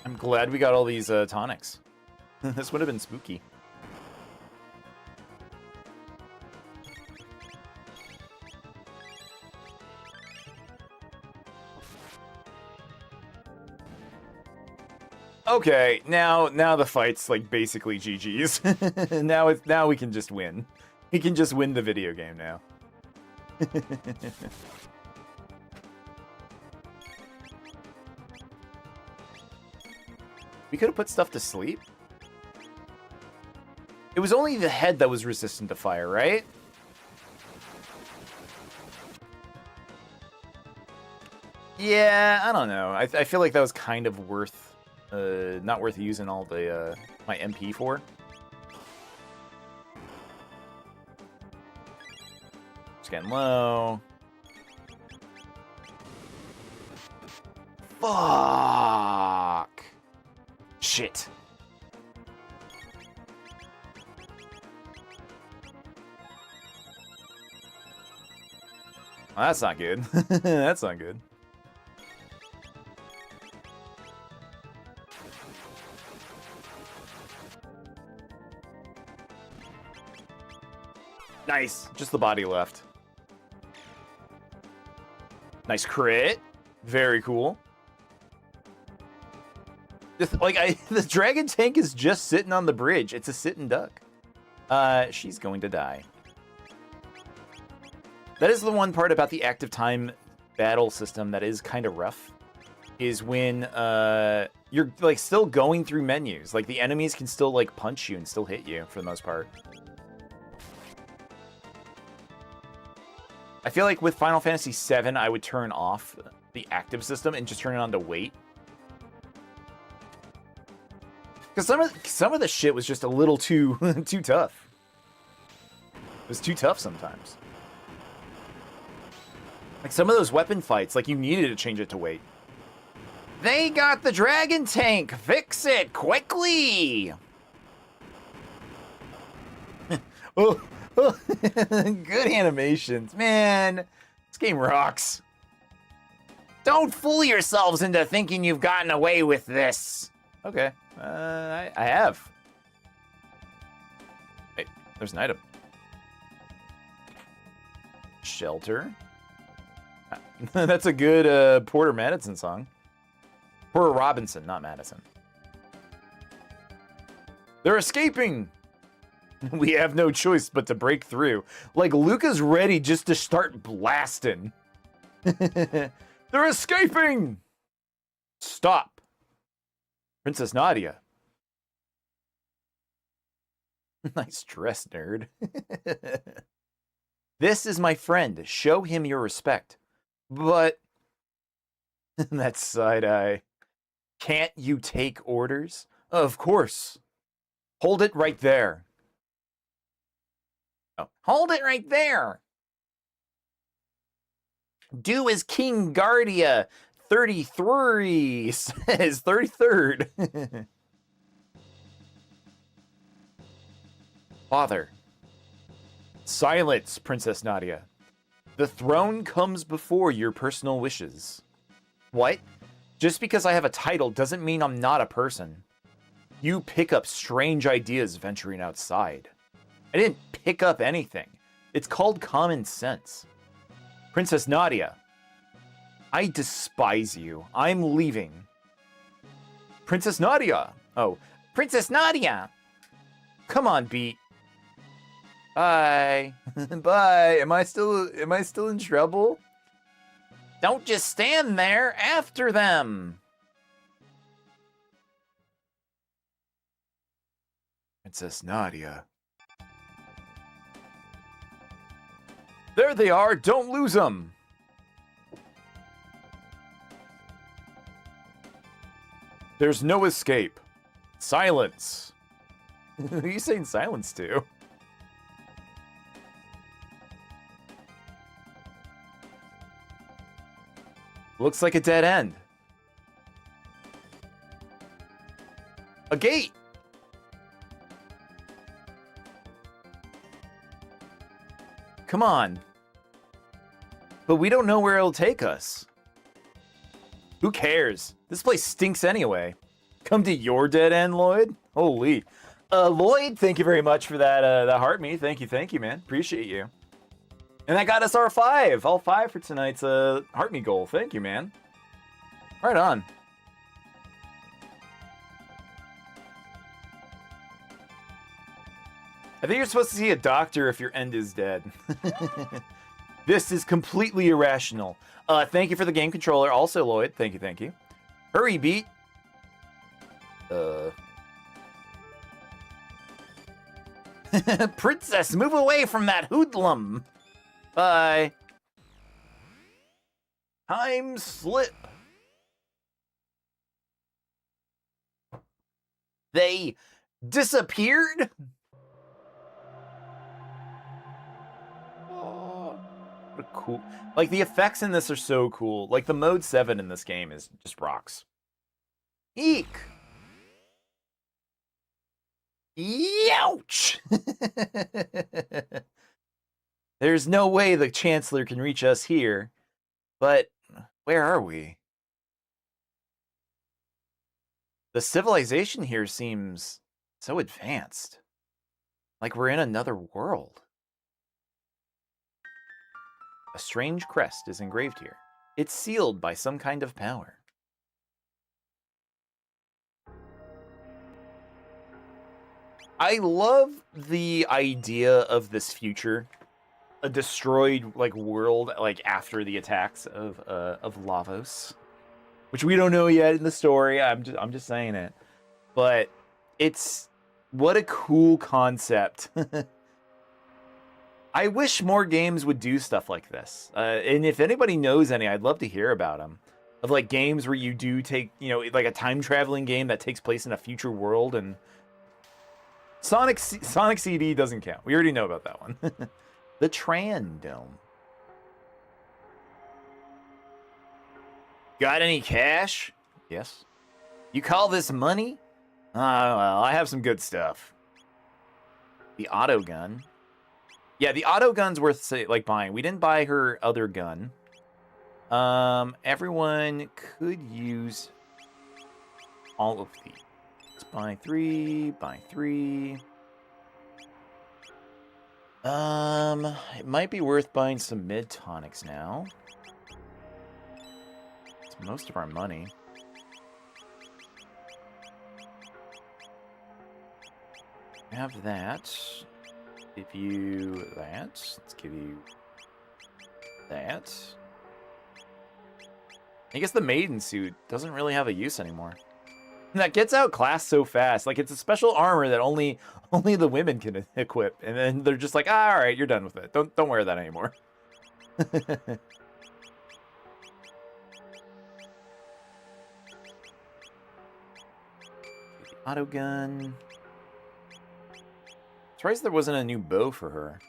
I'm glad we got all these tonics. This would have been spooky. Okay, now the fight's like basically GG's. now we can just win. We can just win the video game now. We could have put stuff to sleep. It was only the head that was resistant to fire, right? Yeah, I don't know. I feel like that was kind of worth, not worth using all the my MP for. Just getting low. Fuck. Shit. Well, that's not good. That's not good. Nice. Just the body left. Nice crit. Very cool. The dragon tank is just sitting on the bridge. It's a sitting duck. She's going to die. That is the one part about the active time battle system that is kind of rough. Is when you're like still going through menus. Like the enemies can still like punch you and still hit you for the most part. I feel like with Final Fantasy VII, I would turn off the active system and just turn it on to wait. Because some of the shit was just a little too too tough. It was too tough sometimes. Like some of those weapon fights, like you needed to change it to wait. They got the dragon tank! Fix it quickly! Oh, good animations. Man, this game rocks. Don't fool yourselves into thinking you've gotten away with this. Okay, I have. Hey, there's an item. Shelter. That's a good Porter Madison song. Porter Robinson, not Madison. They're escaping! We have no choice but to break through. Like, Luca's ready just to start blasting. They're escaping! Stop. Princess Nadia. Nice dress, nerd. This is my friend. Show him your respect. But... that side eye. Can't you take orders? Of course. Hold it right there. Oh, hold it right there. Do as King Guardia 33 says. 33rd. Father. Silence, Princess Nadia. The throne comes before your personal wishes. What? Just because I have a title doesn't mean I'm not a person. You pick up strange ideas venturing outside. I didn't pick up anything. It's called common sense. Princess Nadia. I despise you. I'm leaving. Princess Nadia. Oh, Princess Nadia. Come on, Beat. Bye. Bye. Am I still in trouble? Don't just stand there after them. Princess Nadia. There they are. Don't lose them. There's no escape. Silence. Who are you saying silence to? Looks like a dead end. A gate! Come on. But we don't know where it'll take us. Who cares? This place stinks anyway. Come to your dead end, Lloyd? Holy. Lloyd, thank you very much for that, that heart me. Thank you, man. Appreciate you. And that got us our 5. All 5 for tonight's heart me goal. Thank you, man. Right on. I think you're supposed to see a doctor if your end is dead. This is completely irrational. Thank you for the game controller. Also, Lloyd, thank you, thank you. Hurry, Beat. Princess, move away from that hoodlum. Bye. Time slip. They disappeared? Oh, what a cool... Like, the effects in this are so cool. Like, the Mode 7 in this game is just rocks. Eek! Youch! There's no way the Chancellor can reach us here. But where are we? The civilization here seems so advanced. Like we're in another world. A strange crest is engraved here. It's sealed by some kind of power. I love the idea of this future. A destroyed like world like after the attacks of Lavos. Which we don't know yet in the story. I'm just saying it. But it's what a cool concept. I wish more games would do stuff like this. And if anybody knows any, I'd love to hear about them. Of like games where you do take, you know, like a time traveling game that takes place in a future world. And Sonic CD doesn't count. We already know about that one. The Tran Dome. Got any cash? Yes. You call this money? Well, I have some good stuff. The auto gun. Yeah, the auto gun's worth like buying. We didn't buy her other gun. Everyone could use all of these. Let's buy 3, buy 3. It might be worth buying some mid tonics now. It's most of our money. Have that. Give you that. Let's give you that. I guess the maiden suit doesn't really have a use anymore. That gets outclassed so fast. Like, it's a special armor that only the women can equip. And then they're just like, all right, you're done with it. Don't wear that anymore. Auto gun. Surprised there wasn't a new bow for her.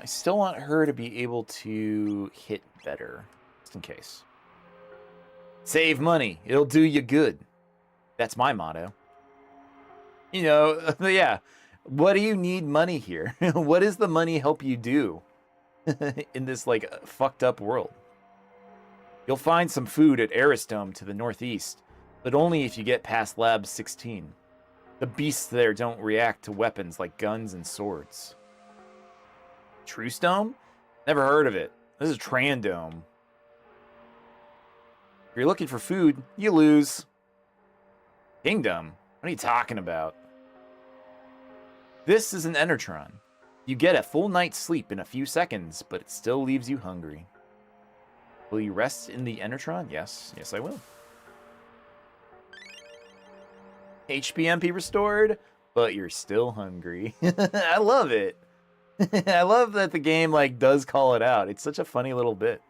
I still want her to be able to hit better, just in case. Save money. It'll do you good. That's my motto. You know, yeah. What do you need money here? What does the money help you do in this, like, fucked up world? You'll find some food at Aristome to the northeast, but only if you get past Lab 16. The beasts there don't react to weapons like guns and swords. Truce Dome? Never heard of it. This is Trandome. If you're looking for food, you lose. Kingdom? What are you talking about? This is an Enertron. You get a full night's sleep in a few seconds, but it still leaves you hungry. Will you rest in the Enertron? Yes. Yes, I will. HPMP restored, but you're still hungry. I love it. I love that the game, like, does call it out. It's such a funny little bit.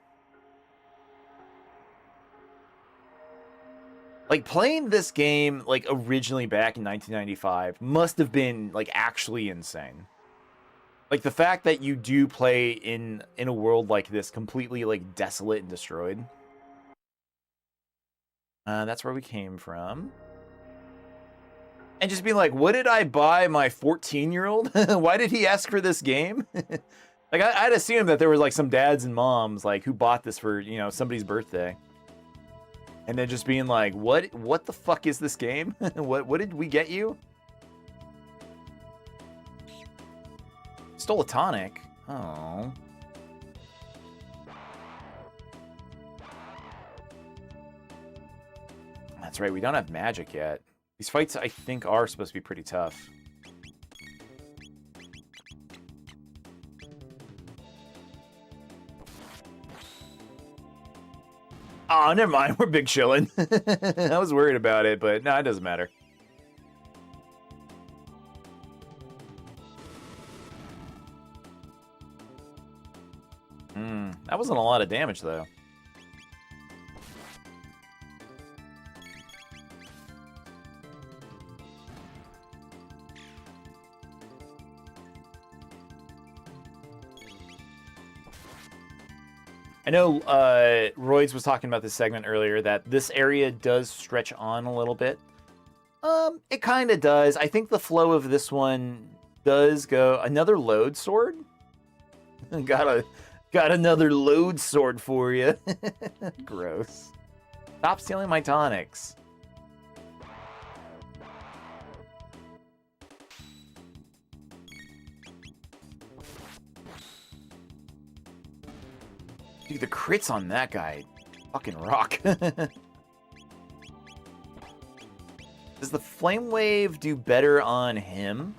Like, playing this game, like, originally back in 1995 must have been, like, actually insane. Like, the fact that you do play in a world like this, completely, like, desolate and destroyed. That's where we came from. And just being like, what did I buy my 14-year-old? Why did he ask for this game? Like, I'd assume that there was, like, some dads and moms, like, who bought this for, you know, somebody's birthday. And then just being like, what the fuck is this game? What did we get you? Stole a tonic. Oh. That's right, we don't have magic yet. These fights, I think, are supposed to be pretty tough. Oh, never mind. We're big chillin'. I was worried about it, but no, it doesn't matter. That wasn't a lot of damage, though. I know Royds was talking about this segment earlier, that this area does stretch on a little bit. It kind of does. I think the flow of this one does go... Another load sword? Got another load sword for you. Gross. Stop stealing my tonics. Dude, the crits on that guy fucking rock. Does the Flame Wave do better on him?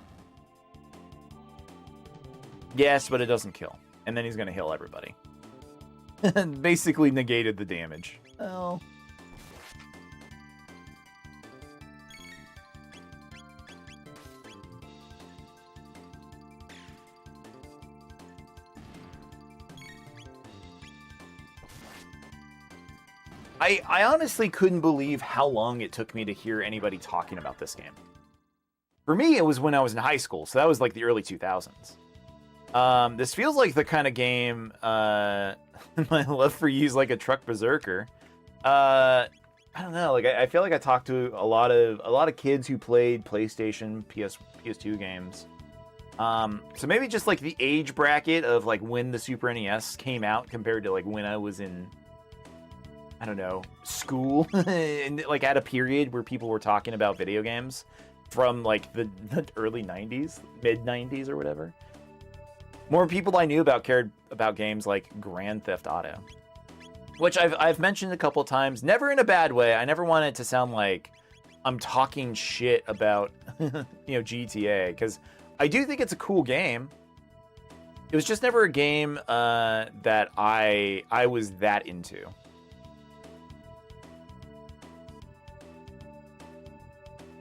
Yes, but it doesn't kill. And then he's going to heal everybody. Basically negated the damage. Oh. I honestly couldn't believe how long it took me to hear anybody talking about this game. For me, it was when I was in high school, so that was like the early 2000s. This feels like the kind of game, my love for you is like a truck berserker. I don't know, like I feel like I talked to a lot of kids who played PlayStation, PS2 games. So maybe just like the age bracket of like when the Super NES came out compared to like when I was in, I don't know, school, and like at a period where people were talking about video games from like the early 90s, mid 90s or whatever. More people I knew about cared about games like Grand Theft Auto, which I've mentioned a couple times, never in a bad way. I never want it to sound like I'm talking shit about, GTA, because I do think it's a cool game. It was just never a game that I was that into.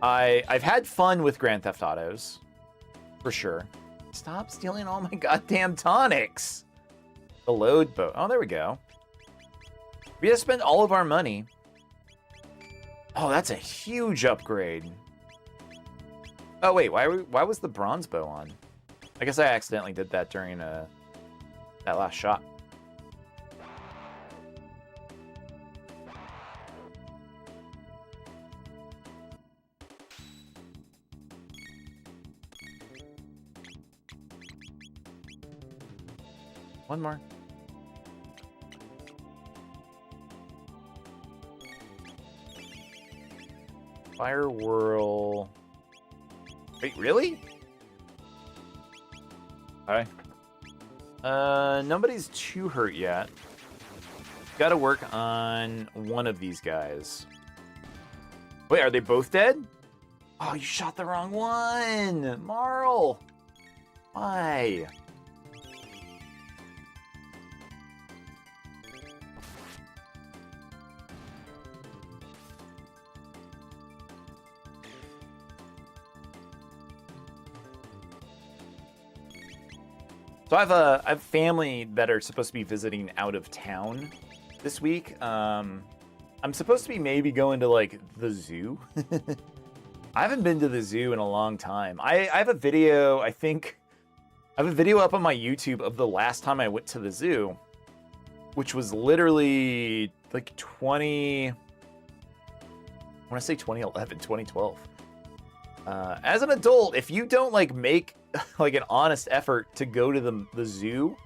I've had fun with Grand Theft Autos, for sure. Stop stealing all my goddamn tonics. The load boat. Oh, there we go. We had to spend all of our money. Oh, that's a huge upgrade. Oh, wait. Why was the bronze bow on? I guess I accidentally did that during that last shot. One more. Fire whirl. Wait, really? Okay. Nobody's too hurt yet. Gotta work on one of these guys. Wait, are they both dead? Oh, you shot the wrong one! Marl! Why? So I have family that are supposed to be visiting out of town this week. I'm supposed to be maybe going to like the zoo. I haven't been to the zoo in a long time. I have a video, I have a video up on my YouTube of the last time I went to the zoo, which was literally like 2011, 2012. As an adult, if you don't like make like an honest effort to go to the zoo,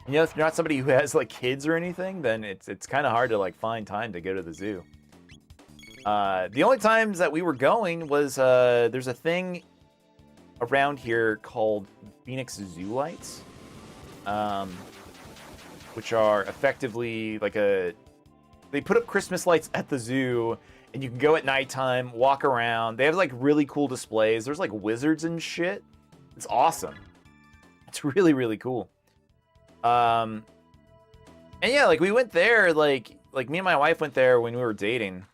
if you're not somebody who has like kids or anything, then it's kind of hard to like find time to go to the zoo. The only times that we were going was there's a thing around here called Phoenix Zoo Lights, which are effectively like they put up Christmas lights at the zoo, and you can go at nighttime, walk around. They have like really cool displays. There's like wizards and shit. It's awesome. It's really, really cool. And yeah, like we went there, like me and my wife went there when we were dating.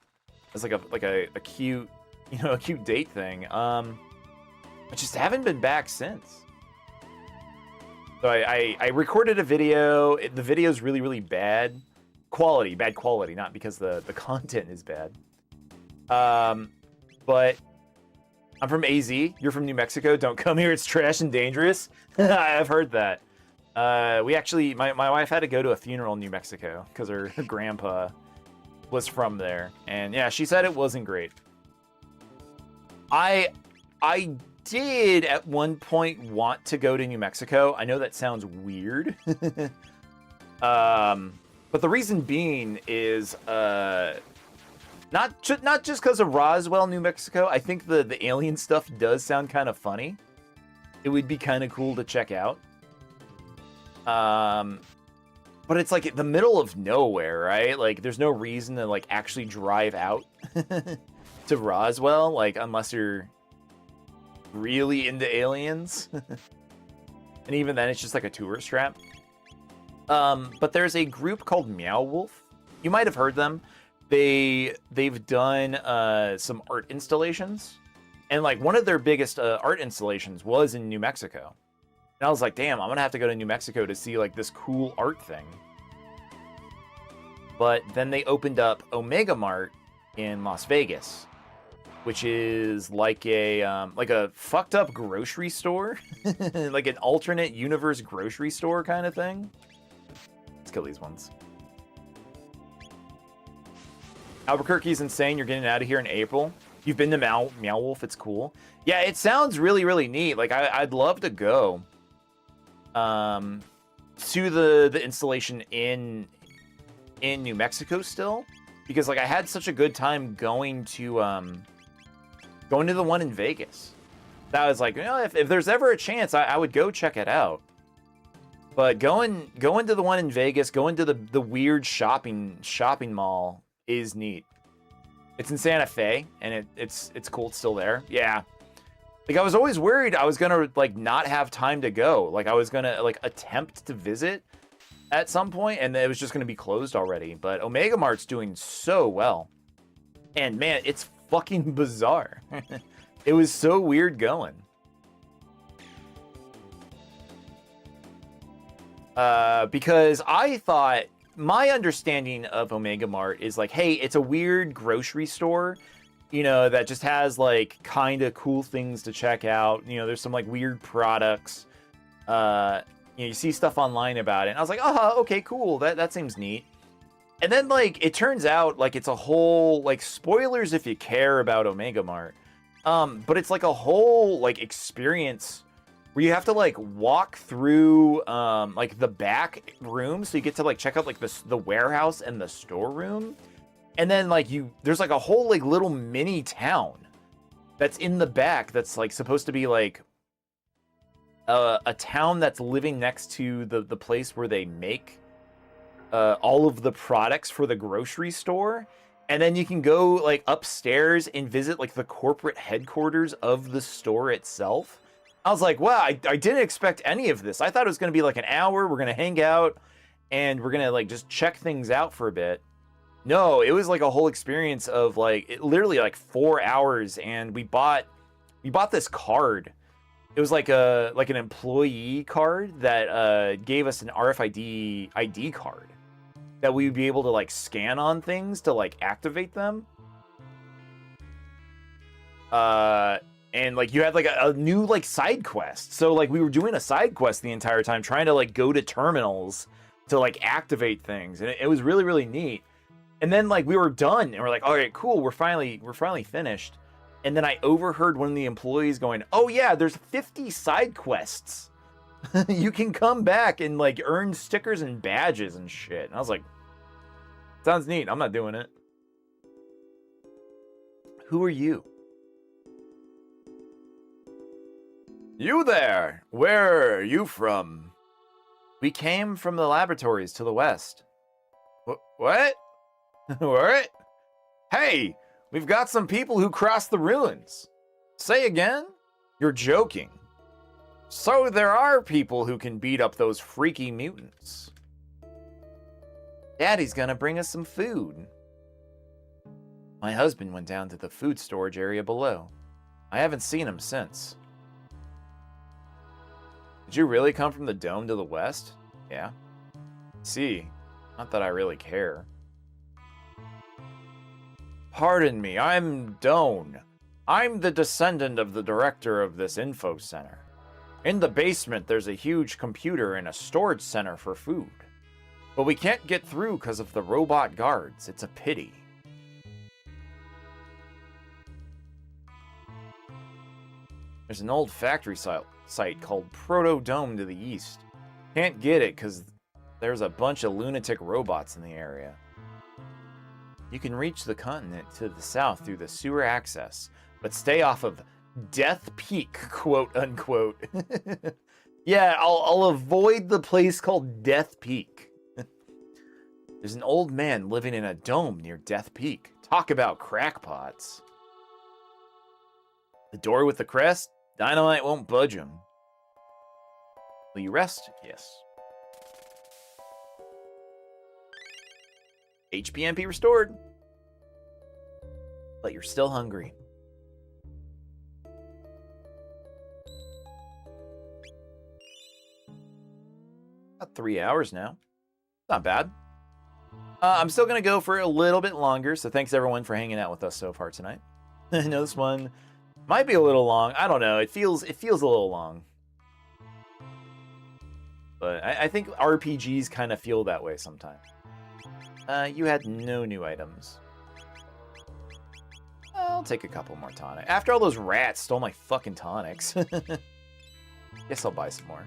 It's like a cute, you know, a cute date thing. I just haven't been back since. So I recorded a video. The video's really, really bad quality, not because the content is bad. But I'm from AZ. You're from New Mexico. Don't come here. It's trash and dangerous. I've heard that. We actually, my wife had to go to a funeral in New Mexico because her grandpa was from there. And yeah, she said it wasn't great. I did at one point want to go to New Mexico. I know that sounds weird. But the reason being is not just because of Roswell, New Mexico. I think the alien stuff does sound kind of funny. It would be kind of cool to check out. But it's like the middle of nowhere, right? Like there's no reason to like actually drive out to Roswell, like unless you're really into aliens. And even then it's just like a tourist trap. But there's a group called Meow Wolf. You might have heard them. They've done some art installations. And like one of their biggest art installations was in New Mexico. And I was like, damn, I'm gonna have to go to New Mexico to see like this cool art thing. But then they opened up Omega Mart in Las Vegas, which is like a fucked up grocery store, like an alternate universe grocery store kind of thing. Let's kill these ones. Albuquerque's insane. You're getting out of here in April. You've been to Meow Wolf. It's cool. Yeah, it sounds really, really neat. Like I'd love to go to the installation in New Mexico still, because like I had such a good time going to the one in Vegas. That I was like, you know, if there's ever a chance, I would go check it out. But going to the one in Vegas, going to the weird shopping mall is neat. It's in Santa Fe, and it's cool. It's still there. Yeah. Like I was always worried I was gonna like not have time to go. Like I was gonna like attempt to visit at some point, and it was just gonna be closed already. But Omega Mart's doing so well, and man, it's fucking bizarre. It was so weird going. Because I thought, my understanding of Omega Mart is like, hey, it's a weird grocery store, you know, that just has like kind of cool things to check out. You know, there's some like weird products. You know, you see stuff online about it. And I was like, oh, okay, cool. That seems neat. And then like it turns out like it's a whole, like, spoilers if you care about Omega Mart. But it's like a whole like experience where you have to like walk through like the back room, so you get to like check out like the warehouse and the storeroom, and then like there's like a whole like little mini town that's in the back that's like supposed to be like a town that's living next to the place where they make all of the products for the grocery store. And then you can go like upstairs and visit like the corporate headquarters of the store itself. I was like, wow, I didn't expect any of this. I thought it was going to be like an hour. We're going to hang out and we're going to like just check things out for a bit. No, it was like a whole experience of like literally like 4 hours. And we bought this card. It was like an employee card that gave us an RFID ID card that we would be able to like scan on things to like activate them. And like you had like a new like side quest. So like we were doing a side quest the entire time, trying to like go to terminals to like activate things. And it was really, really neat. And then like we were done and we're like, all right, cool. We're finally finished. And then I overheard one of the employees going, oh yeah, there's 50 side quests. You can come back and like earn stickers and badges and shit. And I was like, sounds neat. I'm not doing it. Who are you? You there! Where are you from? We came from the laboratories to the west. What? What? Hey! we've got some people who crossed the ruins. Say again? You're joking. So there are people who can beat up those freaky mutants. Daddy's gonna bring us some food. My husband went down to the food storage area below. I haven't seen him since. Did you really come from the dome to the west? Yeah. See, not that I really care. Pardon me, I'm Doan. I'm the descendant of the director of this info center. In the basement, there's a huge computer and a storage center for food. But we can't get through because of the robot guards. It's a pity. There's an old factory site called Proto Dome to the east. Can't get it because there's a bunch of lunatic robots in the area. You can reach the continent to the south through the sewer access, but stay off of Death Peak, quote unquote. Yeah, I'll avoid the place called Death Peak. There's an old man living in a dome near Death Peak. Talk about crackpots. The door with the crest? Dynamite won't budge him. Will you rest? Yes. HPMP restored. But you're still hungry. About 3 hours now. Not bad. I'm still going to go for a little bit longer, so thanks everyone for hanging out with us so far tonight. I know this one might be a little long. I don't know. It feels a little long. But I think RPGs kind of feel that way sometimes. You had no new items. I'll take a couple more tonics. After all those rats stole my fucking tonics. Guess I'll buy some more.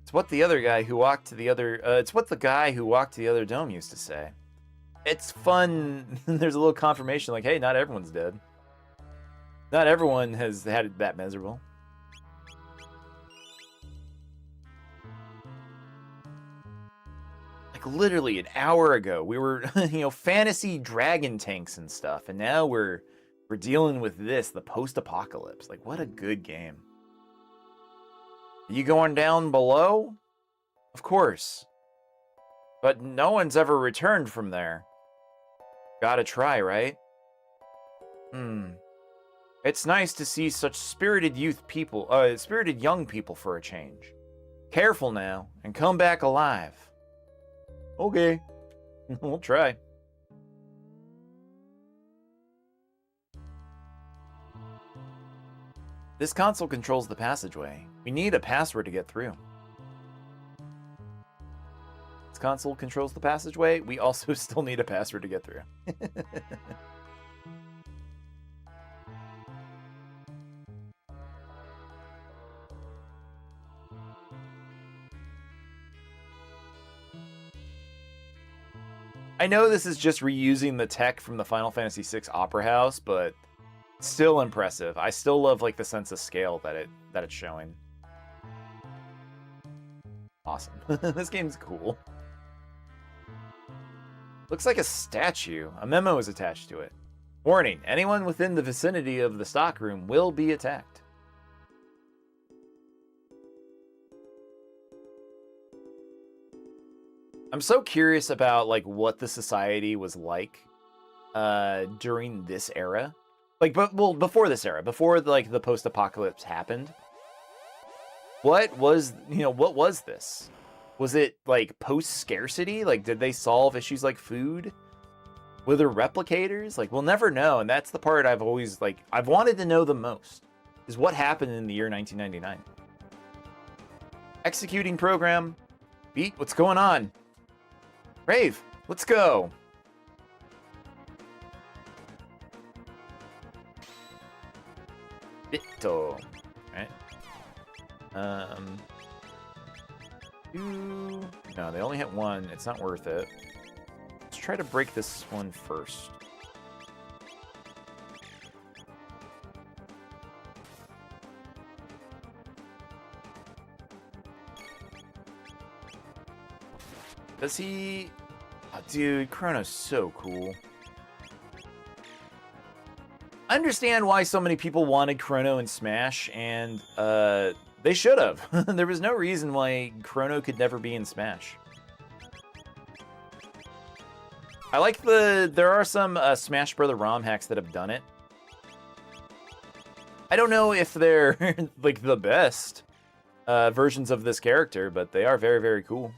It's what the other guy who walked to the other... it's what the guy who walked to the other dome used to say. It's fun. There's a little confirmation like, hey, not everyone's dead. Not everyone has had it that miserable. Like, literally an hour ago, we were, fantasy dragon tanks and stuff. And now we're dealing with this, the post-apocalypse. Like, what a good game. Are you going down below? Of course. But no one's ever returned from there. Gotta try, right? It's nice to see such spirited young people for a change. Careful now, and come back alive. Okay. We'll try. This console controls the passageway. We need a password to get through. This console controls the passageway. We also still need a password to get through. I know this is just reusing the tech from the Final Fantasy VI Opera House, but still impressive. I still love like the sense of scale that it's showing. Awesome. This game's cool. Looks like a statue. A memo is attached to it. Warning, anyone within the vicinity of the stockroom will be attacked. I'm so curious about like what the society was like during this era. Like, before this era, before like the post-apocalypse happened. What was this? Was it like post-scarcity? Like, did they solve issues like food? Were there replicators? Like, we'll never know, and that's the part I've always I've wanted to know the most. Is what happened in the year 1999. Executing program. Beat, what's going on? Rave, let's go. Bitto. Right. No, they only hit one. It's not worth it. Let's try to break this one first. Does he... Oh, dude, Chrono's so cool. I understand why so many people wanted Chrono in Smash, and they should have. There was no reason why Chrono could never be in Smash. I like there are some Smash Brother ROM hacks that have done it. I don't know if they're like the best versions of this character, but they are very, very cool.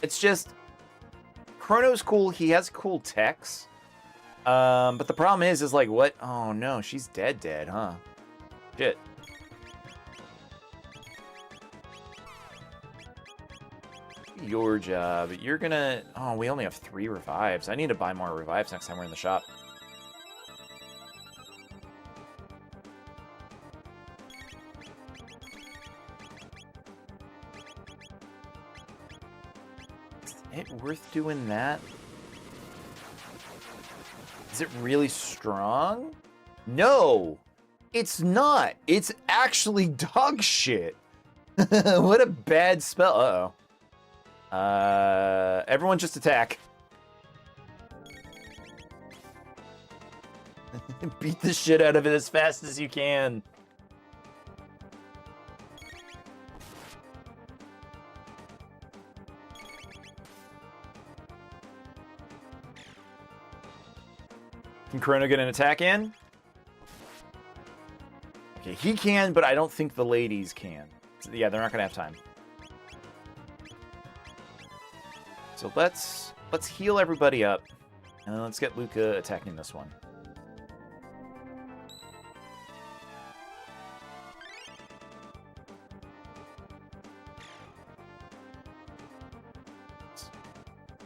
It's just, Chrono's cool, he has cool techs. But the problem is like, what? Oh no, she's dead, huh? Shit. Your job. You're gonna... Oh, we only have 3 revives. I need to buy more revives next time we're in the shop. Is it worth doing that? Is it really strong? No! It's not! It's actually dog shit! What a bad spell. Uh-oh. Everyone just attack. Beat the shit out of it as fast as you can. Can Crono get an attack in? Okay, he can, but I don't think the ladies can. So, yeah, they're not gonna have time. So let's heal everybody up, and let's get Luca attacking this one.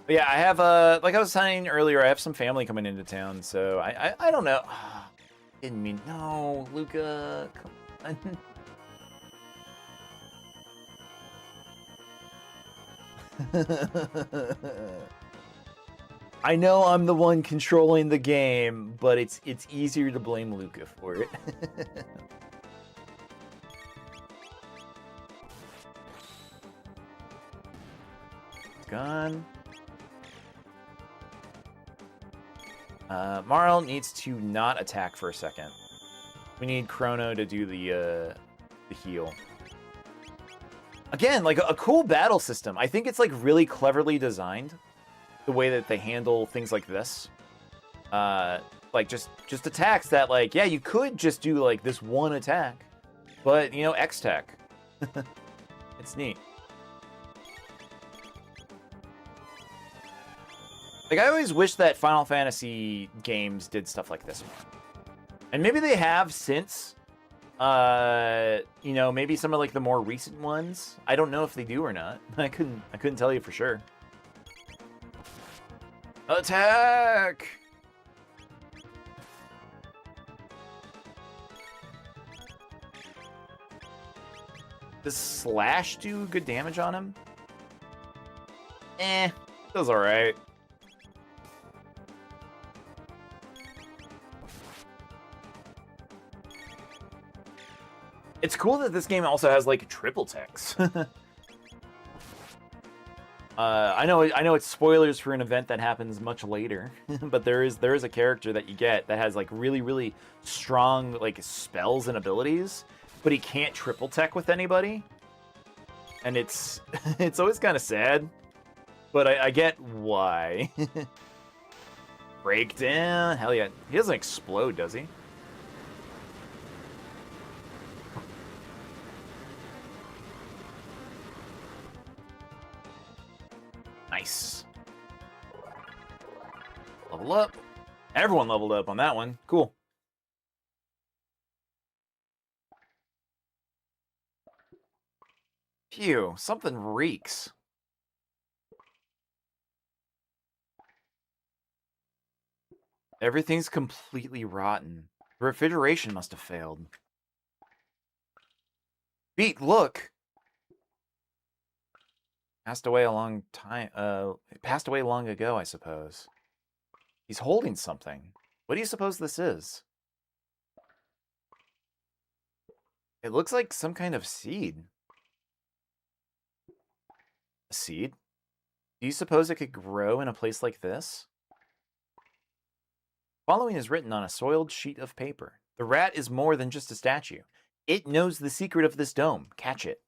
But yeah, I have like I was saying earlier, I have some family coming into town, so I don't know. Didn't mean no, Luca. Come on. I know I'm the one controlling the game, but it's easier to blame Luca for it. It's gone. Marl needs to not attack for a second. We need Crono to do the heal. Again, like a cool battle system. I think it's like really cleverly designed, the way that they handle things like this. Like just attacks that, like, yeah, you could just do like this one attack, but you know, X-Tech. It's neat. Like, I always wish that Final Fantasy games did stuff like this more. And maybe they have since. You know, maybe some of like the more recent ones. I don't know if they do or not. I couldn't tell you for sure. Attack! Does Slash do good damage on him? Does alright. It's cool that this game also has like triple techs. I know it's spoilers for an event that happens much later, but there is a character that you get that has like really strong like spells and abilities, but he can't triple tech with anybody, and it's it's always kind of sad, but I get why. Breakdown, hell yeah! He doesn't explode, does he? Nice. Level up. Everyone leveled up on that one. Cool. Phew, something reeks. Everything's completely rotten. The refrigeration must have failed. Beat, look! Passed away a long time. It passed away long ago, I suppose. He's holding something. What do you suppose this is? It looks like some kind of seed. seed. Do you suppose it could grow in a place like this? Following is written on a soiled sheet of paper. The rat is more than just a statue. It knows the secret of this dome. Catch it.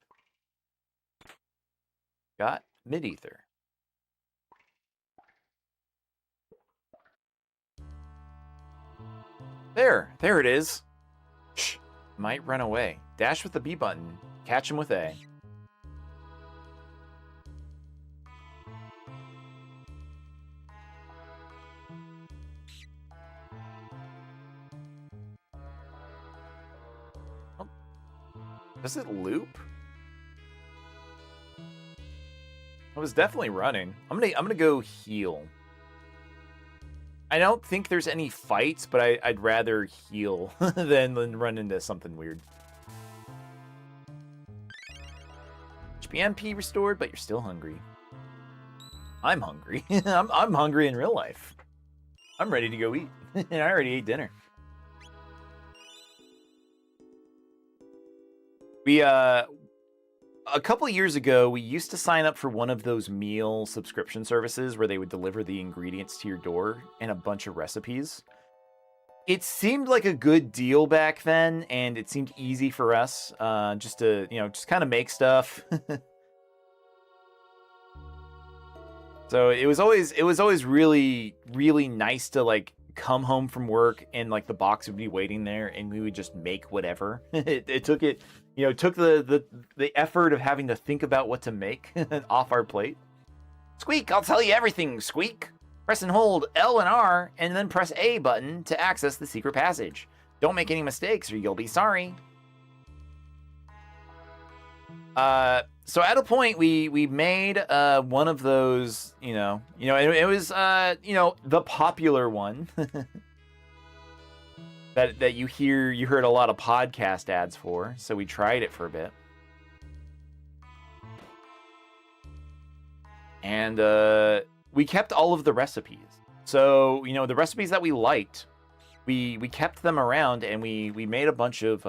Got mid-ether. There it is. Shh, might run away. Dash with the B button. Catch him with A. Oh. Does it loop? I was definitely running. I'm gonna go heal. I don't think there's any fights, but I'd rather heal than run into something weird. HPMP restored, but you're still hungry. I'm hungry. I'm hungry in real life. I'm ready to go eat. And I already ate dinner. We a couple of years ago, we used to sign up for one of those meal subscription services where they would deliver the ingredients to your door and a bunch of recipes. It seemed like a good deal back then, and it seemed easy for us just to, just kind of make stuff. So it was always really, really nice to like come home from work and like the box would be waiting there and we would just make whatever. It took it, took the effort of having to think about what to make off our plate. Squeak, I'll tell you everything, Squeak. Press and hold L and R and then press A button to access the secret passage. Don't make any mistakes or you'll be sorry. So at a point we made one of those, it was the popular one that you heard a lot of podcast ads for. So we tried it for a bit. And we kept all of the recipes. So, the recipes that we liked, we kept them around and we made a bunch of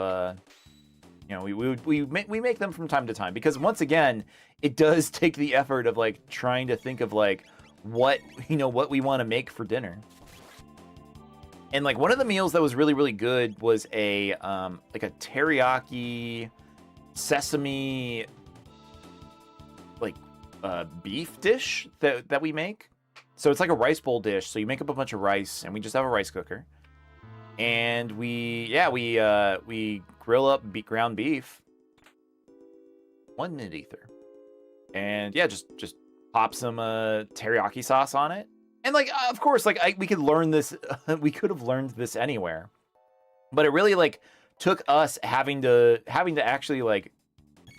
we make them from time to time because once again, it does take the effort of like trying to think of like what we want to make for dinner. And like one of the meals that was really, really good was a like a teriyaki sesame like beef dish that we make. So it's like a rice bowl dish. So you make up a bunch of rice and we just have a rice cooker. And we grill up ground beef, 1 minute ether, and yeah, just pop some teriyaki sauce on it. And like, of course, like we could learn this, we could have learned this anywhere, but it really like took us having to actually like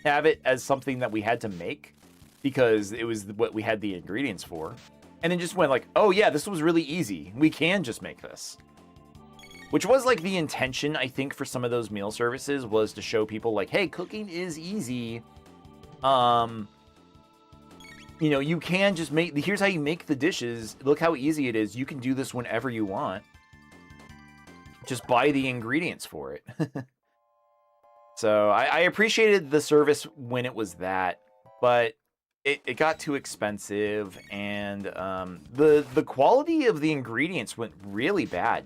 have it as something that we had to make because it was what we had the ingredients for, and then just went like, oh yeah, this was really easy. We can just make this. Which was like the intention, I think, for some of those meal services was to show people like, hey, cooking is easy. You can just here's how you make the dishes. Look how easy it is. You can do this whenever you want. Just buy the ingredients for it. So I appreciated the service when it was that, but it got too expensive and the quality of the ingredients went really bad.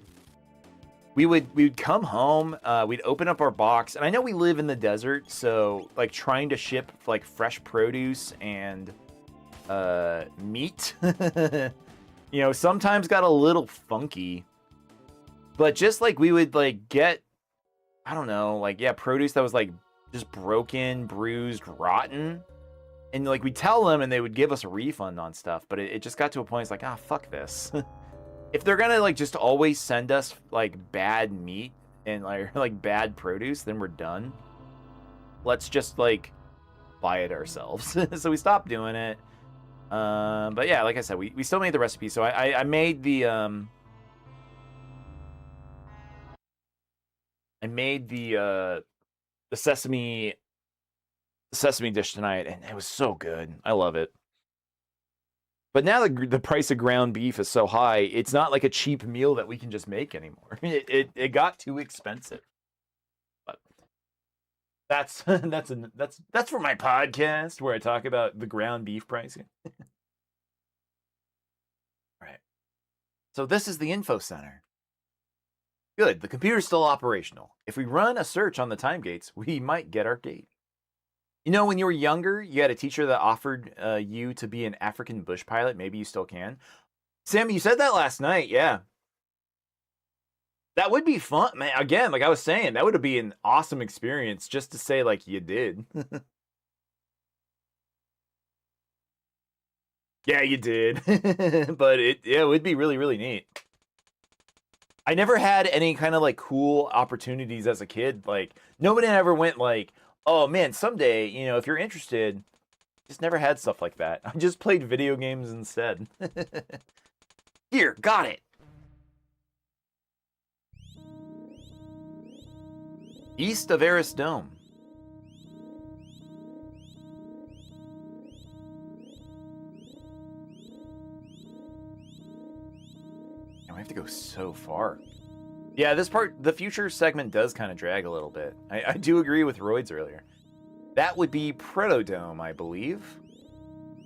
We'd come home, we'd open up our box, and I know we live in the desert, so like trying to ship like fresh produce and meat, sometimes got a little funky. But just like we would like get, I don't know, like yeah, produce that was like just broken, bruised, rotten, and like we'd tell them and they would give us a refund on stuff. But it just got to a point, it's like, fuck this. If they're gonna like just always send us like bad meat and like bad produce, then we're done. Let's just like buy it ourselves. So we stopped doing it. But yeah, like I said, we still made the recipe. So I made the sesame dish tonight, and it was so good. I love it. But now the price of ground beef is so high, it's not like a cheap meal that we can just make anymore. It got too expensive. But That's for my podcast where I talk about the ground beef pricing. Right. So this is the info center. Good. The computer's still operational. If we run a search on the time gates, we might get our date. You know, when you were younger, you had a teacher that offered you to be an African bush pilot. Maybe you still can. Sam, you said that last night. Yeah. That would be fun, man. Again, like I was saying, that would be an awesome experience just to say, like, you did. Yeah, you did. But it would be really, really neat. I never had any kind of like cool opportunities as a kid. Like, nobody ever went like, oh man, someday, you know, if you're interested, just never had stuff like that. I just played video games instead. Here, got it. East of Eris Dome. And we have to go so far. Yeah, this part, the future segment does kind of drag a little bit. I do agree with Roids earlier. That would be Protodome, I believe.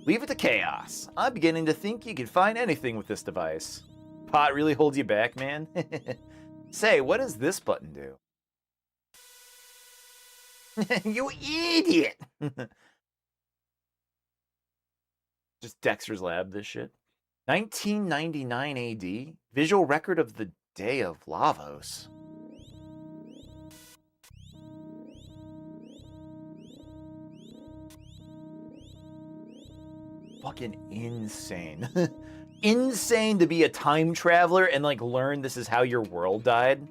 Leave it to chaos. I'm beginning to think you can find anything with this device. Pot really holds you back, man. Say, what does this button do? You idiot! Just Dexter's Lab, this shit. 1999 AD. Visual record of the Day of Lavos. Fucking insane. Insane to be a time traveler and like learn this is how your world died.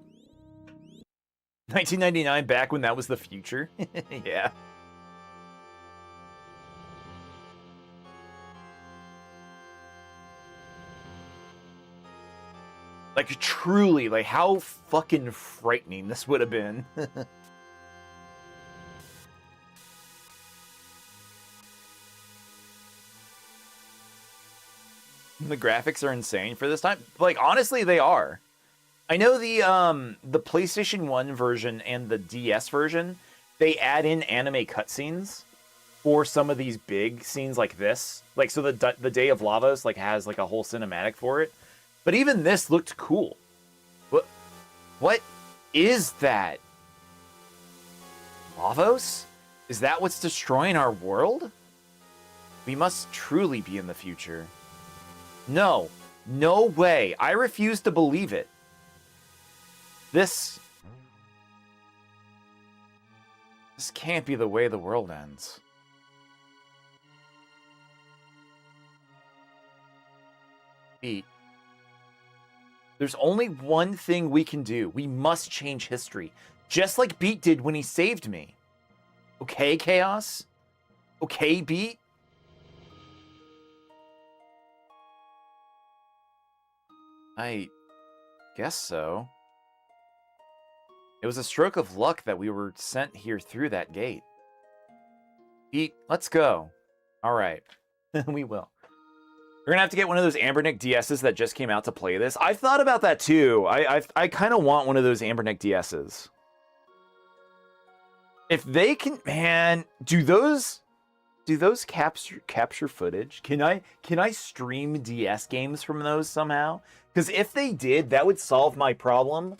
1999, back when that was the future. Yeah. Like, truly, like, how fucking frightening this would have been. The graphics are insane for this time. Like, honestly, they are. I know the PlayStation 1 version and the DS version, they add in anime cutscenes for some of these big scenes like this. Like, so the Day of Lavos like has like a whole cinematic for it. But even this looked cool. What is that? Lavos? Is that what's destroying our world? We must truly be in the future. No. No way. I refuse to believe it. This can't be the way the world ends. Beat. There's only one thing we can do. We must change history. Just like Beat did when he saved me. Okay, Chaos? Okay, Beat? I guess so. It was a stroke of luck that we were sent here through that gate. Beat, let's go. All right. We will. We're going to have to get one of those Ambernick DSs that just came out to play this. I've thought about that too. I kind of want one of those Ambernick DSs. If they can, man, do those capture footage? Can I stream DS games from those somehow? Because if they did, that would solve my problem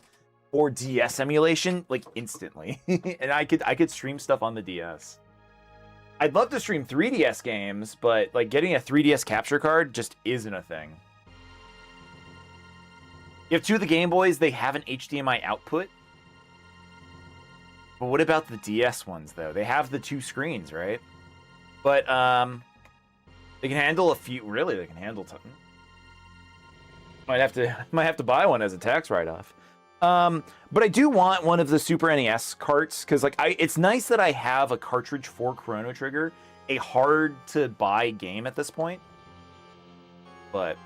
for DS emulation like instantly. And I could stream stuff on the DS. I'd love to stream 3DS games, but like getting a 3DS capture card just isn't a thing. You have two of the Game Boys, they have an HDMI output. But what about the DS ones though? They have the two screens, right? But they can handle a few. Really, they can handle something. Might have to buy one as a tax write-off. But I do want one of the Super NES carts because like it's nice that I have a cartridge for Chrono Trigger, a hard to buy game at this point. But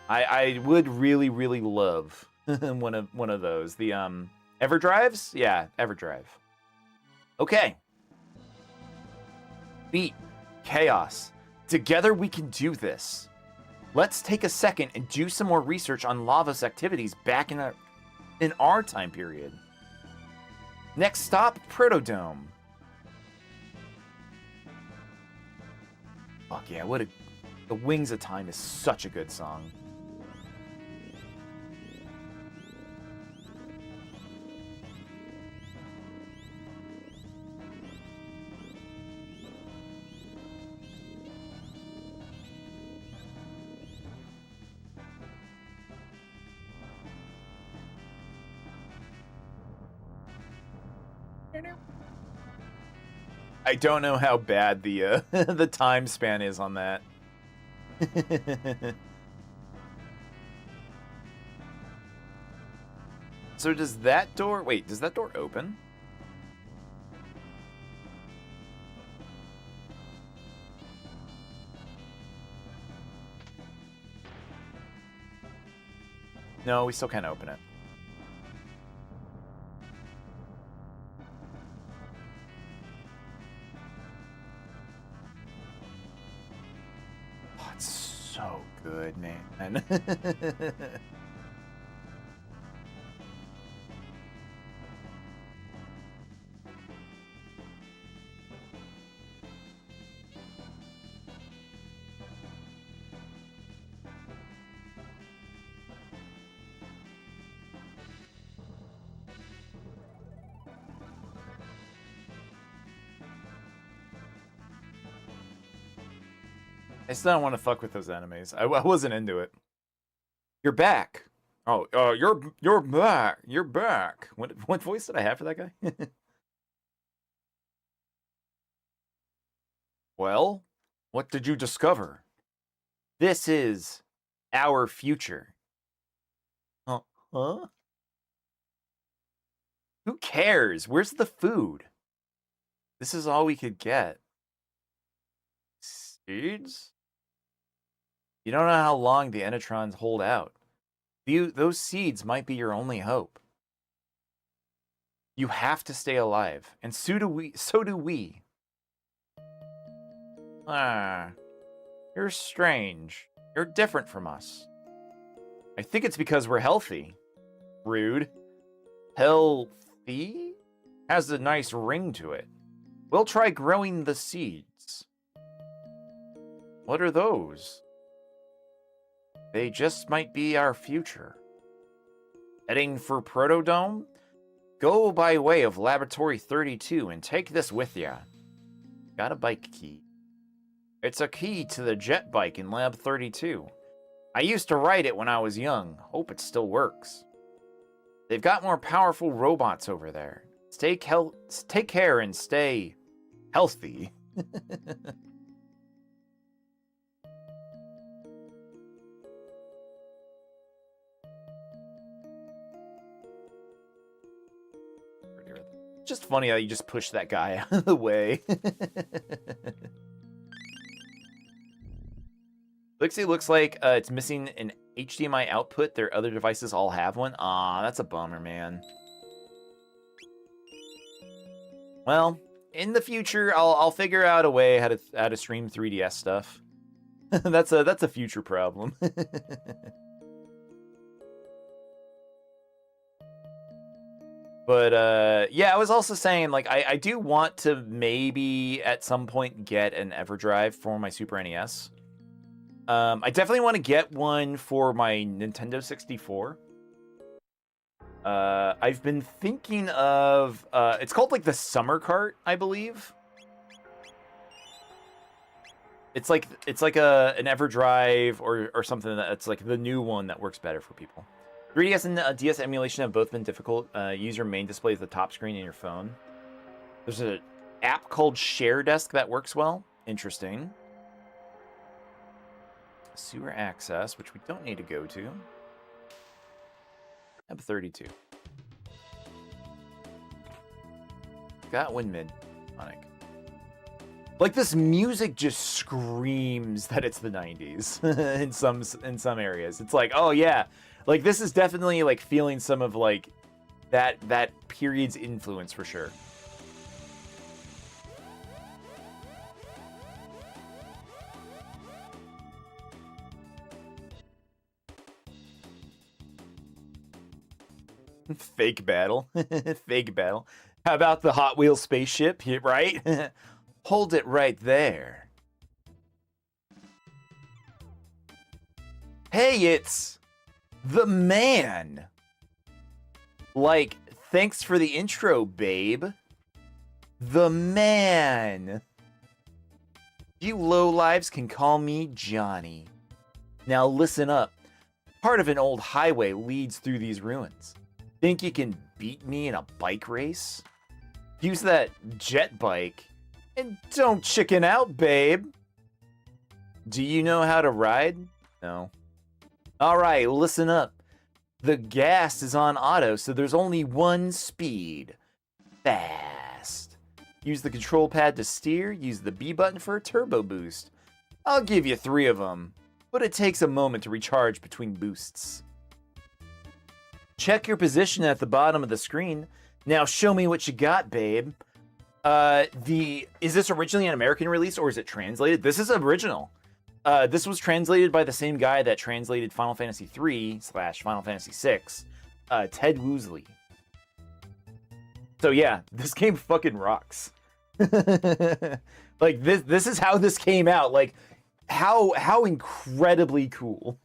I would really, really love one of those. The EverDrives? Yeah, EverDrive. Okay. Beat. Chaos. Together we can do this. Let's take a second and do some more research on Lavos activities back in our time period. Next stop, Protodome. Fuck yeah, what a... The Wings of Time is such a good song. I don't know how bad the the time span is on that. So does that door... Wait, does that door open? No, we still can't open it. Oh, it's so good, man. I still don't want to fuck with those enemies. I wasn't into it. You're back. Oh, you're back. You're back. What voice did I have for that guy? Well, what did you discover? This is our future. Huh? Who cares? Where's the food? This is all we could get. Seeds? You don't know how long the Enitrons hold out. Those seeds might be your only hope. You have to stay alive, and so do we. Ah, you're strange. You're different from us. I think it's because we're healthy. Rude. Healthy? Has a nice ring to it. We'll try growing the seeds. What are those? They just might be our future. Heading for Protodome? Go by way of Laboratory 32 and take this with ya. Got a bike key. It's a key to the jet bike in Lab 32. I used to ride it when I was young. Hope it still works. They've got more powerful robots over there. Take care and stay healthy. Just funny how you just push that guy out of the way. Looks like it's missing an HDMI output. Their other devices all have one. Aw, that's a bummer, man. Well, in the future, I'll figure out a way how to stream 3DS stuff. that's a future problem. But yeah, I was also saying, like, I do want to maybe at some point get an EverDrive for my Super NES. I definitely want to get one for my Nintendo 64. I've been thinking of it's called like the Summer Cart, I believe. It's like an EverDrive or something that's like the new one that works better for people. 3DS and DS emulation have both been difficult. Use your main display as the top screen in your phone. There's an app called Share Desk that works well. Interesting. Sewer access, which we don't need to go to. Tab 32. Got Windmid. Sonic. Like, this music just screams that it's the 90s in some areas. It's like, oh yeah, like this is definitely like feeling some of like that period's influence for sure. Fake battle. Fake battle. How about the Hot Wheels spaceship, right? Hold it right there. Hey, it's the man. Like, thanks for the intro, babe. The man. You lowlives can call me Johnny. Now listen up. Part of an old highway leads through these ruins. Think you can beat me in a bike race? Use that jet bike and don't chicken out, babe. Do you know how to ride? No. All right, listen up. The gas is on auto, so there's only one speed. Fast. Use the control pad to steer, use the B button for a turbo boost. I'll give you 3 of them, but it takes a moment to recharge between boosts. Check your position at the bottom of the screen. Now show me what you got, babe. Is this originally an American release or is it translated? This is original. This was translated by the same guy that translated Final Fantasy III/Final Fantasy VI, Ted Woosley. So yeah, this game fucking rocks. Like this is how this came out. Like how incredibly cool.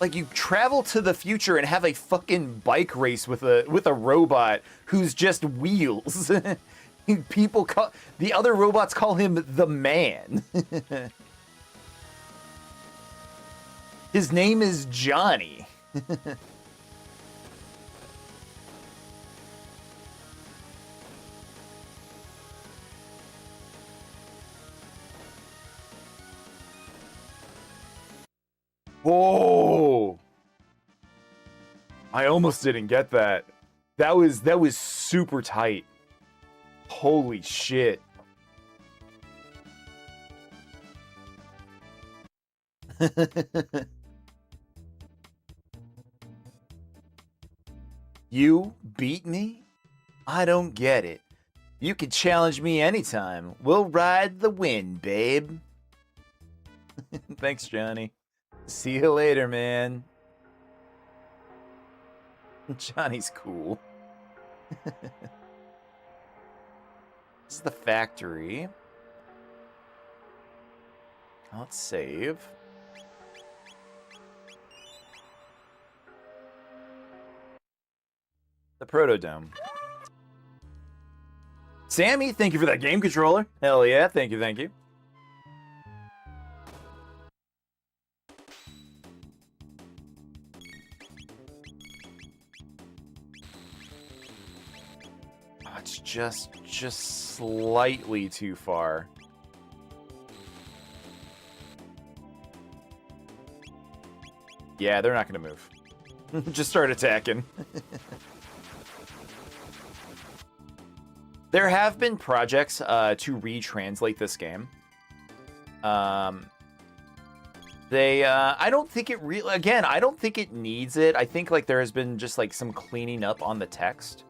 Like you travel to the future and have a fucking bike race with a robot who's just wheels. People call the other robots call him the man. His name is Johnny. Whoa! I almost didn't get that. That was super tight. Holy shit. You beat me? I don't get it. You can challenge me anytime. We'll ride the wind, babe. Thanks, Johnny. See you later, man. Johnny's cool. This is the factory. Let's save. The Protodome. Sammy, thank you for that game controller. Hell yeah, thank you, thank you. It's just slightly too far. Yeah, they're not gonna move. Just start attacking. There have been projects to retranslate this game. I don't think it really. Again, I don't think it needs it. I think like there has been just like some cleaning up on the text.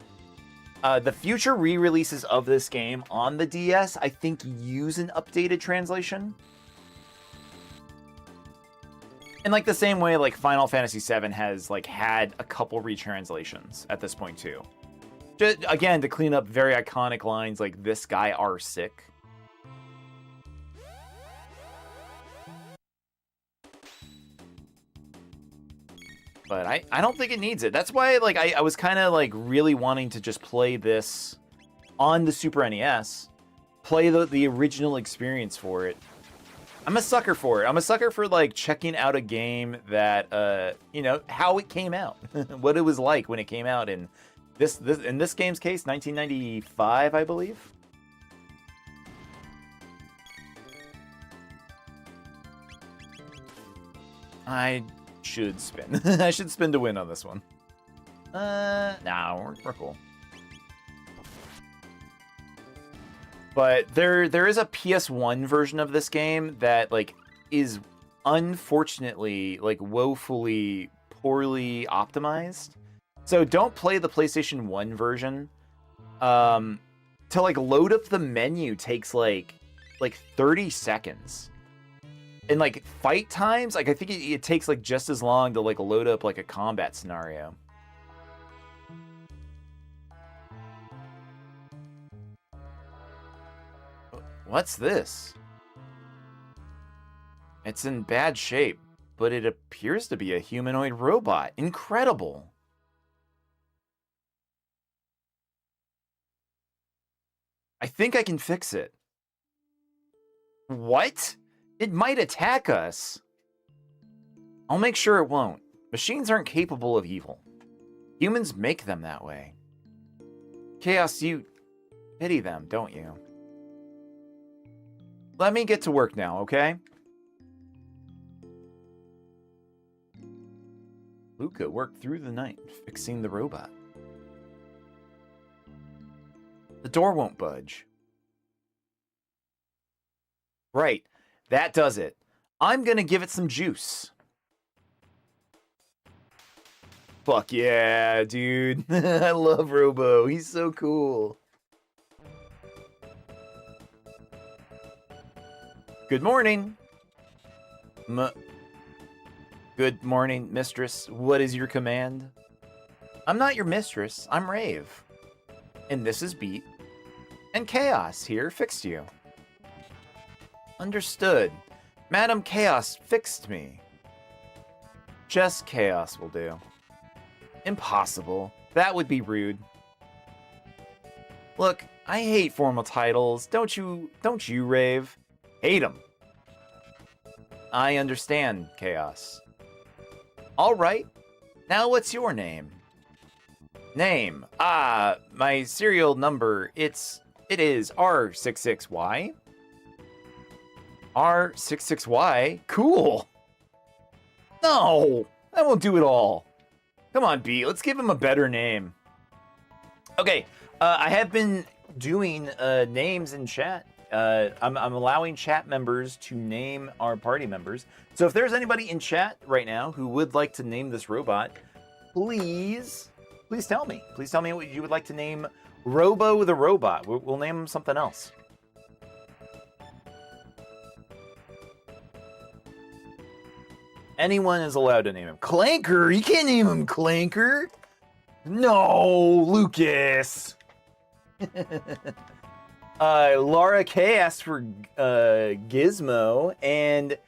The future re-releases of this game on the DS, I think, use an updated translation. In like the same way, like Final Fantasy VII has like had a couple retranslations at this point too. Just, again, to clean up very iconic lines like "This guy are sick." But I don't think it needs it. That's why like I was kind of like really wanting to just play this on the Super NES, play the original experience for it. I'm a sucker for it. I'm a sucker for like checking out a game that you know, how it came out, what it was like when it came out in this game's case, 1995, I believe. I should spin. I should spin to win on this one. Nah, we're cool. But there is a PS1 version of this game that like is unfortunately like woefully poorly optimized. So don't play the PlayStation 1 version. To like load up the menu takes like 30 seconds. And like fight times, like I think it takes like just as long to like load up like a combat scenario. What's this? It's in bad shape, but it appears to be a humanoid robot. Incredible. I think I can fix it. What? It might attack us. I'll make sure it won't. Machines aren't capable of evil. Humans make them that way. Chaos, you pity them, don't you? Let me get to work now, okay? Luca worked through the night fixing the robot. The door won't budge. Right, that does it. I'm gonna give it some juice. Fuck yeah, dude. I love Robo. He's so cool. Good morning. Good morning, mistress. What is your command? I'm not your mistress. I'm Rave. And this is Beat. And Chaos here fixed you. Understood. Madam Chaos fixed me. Just Chaos will do. Impossible. That would be rude. Look, I hate formal titles. Don't you, Rave? Hate them. I understand, Chaos. All right. Now what's your name? Name. My serial number. It is R66Y. R66Y? Cool. No, that won't do it all. Come on, B. Let's give him a better name. Okay, I have been doing names in chat. I'm allowing chat members to name our party members. So if there's anybody in chat right now who would like to name this robot, please tell me. Please tell me what you would like to name Robo the robot. We'll name him something else. Anyone is allowed to name him. Clanker? You can't name him Clanker. No, Lucas. Laura K asked for Gizmo, and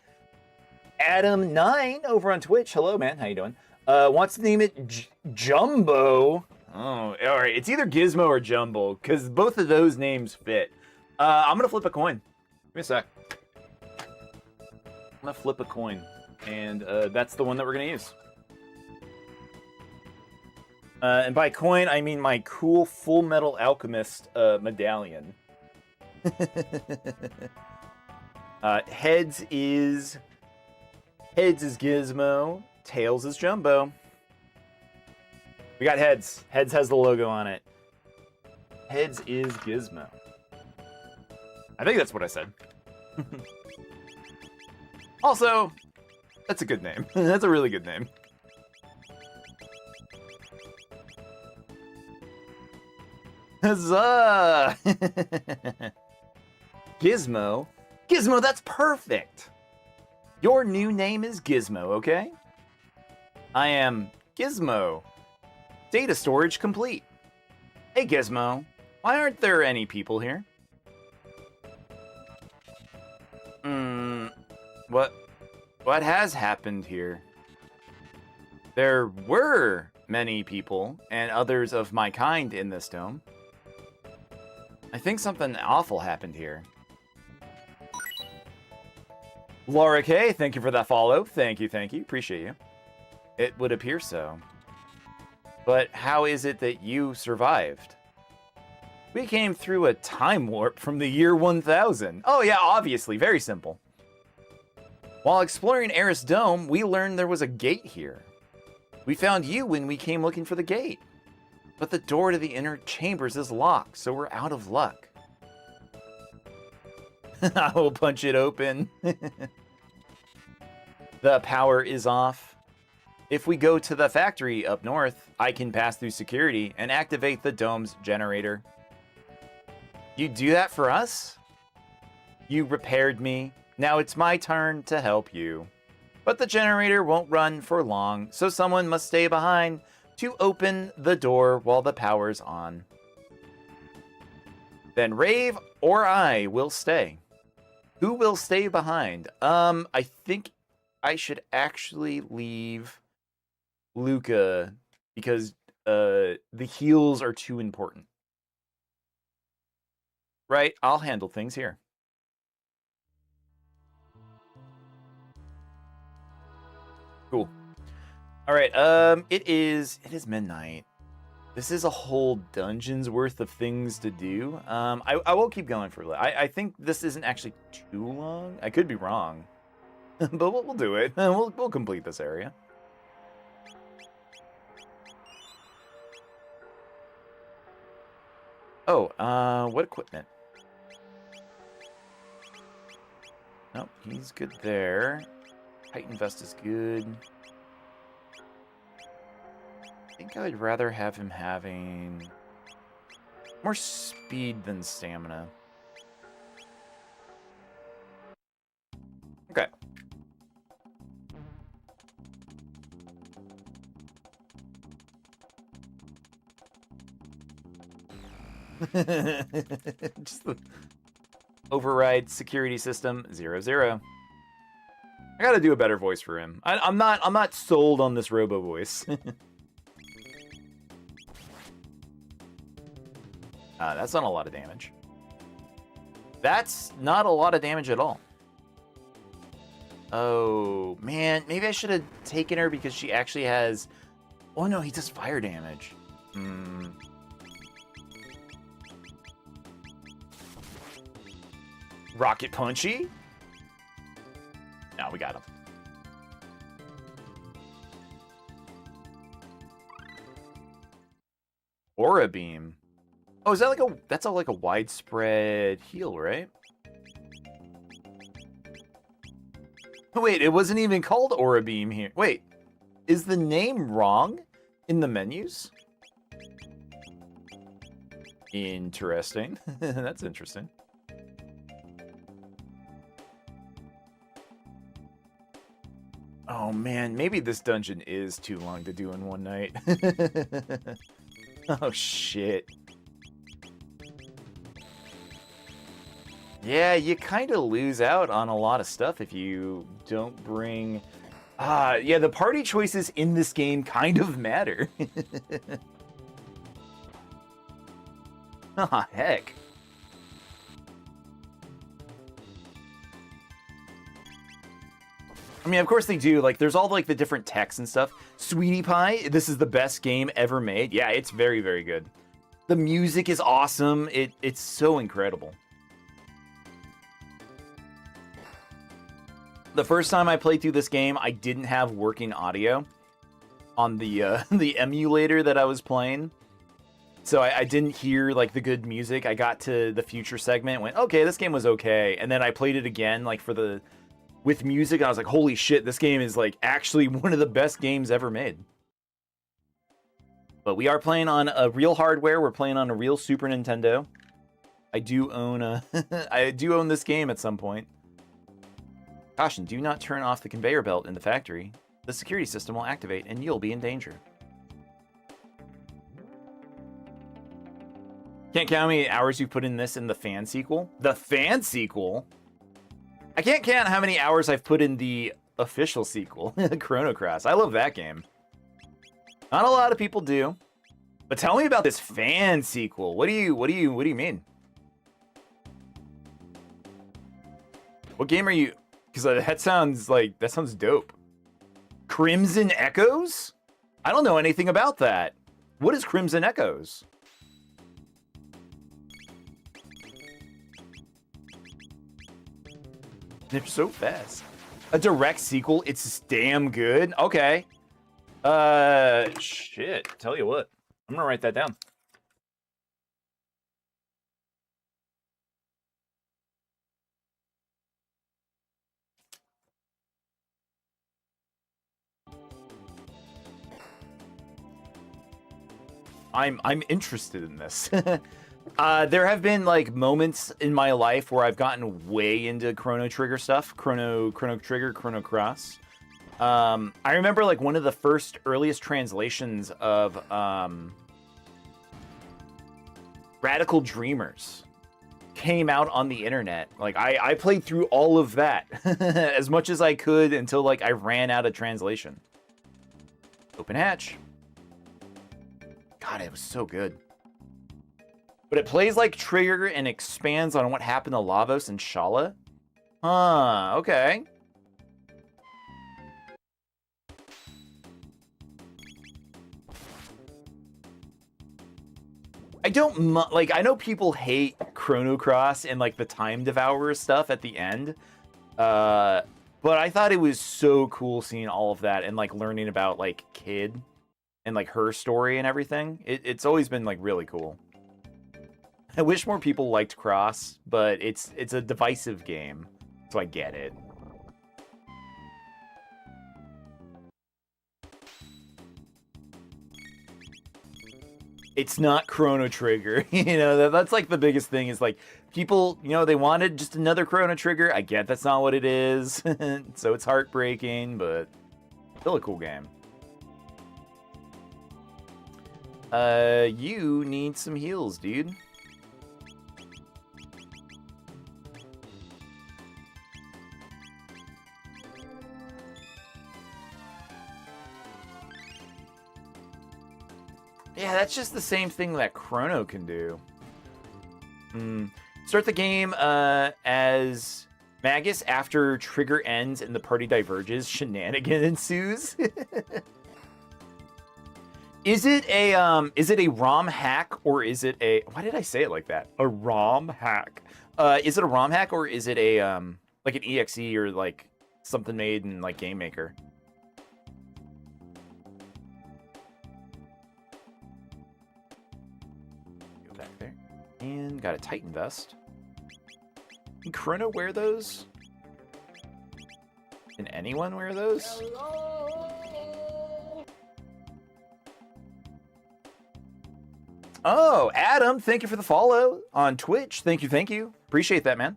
Adam9 over on Twitch. Hello, man. How you doing? Wants to name it Jumbo. Oh, all right. It's either Gizmo or Jumbo, because both of those names fit. I'm going to flip a coin. Give me a sec. I'm going to flip a coin. And that's the one that we're going to use. And by coin, I mean my cool Full Metal Alchemist medallion. Heads is Gizmo. Tails is Jumbo. We got Heads. Heads has the logo on it. Heads is Gizmo. I think that's what I said. Also, that's a good name. That's a really good name. Huzzah! Gizmo? Gizmo, that's perfect! Your new name is Gizmo, okay? I am Gizmo. Data storage complete. Hey, Gizmo. Why aren't there any people here? What has happened here? There were many people and others of my kind in this dome. I think something awful happened here. Laura K, thank you for that follow. Thank you. Appreciate you. It would appear so. But how is it that you survived? We came through a time warp from the year 1000. Oh yeah, obviously, very simple. While exploring Eris Dome, we learned there was a gate here. We found you when we came looking for the gate. But the door to the inner chambers is locked, so we're out of luck. I will punch it open. The power is off. If we go to the factory up north, I can pass through security and activate the dome's generator. You do that for us? You repaired me. Now it's my turn to help you. But the generator won't run for long, so someone must stay behind to open the door while the power's on. Then Rave or I will stay. Who will stay behind? I think I should actually leave Luca because the heals are too important. Right? I'll handle things here. Cool. All right. It is midnight. This is a whole dungeon's worth of things to do. I will keep going for a little. I think this isn't actually too long. I could be wrong, but we'll do it. We'll complete this area. Oh, what equipment? Nope, he's good there. Titan vest is good. I think I would rather have him having more speed than stamina. Okay. Just the override security system 00. I gotta do a better voice for him. I'm not sold on this robo voice. That's not a lot of damage. That's not a lot of damage at all. Oh, man. Maybe I should have taken her because she actually has... Oh, no, he does fire damage. Rocket Punchy? No, we got him. Aura Beam. Oh, is that like a... That's like a widespread heal, right? Wait, it wasn't even called Aura Beam here. Wait, is the name wrong in the menus? Interesting. That's interesting. Oh man, maybe this dungeon is too long to do in one night. Oh shit. Yeah, you kind of lose out on a lot of stuff if you don't bring... yeah, the party choices in this game kind of matter. Ah, heck. I mean, of course they do. Like, there's all like the different texts and stuff. Sweetie Pie, this is the best game ever made. Yeah, it's very, very good. The music is awesome. It's so incredible. The first time I played through this game, I didn't have working audio on the the emulator that I was playing. So I didn't hear like the good music. I got to the future segment, went, okay, this game was okay. And then I played it again like with music, and I was like, holy shit, this game is like actually one of the best games ever made. But we are playing on a real hardware. We're playing on a real Super Nintendo. I do own I do own this game at some point. Caution, do not turn off the conveyor belt in the factory. The security system will activate and you'll be in danger. Can't count how many hours you put in this in the fan sequel. The fan sequel? I can't count how many hours I've put in the official sequel, Chrono Cross. I love that game. Not a lot of people do. But tell me about this fan sequel. What do you mean? What game are you... Because that sounds dope. Crimson Echoes? I don't know anything about that. What is Crimson Echoes? They're so fast. A direct sequel? It's damn good. Okay. Shit. Tell you what. I'm gonna write that down. I'm interested in this. There have been like moments in my life where I've gotten way into Chrono Trigger stuff, Chrono Trigger, Chrono Cross. I remember like one of the first earliest translations of Radical Dreamers came out on the internet. Like I played through all of that as much as I could until like I ran out of translation. Open hatch. God, it was so good. But it plays like Trigger and expands on what happened to Lavos and Shala. Huh, okay. I don't like. I know people hate Chrono Cross and like the Time Devourer stuff at the end, but I thought it was so cool seeing all of that and like learning about like Kid and like her story and everything. It's always been like really cool. I wish more people liked Cross, but it's a divisive game, so I get it. It's not Chrono Trigger. You know, that's like the biggest thing is like people, you know, they wanted just another Chrono Trigger. I get that's not what it is. So it's heartbreaking, but still a cool game. You need some heals, dude. Yeah, that's just the same thing that Crono can do. Start the game as Magus after trigger ends and the party diverges. Shenanigan ensues. Is it a ROM hack or is it a? Why did I say it like that? A ROM hack. Is it a ROM hack or is it a like an EXE or like something made in like Game Maker? And got a Titan vest. Can Crono wear those? Can anyone wear those? Hello? Oh, Adam, thank you for the follow on Twitch. Thank you, thank you. Appreciate that, man.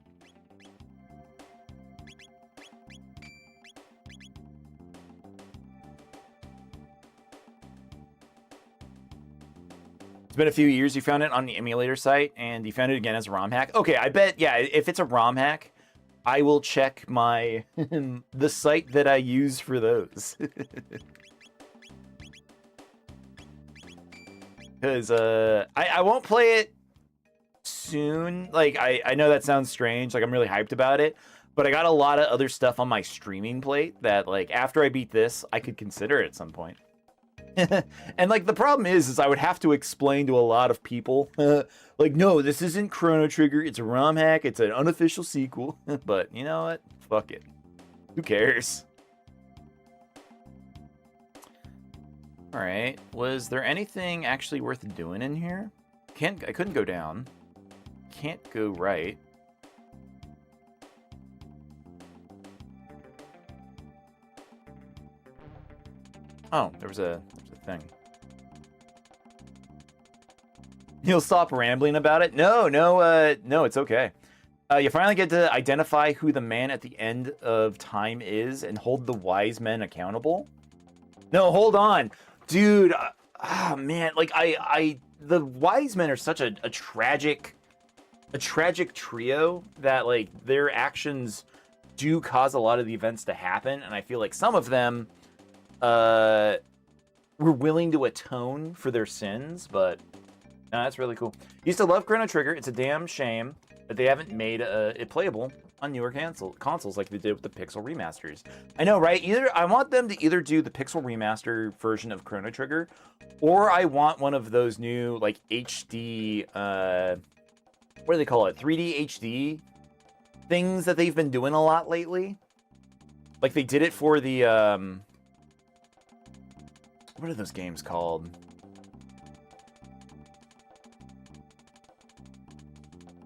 It's been a few years. You found it on the emulator site, and you found it again as a ROM hack. Okay, I bet, yeah, if it's a ROM hack, I will check my the site that I use for those. Because I won't play it soon. Like, I know that sounds strange. Like, I'm really hyped about it. But I got a lot of other stuff on my streaming plate that, like, after I beat this, I could consider it at some point. And like the problem is I would have to explain to a lot of people, like, no, this isn't Chrono Trigger. It's a ROM hack. It's an unofficial sequel. But you know what? Fuck it. Who cares? All right. Was there anything actually worth doing in here? I couldn't go down. Can't go right. Oh, there was a thing. You'll stop rambling about it? No, it's okay. You finally get to identify who the man at the end of time is and hold the wise men accountable. No, hold on. Dude, man, like the wise men are such a tragic trio that like their actions do cause a lot of the events to happen, and I feel like some of them were willing to atone for their sins, but no, that's really cool. Used to love Chrono Trigger. It's a damn shame that they haven't made it playable on newer consoles like they did with the Pixel remasters. I know, right? Either I want them to either do the Pixel remaster version of Chrono Trigger, or I want one of those new like HD, what do they call it? 3D HD things that they've been doing a lot lately. Like they did it for the what are those games called?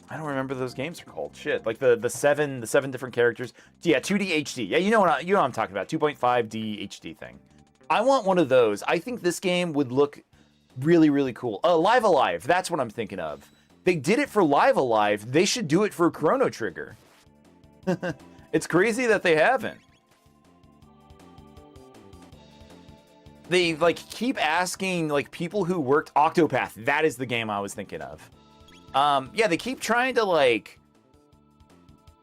I don't remember those games are called. Shit, like the seven different characters. Yeah, 2D HD. Yeah, you know what I'm talking about. 2.5D HD thing. I want one of those. I think this game would look Really, really cool. Live Alive, that's what I'm thinking of. They did it for Live Alive. They should do it for Chrono Trigger. It's crazy that they haven't. They like keep asking like people who worked Octopath. That is the game I was thinking of. Yeah, they keep trying to like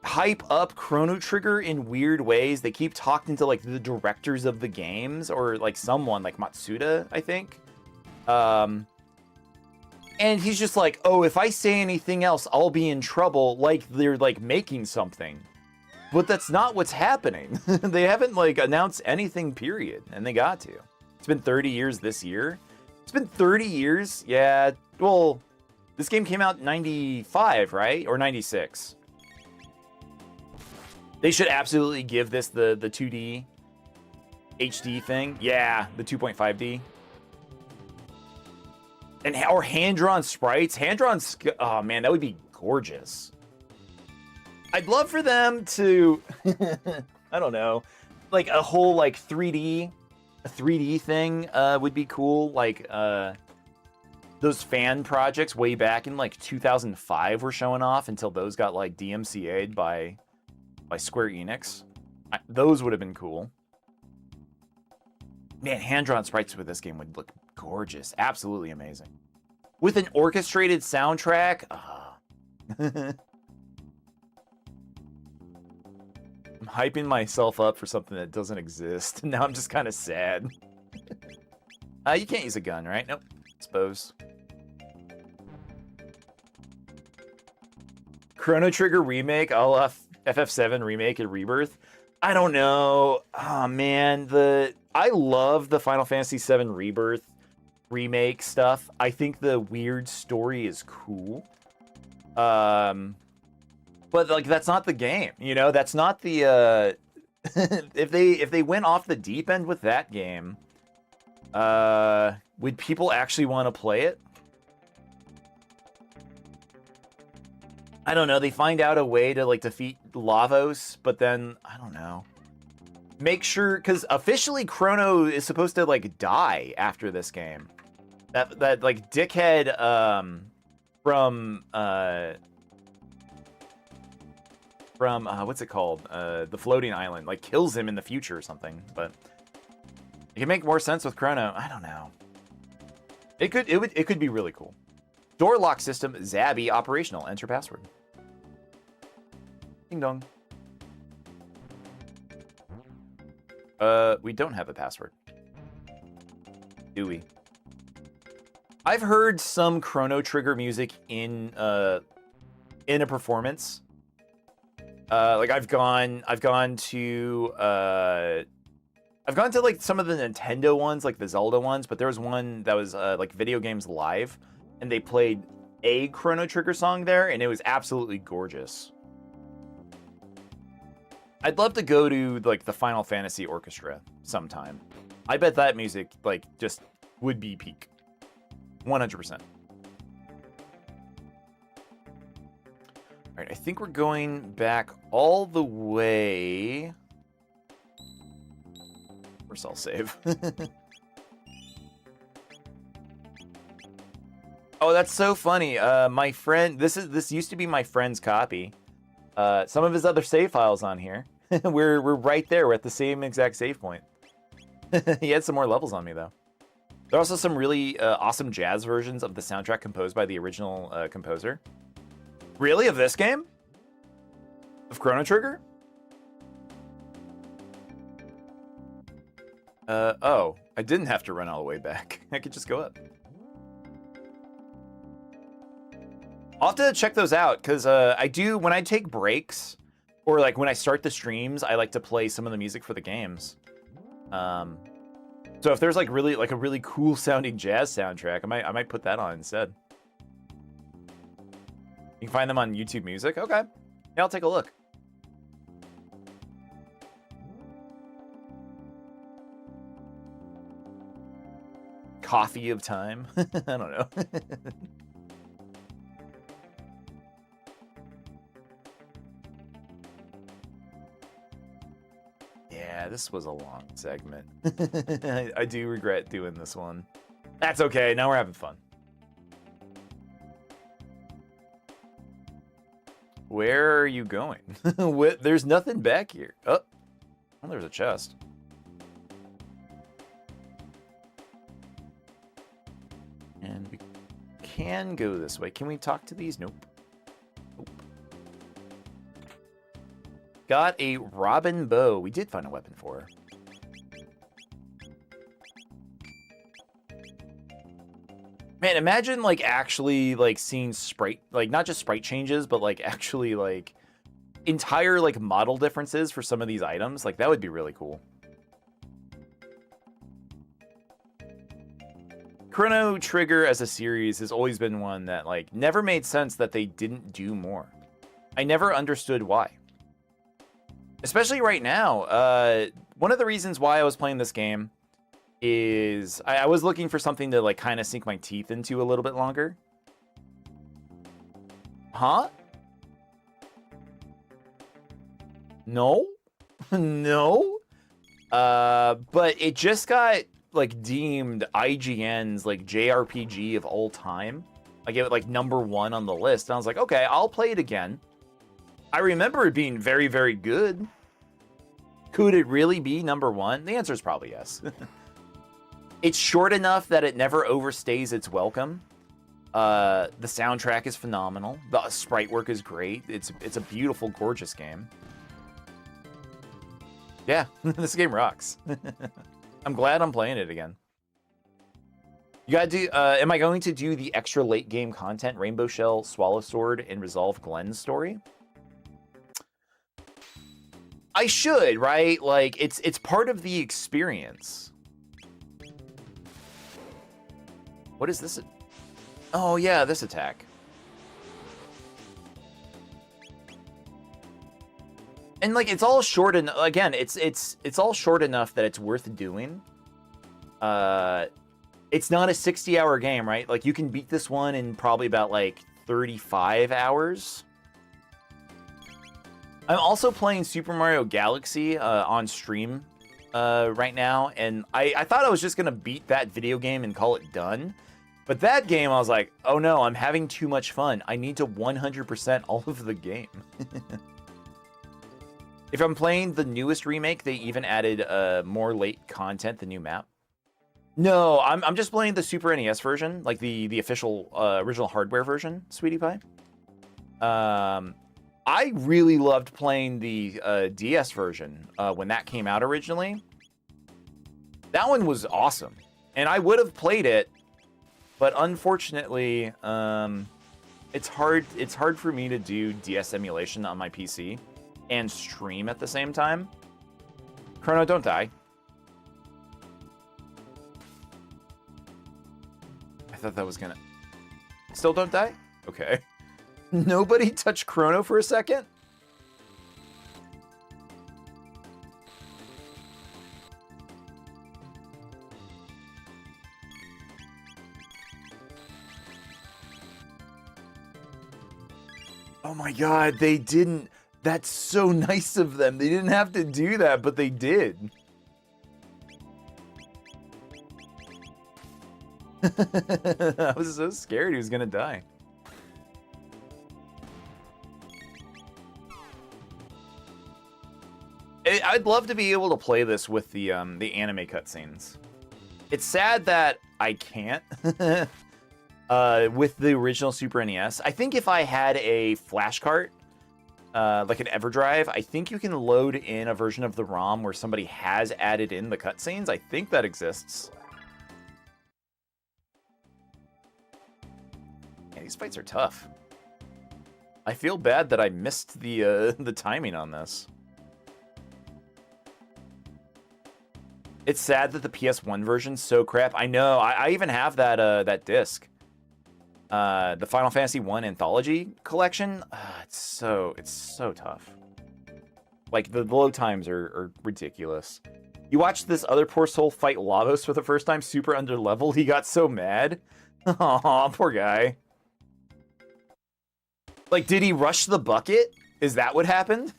hype up Chrono Trigger in weird ways. They keep talking to like the directors of the games or like someone like Matsuda, I think. And he's just like, oh, if I say anything else, I'll be in trouble. Like they're like making something, but that's not what's happening. They haven't like announced anything, period. And they got to. It's been 30 years this year. It's been 30 years. Yeah. Well, this game came out in 95, right? Or 96. They should absolutely give this the 2D HD thing. Yeah, the 2.5D. And or hand-drawn sprites. Hand-drawn, oh man, that would be gorgeous. I'd love for them to, I don't know, like a whole like a 3D thing would be cool. Like those fan projects way back in like 2005 were showing off until those got like DMCA'd by Square Enix. Those would have been cool. Man, hand-drawn sprites with this game would look gorgeous. Absolutely amazing. With an orchestrated soundtrack. I'm hyping myself up for something that doesn't exist. Now I'm just kind of sad. You can't use a gun, right? Nope. I suppose. Chrono Trigger remake. I'll FF7 remake and Rebirth. I don't know. Oh man, I love the Final Fantasy VII Rebirth remake stuff. I think the weird story is cool. But like that's not the game, you know? That's not the if they went off the deep end with that game, would people actually want to play it? I don't know. They find out a way to like defeat Lavos, but then I don't know. Make sure, because officially Crono is supposed to like die after this game. That like dickhead from what's it called? The floating island like kills him in the future or something. But it can make more sense with Crono. I don't know. It could be really cool. Door lock system Zabby operational. Enter password. Ding dong. We don't have a password. Do we? I've heard some Chrono Trigger music in a performance. Like I've gone to like some of the Nintendo ones, like the Zelda ones, but there was one that was like Video Games Live, and they played a Chrono Trigger song there, and it was absolutely gorgeous. I'd love to go to like the Final Fantasy Orchestra sometime. I bet that music like just would be peak. 100%. All right, I think we're going back all the way. Where's I'll save? Oh, that's so funny. My friend, this used to be my friend's copy. Some of his other save files on here. we're right there. We're at the same exact save point. He had some more levels on me though. There are also some really awesome jazz versions of the soundtrack composed by the original composer. Really? Of this game? Of Chrono Trigger? Oh, I didn't have to run all the way back. I could just go up. I'll have to check those out, because I do, when I take breaks, or like when I start the streams, I like to play some of the music for the games. So if there's like really like a really cool sounding jazz soundtrack, I might put that on instead. You can find them on YouTube Music. Okay. Yeah, I'll take a look. Coffee of Time. I don't know. Yeah, this was a long segment. I do regret doing this one. That's okay. Now we're having fun. Where are you going? There's nothing back here. Oh, there's a chest. And we can go this way. Can we talk to these? Nope. Nope. Got a robin bow. We did find a weapon for her. Man, imagine, like, actually, like, seeing sprite, like, not just sprite changes, but, like, actually, like, entire, like, model differences for some of these items. Like, that would be really cool. Chrono Trigger as a series has always been one that, like, never made sense that they didn't do more. I never understood why. Especially right now. One of the reasons why I was playing this game is I was looking for something to, like, kind of sink my teeth into a little bit longer. Huh? No? No? But it just got, like, deemed IGN's, like, JRPG of all time. I gave it, like, #1 on the list. And I was like, okay, I'll play it again. I remember it being very, very good. Could it really be #1? The answer is probably yes. It's short enough that it never overstays its welcome. The soundtrack is phenomenal. The sprite work is great. It's a beautiful, gorgeous game. Yeah, this game rocks. I'm glad I'm playing it again. You gotta do, am I going to do the extra late game content, Rainbow Shell, Swallow Sword, and resolve Glenn's story? I should, right? Like, it's part of the experience. What is this? Oh yeah, this attack. And, like, it's all short, and again, it's all short enough that it's worth doing. It's not a 60-hour game, right? Like, you can beat this one in probably about, like, 35 hours. I'm also playing Super Mario Galaxy on stream right now, and I thought I was just gonna beat that video game and call it done. But that game, I was like, oh no, I'm having too much fun. I need to 100% all of the game. If I'm playing the newest remake, they even added more late content, the new map. No, I'm just playing the Super NES version, like the official original hardware version, Sweetie Pie. I really loved playing the DS version when that came out originally. That one was awesome, and I would have played it, but unfortunately, it's hard for me to do DS emulation on my PC and stream at the same time. Chrono, don't die. I thought that was gonna... Still don't die? Okay. Nobody touched Chrono for a second? Oh my god, they didn't... That's so nice of them. They didn't have to do that, but they did. I was so scared he was gonna die. I'd love to be able to play this with the anime cutscenes. It's sad that I can't with the original Super NES. I think if I had a flash cart, like an EverDrive, I think you can load in a version of the ROM where somebody has added in the cutscenes. I think that exists. Yeah, these fights are tough. I feel bad that I missed the timing on this. It's sad that the PS1 version's so crap. I know. I even have that that disc. The Final Fantasy 1 Anthology collection. It's so tough. Like, the load times are ridiculous. You watch this other poor soul fight Lavos for the first time, super under leveled. He got so mad. Aw, poor guy. Like, did he rush the bucket? Is that what happened?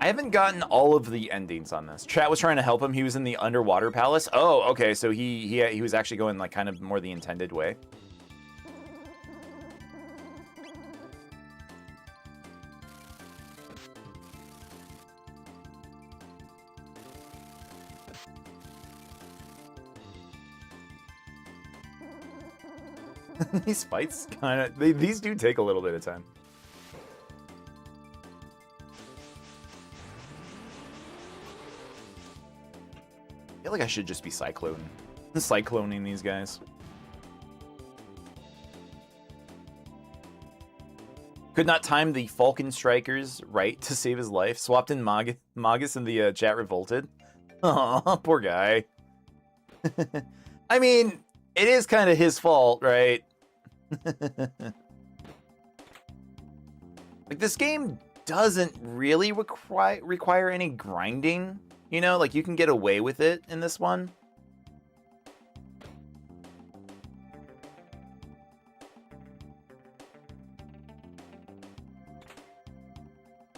I haven't gotten all of the endings on this. Chat was trying to help him. He was in the underwater palace. Oh, okay. So he was actually going like kind of more the intended way. These fights kind of these do take a little bit of time. I feel like I should just be cycloning these guys. Could not time the Falcon Strikers right to save his life. Swapped in Magus and the chat revolted. Aw, poor guy. I mean, it is kind of his fault, right? Like, this game doesn't really require any grinding. You know, like, you can get away with it in this one.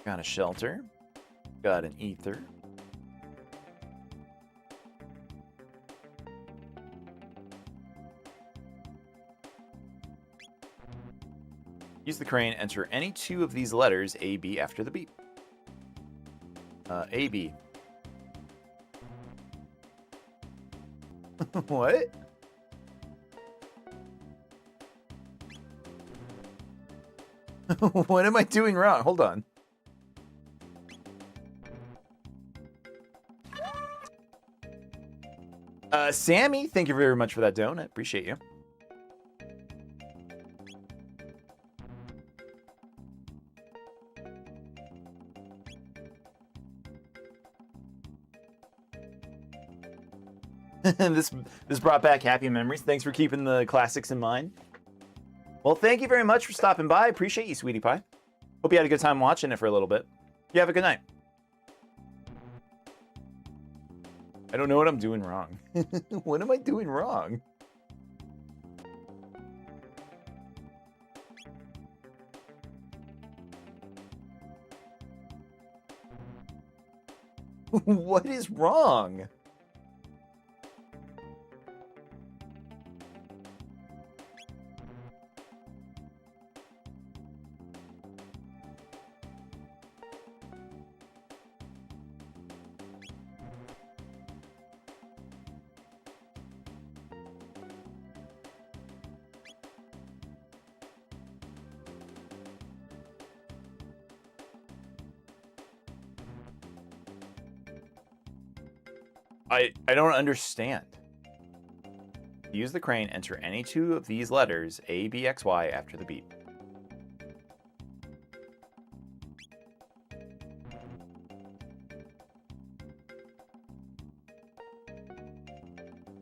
Got a shelter. Got an ether. Use the crane, enter any two of these letters, A, B, after the beep. A, B. What? What am I doing wrong? Hold on. Sammy, thank you very much for that donut. Appreciate you. This brought back happy memories. Thanks for keeping the classics in mind. Well, thank you very much for stopping by. I appreciate you, sweetie pie. Hope you had a good time watching it for a little bit. You have a good night. I don't know what I'm doing wrong. What am I doing wrong? What is wrong? I don't understand. Use the crane, enter any two of these letters, A, B, X, Y, after the beep.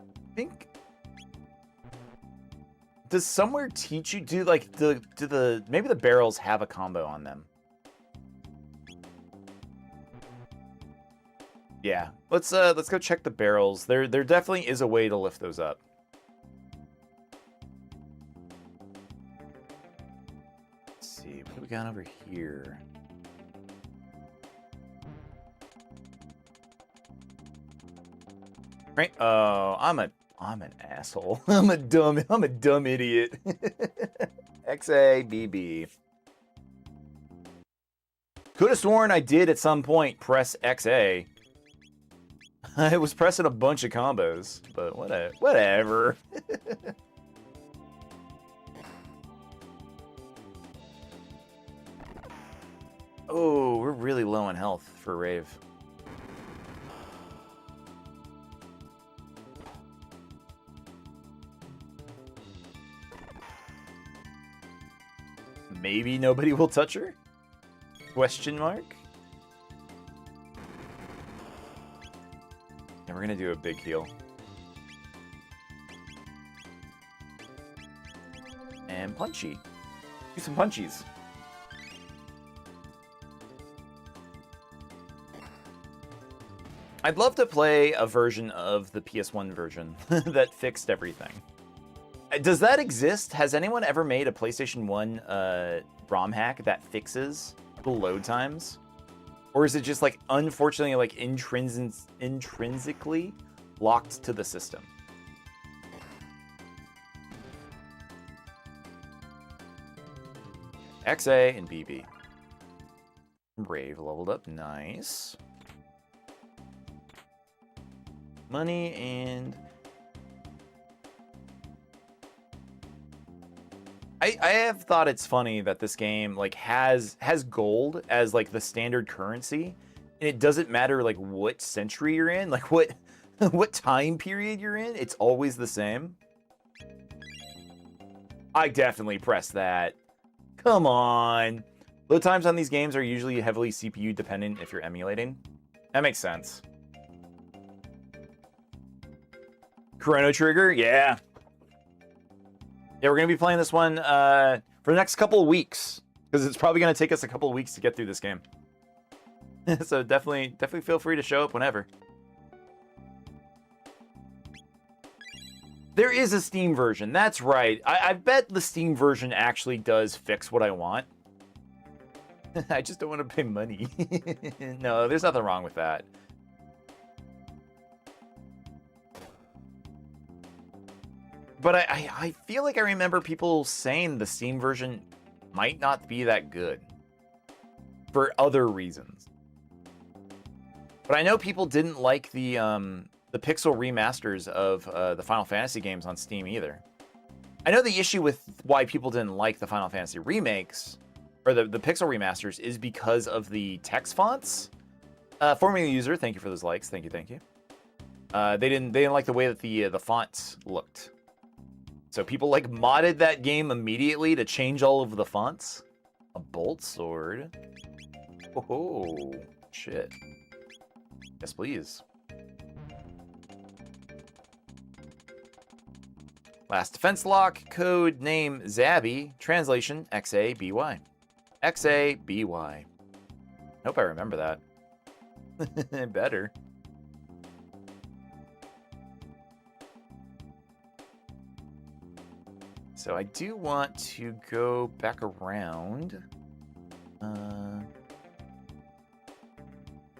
I think... Does somewhere teach you, do the maybe the barrels have a combo on them? Yeah, let's go check the barrels. There definitely is a way to lift those up. Let's see, what do we got over here? Right? Oh, I'm an asshole. I'm a dumb idiot. XABB. Could have sworn I did at some point press XA. I was pressing a bunch of combos, but whatever. Oh, we're really low on health for Rave. Maybe nobody will touch her? Question mark? And we're gonna do a big heal. And punchy. Do some punchies. I'd love to play a version of the PS1 version that fixed everything. Does that exist? Has anyone ever made a PlayStation 1 ROM hack that fixes the load times? Or is it just like unfortunately like intrinsically locked to the system? XA and BB. Brave leveled up. Nice. Money and... I have thought it's funny that this game like has gold as like the standard currency, and it doesn't matter like what century you're in, like what time period you're in, it's always the same. I definitely press that. Come on. Load times on these games are usually heavily CPU dependent if you're emulating. That makes sense. Chrono Trigger, yeah. Yeah, we're going to be playing this one for the next couple of weeks, because it's probably going to take us a couple of weeks to get through this game. So definitely feel free to show up whenever. There is a Steam version, that's right. I bet the Steam version actually does fix what I want. I just don't want to pay money. No, there's nothing wrong with that. But I feel like I remember people saying the Steam version might not be that good for other reasons. But I know people didn't like the pixel remasters of the Final Fantasy games on Steam either. I know the issue with why people didn't like the Final Fantasy remakes or the pixel remasters is because of the text fonts. Formerly user, thank you for those likes. Thank you. They didn't like the way that the fonts looked. So people like modded that game immediately to change all of the fonts. A bolt sword. Oh, shit. Yes, please. Last defense lock, code name Zabby, translation XABY. XABY. Hope I remember that. Better. So I do want to go back around.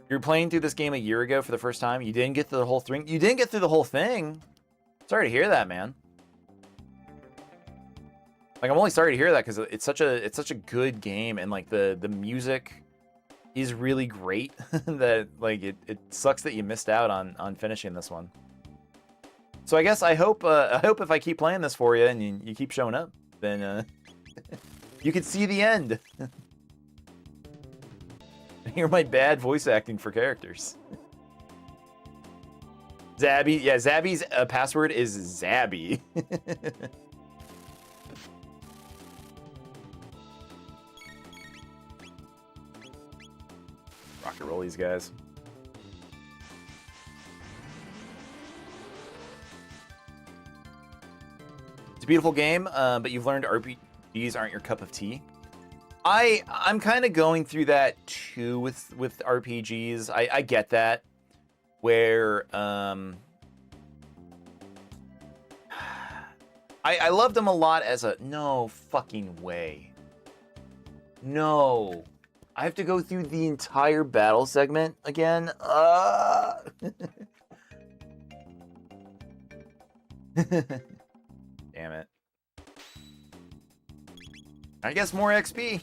You're playing through this game a year ago for the first time. You didn't get through the whole thing. You didn't get through the whole thing. Sorry to hear that, man. Like, I'm only sorry to hear that because it's such a good game, and like the music is really great. That like it sucks that you missed out on finishing this one. So I guess I hope if I keep playing this for you and you keep showing up, then you can see the end. Hear my bad voice acting for characters. Zabby, yeah, Zabby's password is Zabby. Rock and roll these guys. It's a beautiful game, but you've learned RPGs aren't your cup of tea. I'm kind of going through that too with RPGs. I get that, where I loved them a lot as a no fucking way. No, I have to go through the entire battle segment again. Damn it. I guess more XP.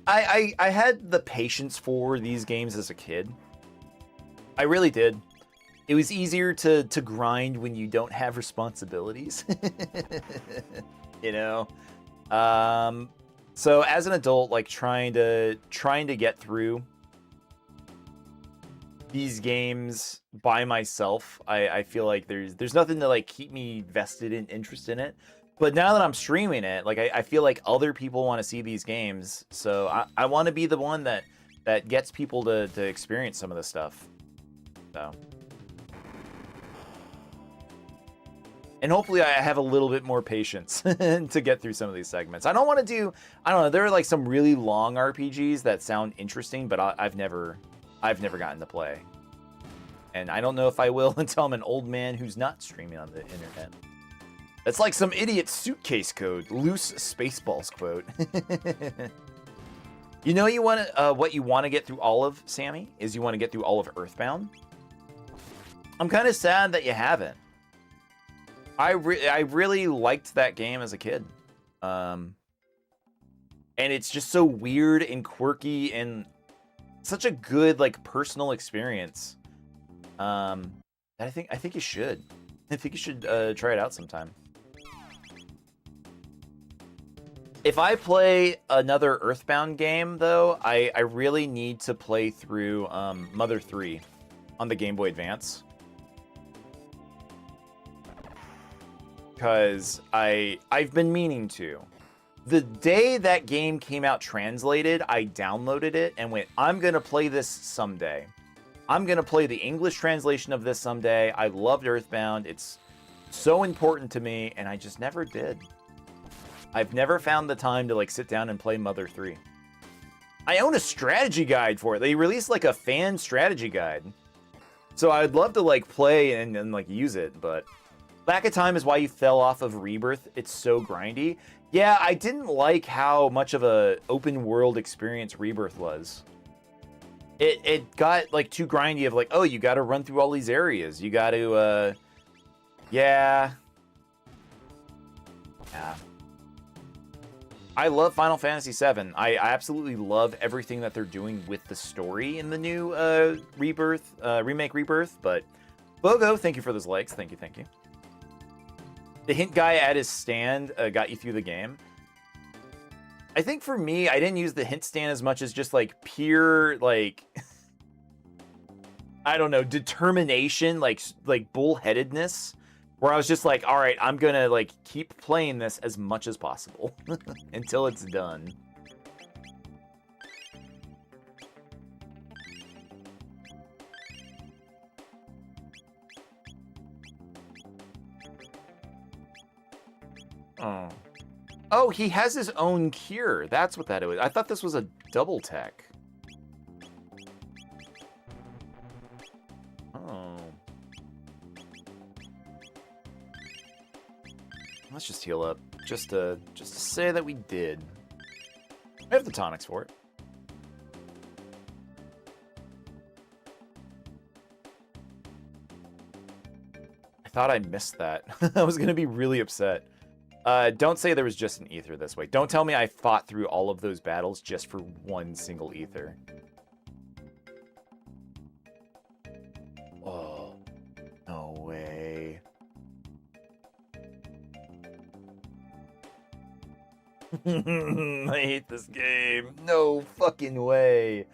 I had the patience for these games as a kid. I really did. It was easier to grind when you don't have responsibilities. You know? So as an adult, like trying to get through these games by myself, I feel like there's nothing to like keep me vested in interest in it. But now that I'm streaming it, like I feel like other people want to see these games, so I want to be the one that gets people to experience some of this stuff. So, and hopefully I have a little bit more patience to get through some of these segments. I don't want to do, I don't know, there are like some really long RPGs that sound interesting, but I've never gotten to play. And I don't know if I will until I'm an old man who's not streaming on the internet. That's like some idiot suitcase code. Loose Spaceballs quote. You know you want to what you want to get through all of, Sammy, is you want to get through all of Earthbound. I'm kind of sad that you haven't. I really liked that game as a kid. And it's just so weird and quirky and such a good like personal experience. I think you should. I think you should try it out sometime. If I play another Earthbound game, though, I really need to play through Mother 3 on the Game Boy Advance. Because I've been meaning to. The day that game came out translated, I downloaded it and went, I'm going to play this someday. I'm going to play the English translation of this someday. I loved Earthbound. It's so important to me, and I just never did. I've never found the time to like sit down and play Mother 3. I own a strategy guide for it. They released like a fan strategy guide. So I'd love to like play and like use it, but lack of time is why you fell off of Rebirth. It's so grindy. Yeah, I didn't like how much of a open world experience Rebirth was. It got like too grindy of like, oh, you got to run through all these areas. You got to, yeah. I love Final Fantasy VII. I absolutely love everything that they're doing with the story in the new remake Rebirth. But Bogo, thank you for those likes. Thank you, thank you. The hint guy at his stand got you through the game. I think for me, I didn't use the hint stand as much as just like pure like I don't know, determination, like bullheadedness. Where I was just like, all right, I'm gonna like keep playing this as much as possible until it's done. Oh. Oh, he has his own cure. That's what that is. I thought this was a double tech. Oh. Let's just heal up. Just to say that we did. I have the tonics for it. I thought I missed that. I was gonna be really upset. Don't say there was just an ether this way. Don't tell me I fought through all of those battles just for one single ether. Oh, no way. I hate this game. No fucking way.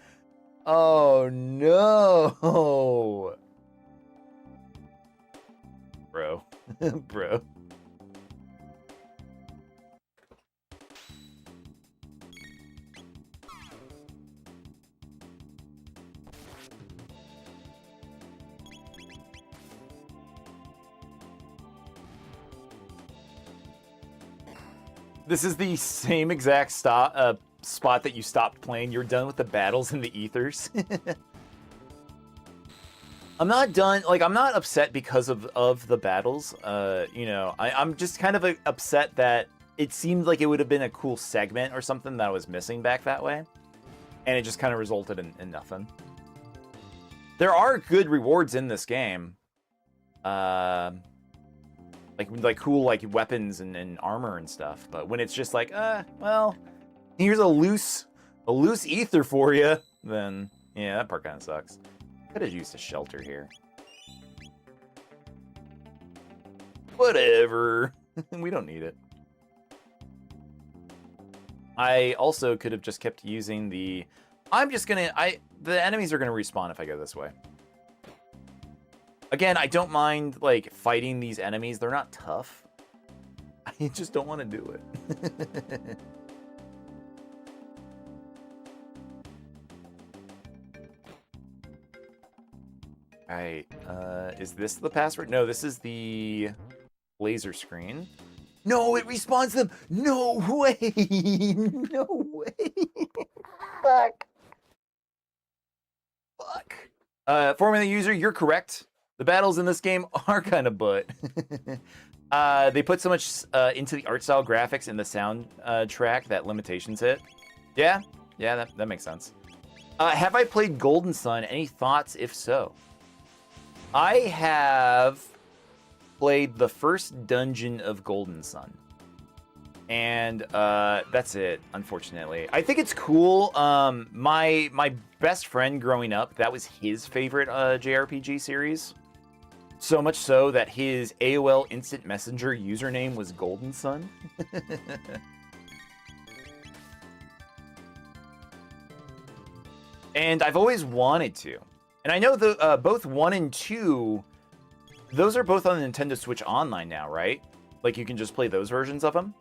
Oh, no. Bro. Bro. This is the same exact spot that you stopped playing. You're done with the battles and the ethers. I'm not done. Like, I'm not upset because of the battles. You know, I'm just kind of upset that it seemed like it would have been a cool segment or something that I was missing back that way. And it just kind of resulted in nothing. There are good rewards in this game. Like cool like weapons and armor and stuff, but when it's just like, well, here's a loose ether for you, then yeah, that part kind of sucks. Could have used a shelter here. Whatever, we don't need it. I also could have just kept using the. The enemies are gonna respawn if I go this way. Again, I don't mind, like, fighting these enemies. They're not tough. I just don't want to do it. Alright, is this the password? No, this is the laser screen. No, it respawns them! No way! No way! Fuck. Fuck. Formula user, you're correct. The battles in this game are kind of butt. They put so much into the art style graphics and the sound track that limitations hit. Yeah, Yeah, that makes sense. Have I played Golden Sun? Any thoughts if so? I have played the first dungeon of Golden Sun. And that's it, unfortunately. I think it's cool. My best friend growing up, that was his favorite JRPG series. So much so that his AOL Instant Messenger username was Golden Sun. And I've always wanted to. And I know the both 1 and 2, those are both on the Nintendo Switch Online now, right? Like, you can just play those versions of them?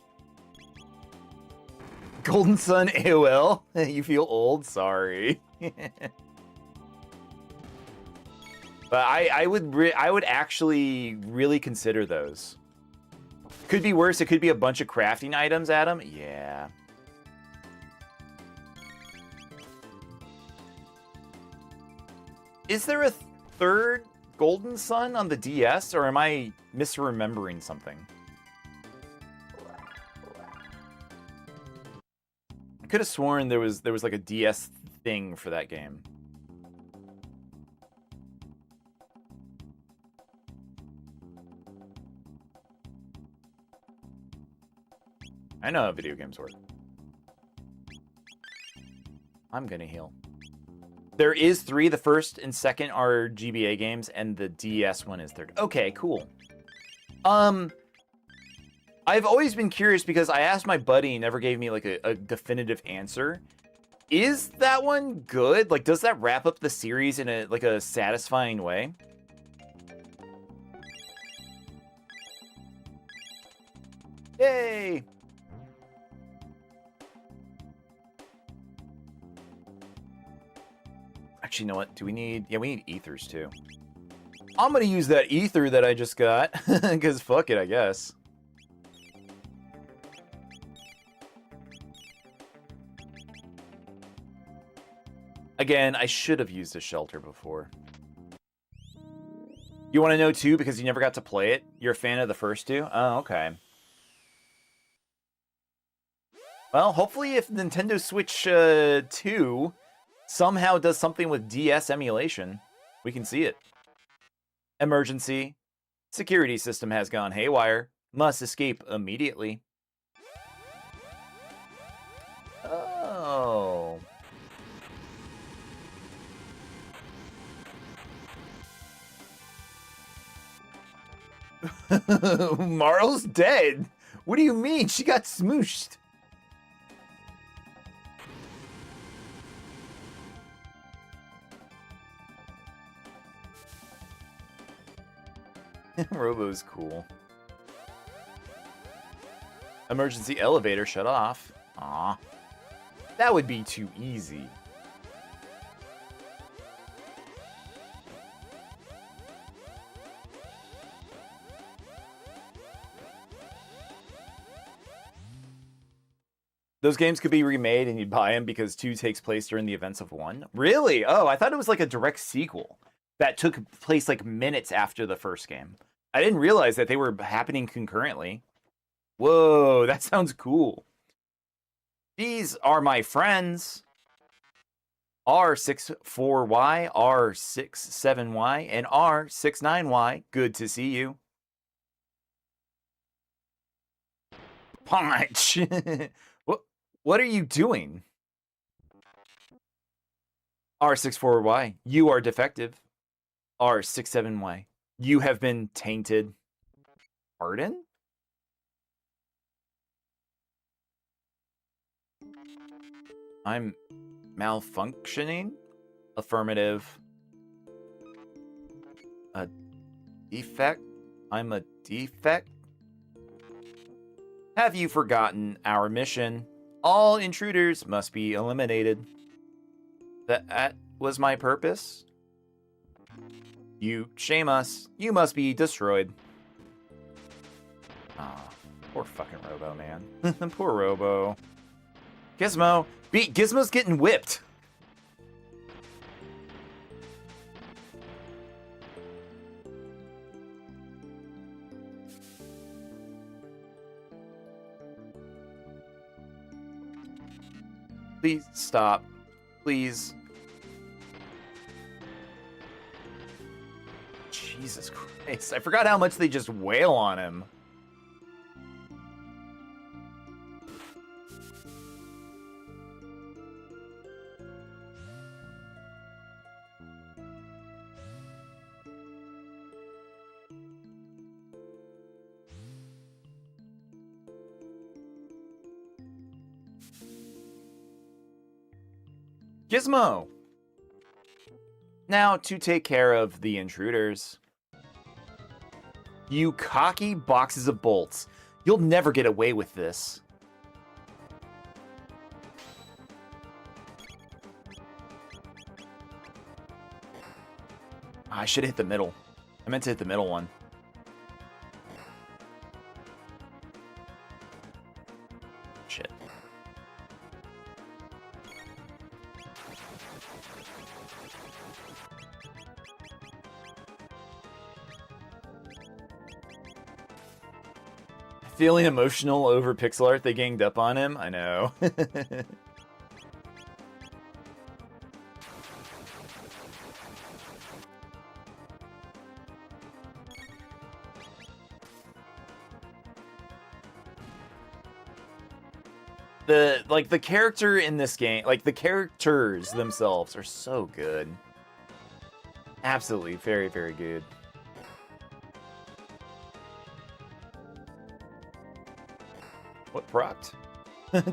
Golden Sun AOL? You feel old? Sorry. But I would actually really consider those. Could be worse. It could be a bunch of crafting items, Adam. Yeah. Is there a third Golden Sun on the DS, or am I misremembering something? I could have sworn there was like a DS thing for that game. I know how video games work. I'm gonna heal. There is 3. The first and second are GBA games, and the DS one is third. Okay, cool. I've always been curious because I asked my buddy and never gave me like a definitive answer. Is that one good? Like, does that wrap up the series in a satisfying way? Yay! Actually, you know what? Do we need... Yeah, we need ethers, too. I'm gonna use that ether that I just got. Because fuck it, I guess. Again, I should have used a shelter before. You want to know, too, because you never got to play it? You're a fan of the first 2? Oh, okay. Well, hopefully if Nintendo Switch 2... somehow does something with DS emulation, we can see it. Emergency. Security system has gone haywire. Must escape immediately. Oh. Marl's dead. What do you mean? She got smooshed. Robo's cool. Emergency elevator shut off. Aw. That would be too easy. Those games could be remade and you'd buy them because 2 takes place during the events of 1? Really? Oh, I thought it was like a direct sequel that took place like minutes after the first game. I didn't realize that they were happening concurrently. Whoa, that sounds cool. These are my friends. R64Y, R67Y, and R69Y. Good to see you. Punch! What are you doing? R64Y, you are defective. R67Y, you have been tainted. Pardon? I'm malfunctioning? Affirmative. A defect? I'm a defect? Have you forgotten our mission? All intruders must be eliminated. That was my purpose? You shame us. You must be destroyed. Ah, poor fucking Robo, man. Poor Robo. Gizmo. Gizmo's getting whipped. Please stop. Please. Jesus Christ. I forgot how much they just wail on him. Gizmo! Now, to take care of the intruders. You cocky boxes of bolts. You'll never get away with this. I should hit the middle. I meant to hit the middle one. Shit. Feeling emotional over pixel art they ganged up on him? I know. the character in this game, like the characters themselves are so good. Absolutely, very, very good. What procced?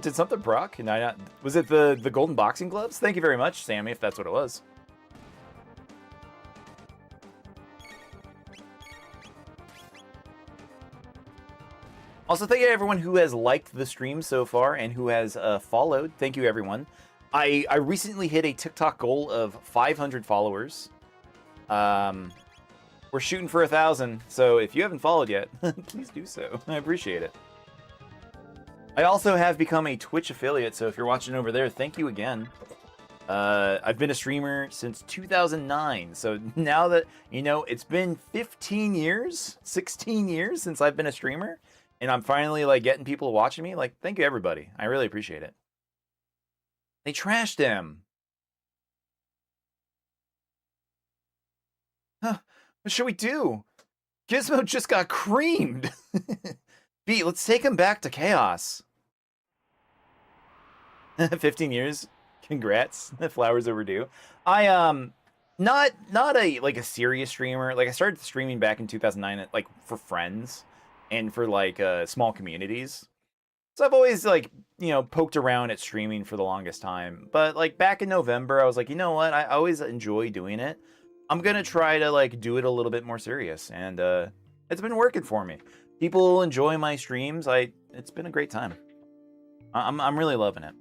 Did something proc? Can I not? Was it the golden boxing gloves? Thank you very much, Sammy, if that's what it was. Also, thank you to everyone who has liked the stream so far and who has followed. Thank you, everyone. I recently hit a TikTok goal of 500 followers. We're shooting for 1,000, so if you haven't followed yet, please do so. I appreciate it. I also have become a Twitch affiliate, so if you're watching over there, thank you again. I've been a streamer since 2009, so now that, you know, it's been 15 years, 16 years since I've been a streamer, and I'm finally, like, getting people watching me. Like, thank you, everybody. I really appreciate it. They trashed him. Huh. What should we do? Gizmo just got creamed. B, let's take him back to chaos. 15 years. Congrats. Flowers overdue. I not a like a serious streamer. Like I started streaming back in 2009 like for friends and for like small communities. So I've always like, you know, poked around at streaming for the longest time. But like back in November, I was like, you know what? I always enjoy doing it. I'm going to try to like do it a little bit more serious, and it's been working for me. People enjoy my streams. It's been a great time. I'm really loving it.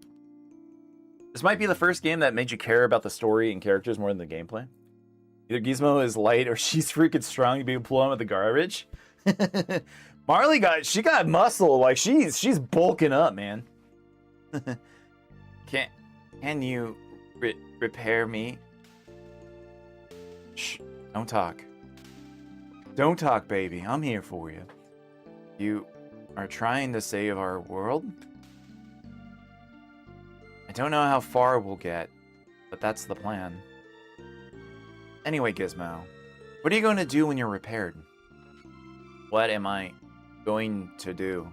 This might be the first game that made you care about the story and characters more than the gameplay. Either Gizmo is light or she's freaking strong to be able to pull on with the garbage. Marley got muscle. Like she's bulking up, man. Can you repair me? Shh, don't talk. Don't talk, baby. I'm here for you. You are trying to save our world? I don't know how far we'll get, but that's the plan. Anyway, Gizmo, what are you going to do when you're repaired? What am I going to do?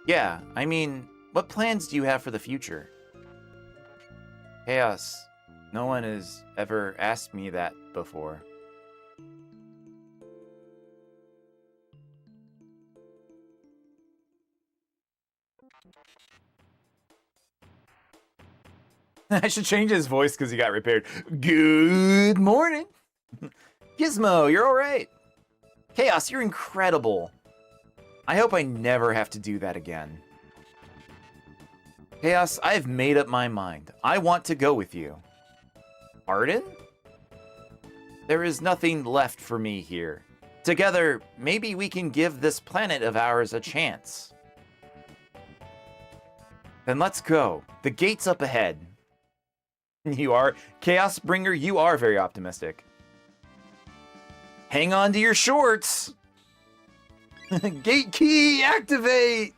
Yeah, I mean, what plans do you have for the future? Chaos, no one has ever asked me that before. I should change his voice because he got repaired. Good morning. Gizmo, you're all right. Chaos, you're incredible. I hope I never have to do that again. Chaos, I've made up my mind. I want to go with you. Pardon? There is nothing left for me here. Together, maybe we can give this planet of ours a chance. Then let's go. The gate's up ahead. You are, Chaos Bringer, you are very optimistic. Hang on to your shorts. Gate key, activate.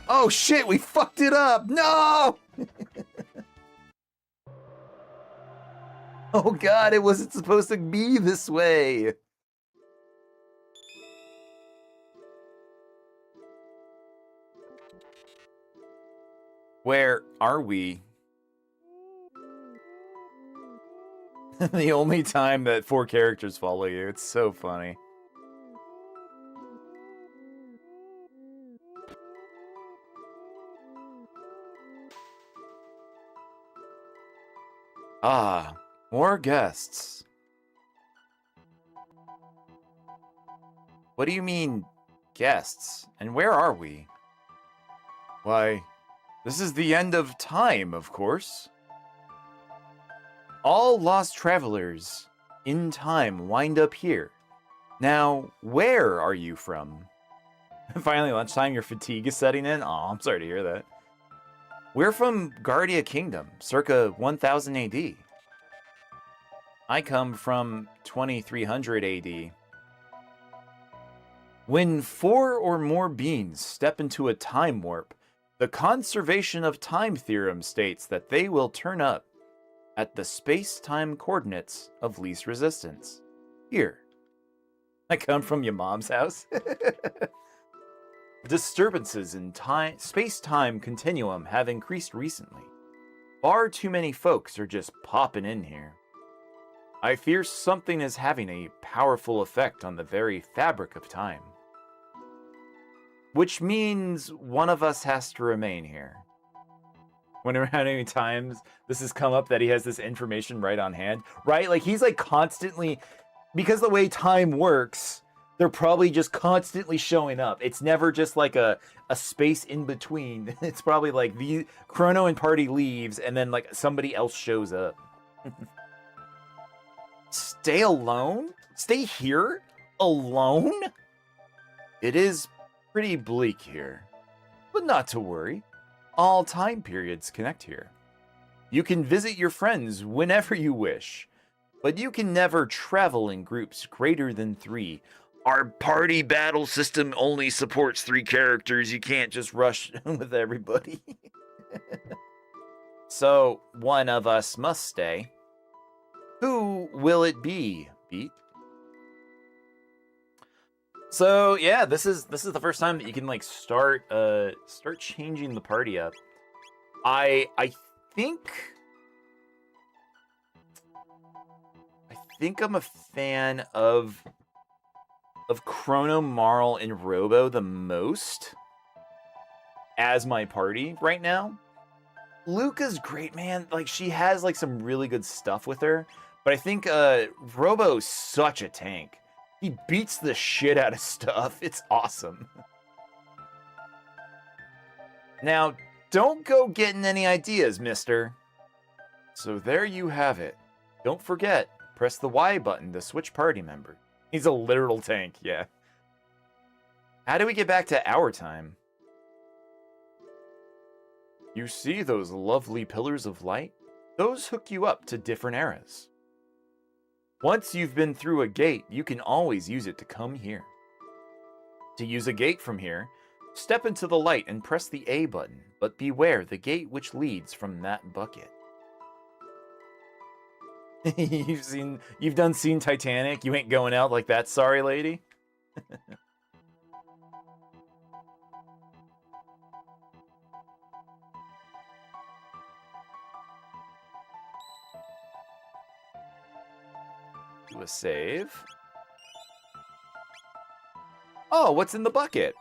Oh shit, we fucked it up! No! Oh god, it wasn't supposed to be this way! Where are we? The only time that 4 characters follow you. It's so funny. Ah, more guests. What do you mean, guests? And where are we? Why, this is the end of time, of course. All lost travelers in time wind up here. Now, where are you from? Finally, lunchtime, your fatigue is setting in? Aw, I'm sorry to hear that. We're from Guardia Kingdom, circa 1000 AD. I come from 2300 AD. When 4 or more beings step into a time warp, the conservation of time theorem states that they will turn up at the space-time coordinates of least resistance. Here. I come from your mom's house. Disturbances in space-time continuum have increased recently. Far too many folks are just popping in here. I fear something is having a powerful effect on the very fabric of time. Which means one of us has to remain here. Wonder how many times this has come up that he has this information right on hand, right? Like he's like constantly, because the way time works, they're probably just constantly showing up. It's never just like a space in between. It's probably like the Chrono and party leaves and then like somebody else shows up. Stay alone? Stay here? Alone? It is pretty bleak here, but not to worry. All time periods connect here. You can visit your friends whenever you wish, but you can never travel in groups greater than 3. Our party battle system only supports 3 characters. You can't just rush with everybody. So, one of us must stay. Who will it be, Beat? So yeah, this is the first time that you can like start changing the party up. I think I'm a fan of Chrono, Marl, and Robo the most as my party right now. Luca's great, man. Like she has like some really good stuff with her, but I think Robo's such a tank. He beats the shit out of stuff. It's awesome. Now, don't go getting any ideas, mister. So there you have it. Don't forget, press the Y button to switch party member. He's a literal tank, yeah. How do we get back to our time? You see those lovely pillars of light? Those hook you up to different eras. Once you've been through a gate, you can always use it to come here. To use a gate from here, step into the light and press the A button, but beware the gate which leads from that bucket. You've done seen Titanic, you ain't going out like that, sorry lady? Do a save. Oh, what's in the bucket?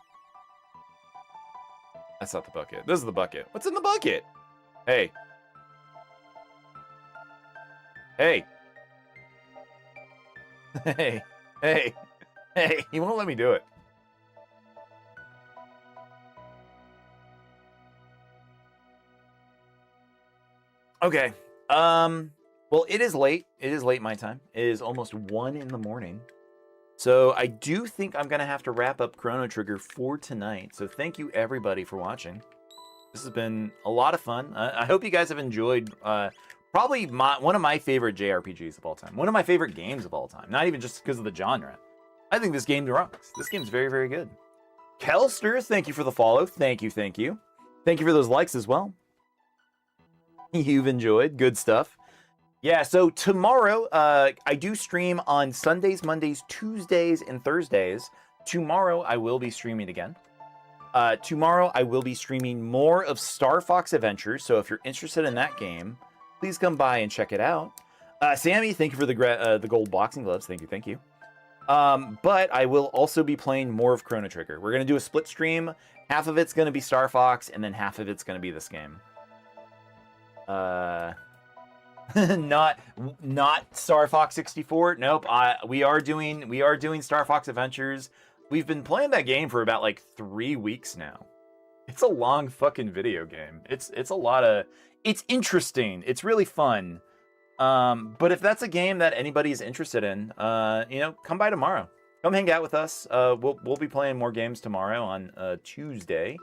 That's not the bucket. This is the bucket. What's in the bucket? Hey. Hey. Hey. Hey. Hey. He won't let me do it. Okay. Well, it is late. It is late my time. It is almost 1 in the morning. So I do think I'm going to have to wrap up Chrono Trigger for tonight. So thank you everybody for watching. This has been a lot of fun. I hope you guys have enjoyed probably one of my favorite JRPGs of all time. One of my favorite games of all time. Not even just because of the genre. I think this game rocks. This game's very, very good. Kelster, thank you for the follow. Thank you, thank you. Thank you for those likes as well. You've enjoyed. Good stuff. Yeah, so tomorrow, I do stream on Sundays, Mondays, Tuesdays, and Thursdays. Tomorrow, I will be streaming again. Tomorrow, I will be streaming more of Star Fox Adventures, so if you're interested in that game, please come by and check it out. Sammy, thank you for the gold boxing gloves. Thank you, thank you. But I will also be playing more of Chrono Trigger. We're going to do a split stream. Half of it's going to be Star Fox, and then half of it's going to be this game. Not Star Fox 64. Nope. We are doing Star Fox Adventures. We've been playing that game for about like 3 weeks now. It's a long fucking video game. It's a lot of. It's interesting. It's really fun. But if that's a game that anybody is interested in, come by tomorrow. Come hang out with us. We'll be playing more games tomorrow on Tuesday.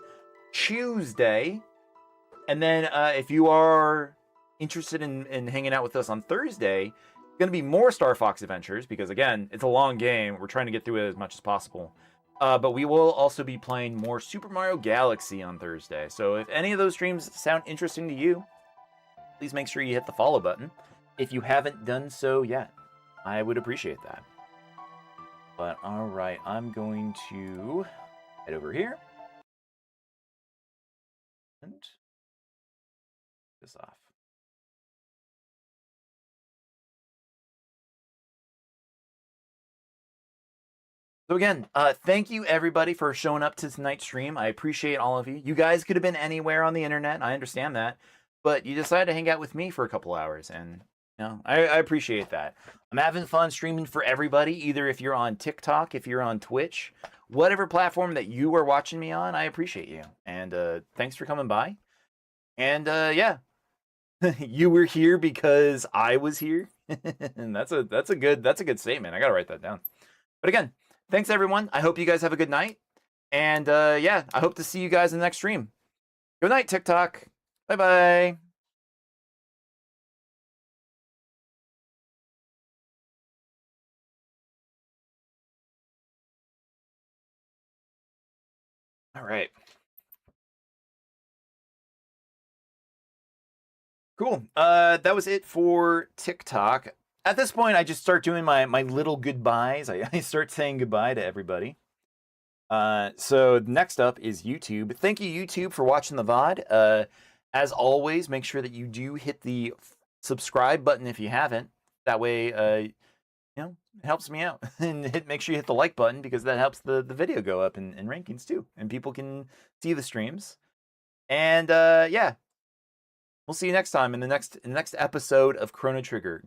And then if you are interested in hanging out with us on Thursday, it's going to be more Star Fox Adventures because, again, it's a long game. We're trying to get through it as much as possible. But we will also be playing more Super Mario Galaxy on Thursday. So if any of those streams sound interesting to you, please make sure you hit the follow button. If you haven't done so yet, I would appreciate that. But all right, I'm going to head over here and this off. So again, thank you everybody for showing up to tonight's stream. I appreciate all of you. You guys could have been anywhere on the internet. I understand that, but you decided to hang out with me for a couple hours, and I appreciate that. I'm having fun streaming for everybody, either if you're on TikTok, if you're on Twitch, whatever platform that you are watching me on, I appreciate you. And thanks for coming by. And yeah, you were here because I was here. And that's a good statement. I gotta write that down. But again, thanks everyone. I hope you guys have a good night. And yeah, I hope to see you guys in the next stream. Good night, TikTok. Bye-bye. All right. Cool. That was it for TikTok. At this point, I just start doing my little goodbyes. I start saying goodbye to everybody. So next up is YouTube. Thank you, YouTube, for watching the VOD. As always, make sure that you do hit the subscribe button if you haven't. That way, it helps me out. And make sure you hit the like button because that helps the video go up in rankings too. And people can see the streams. And yeah, we'll see you next time in the next episode of Chrono Trigger.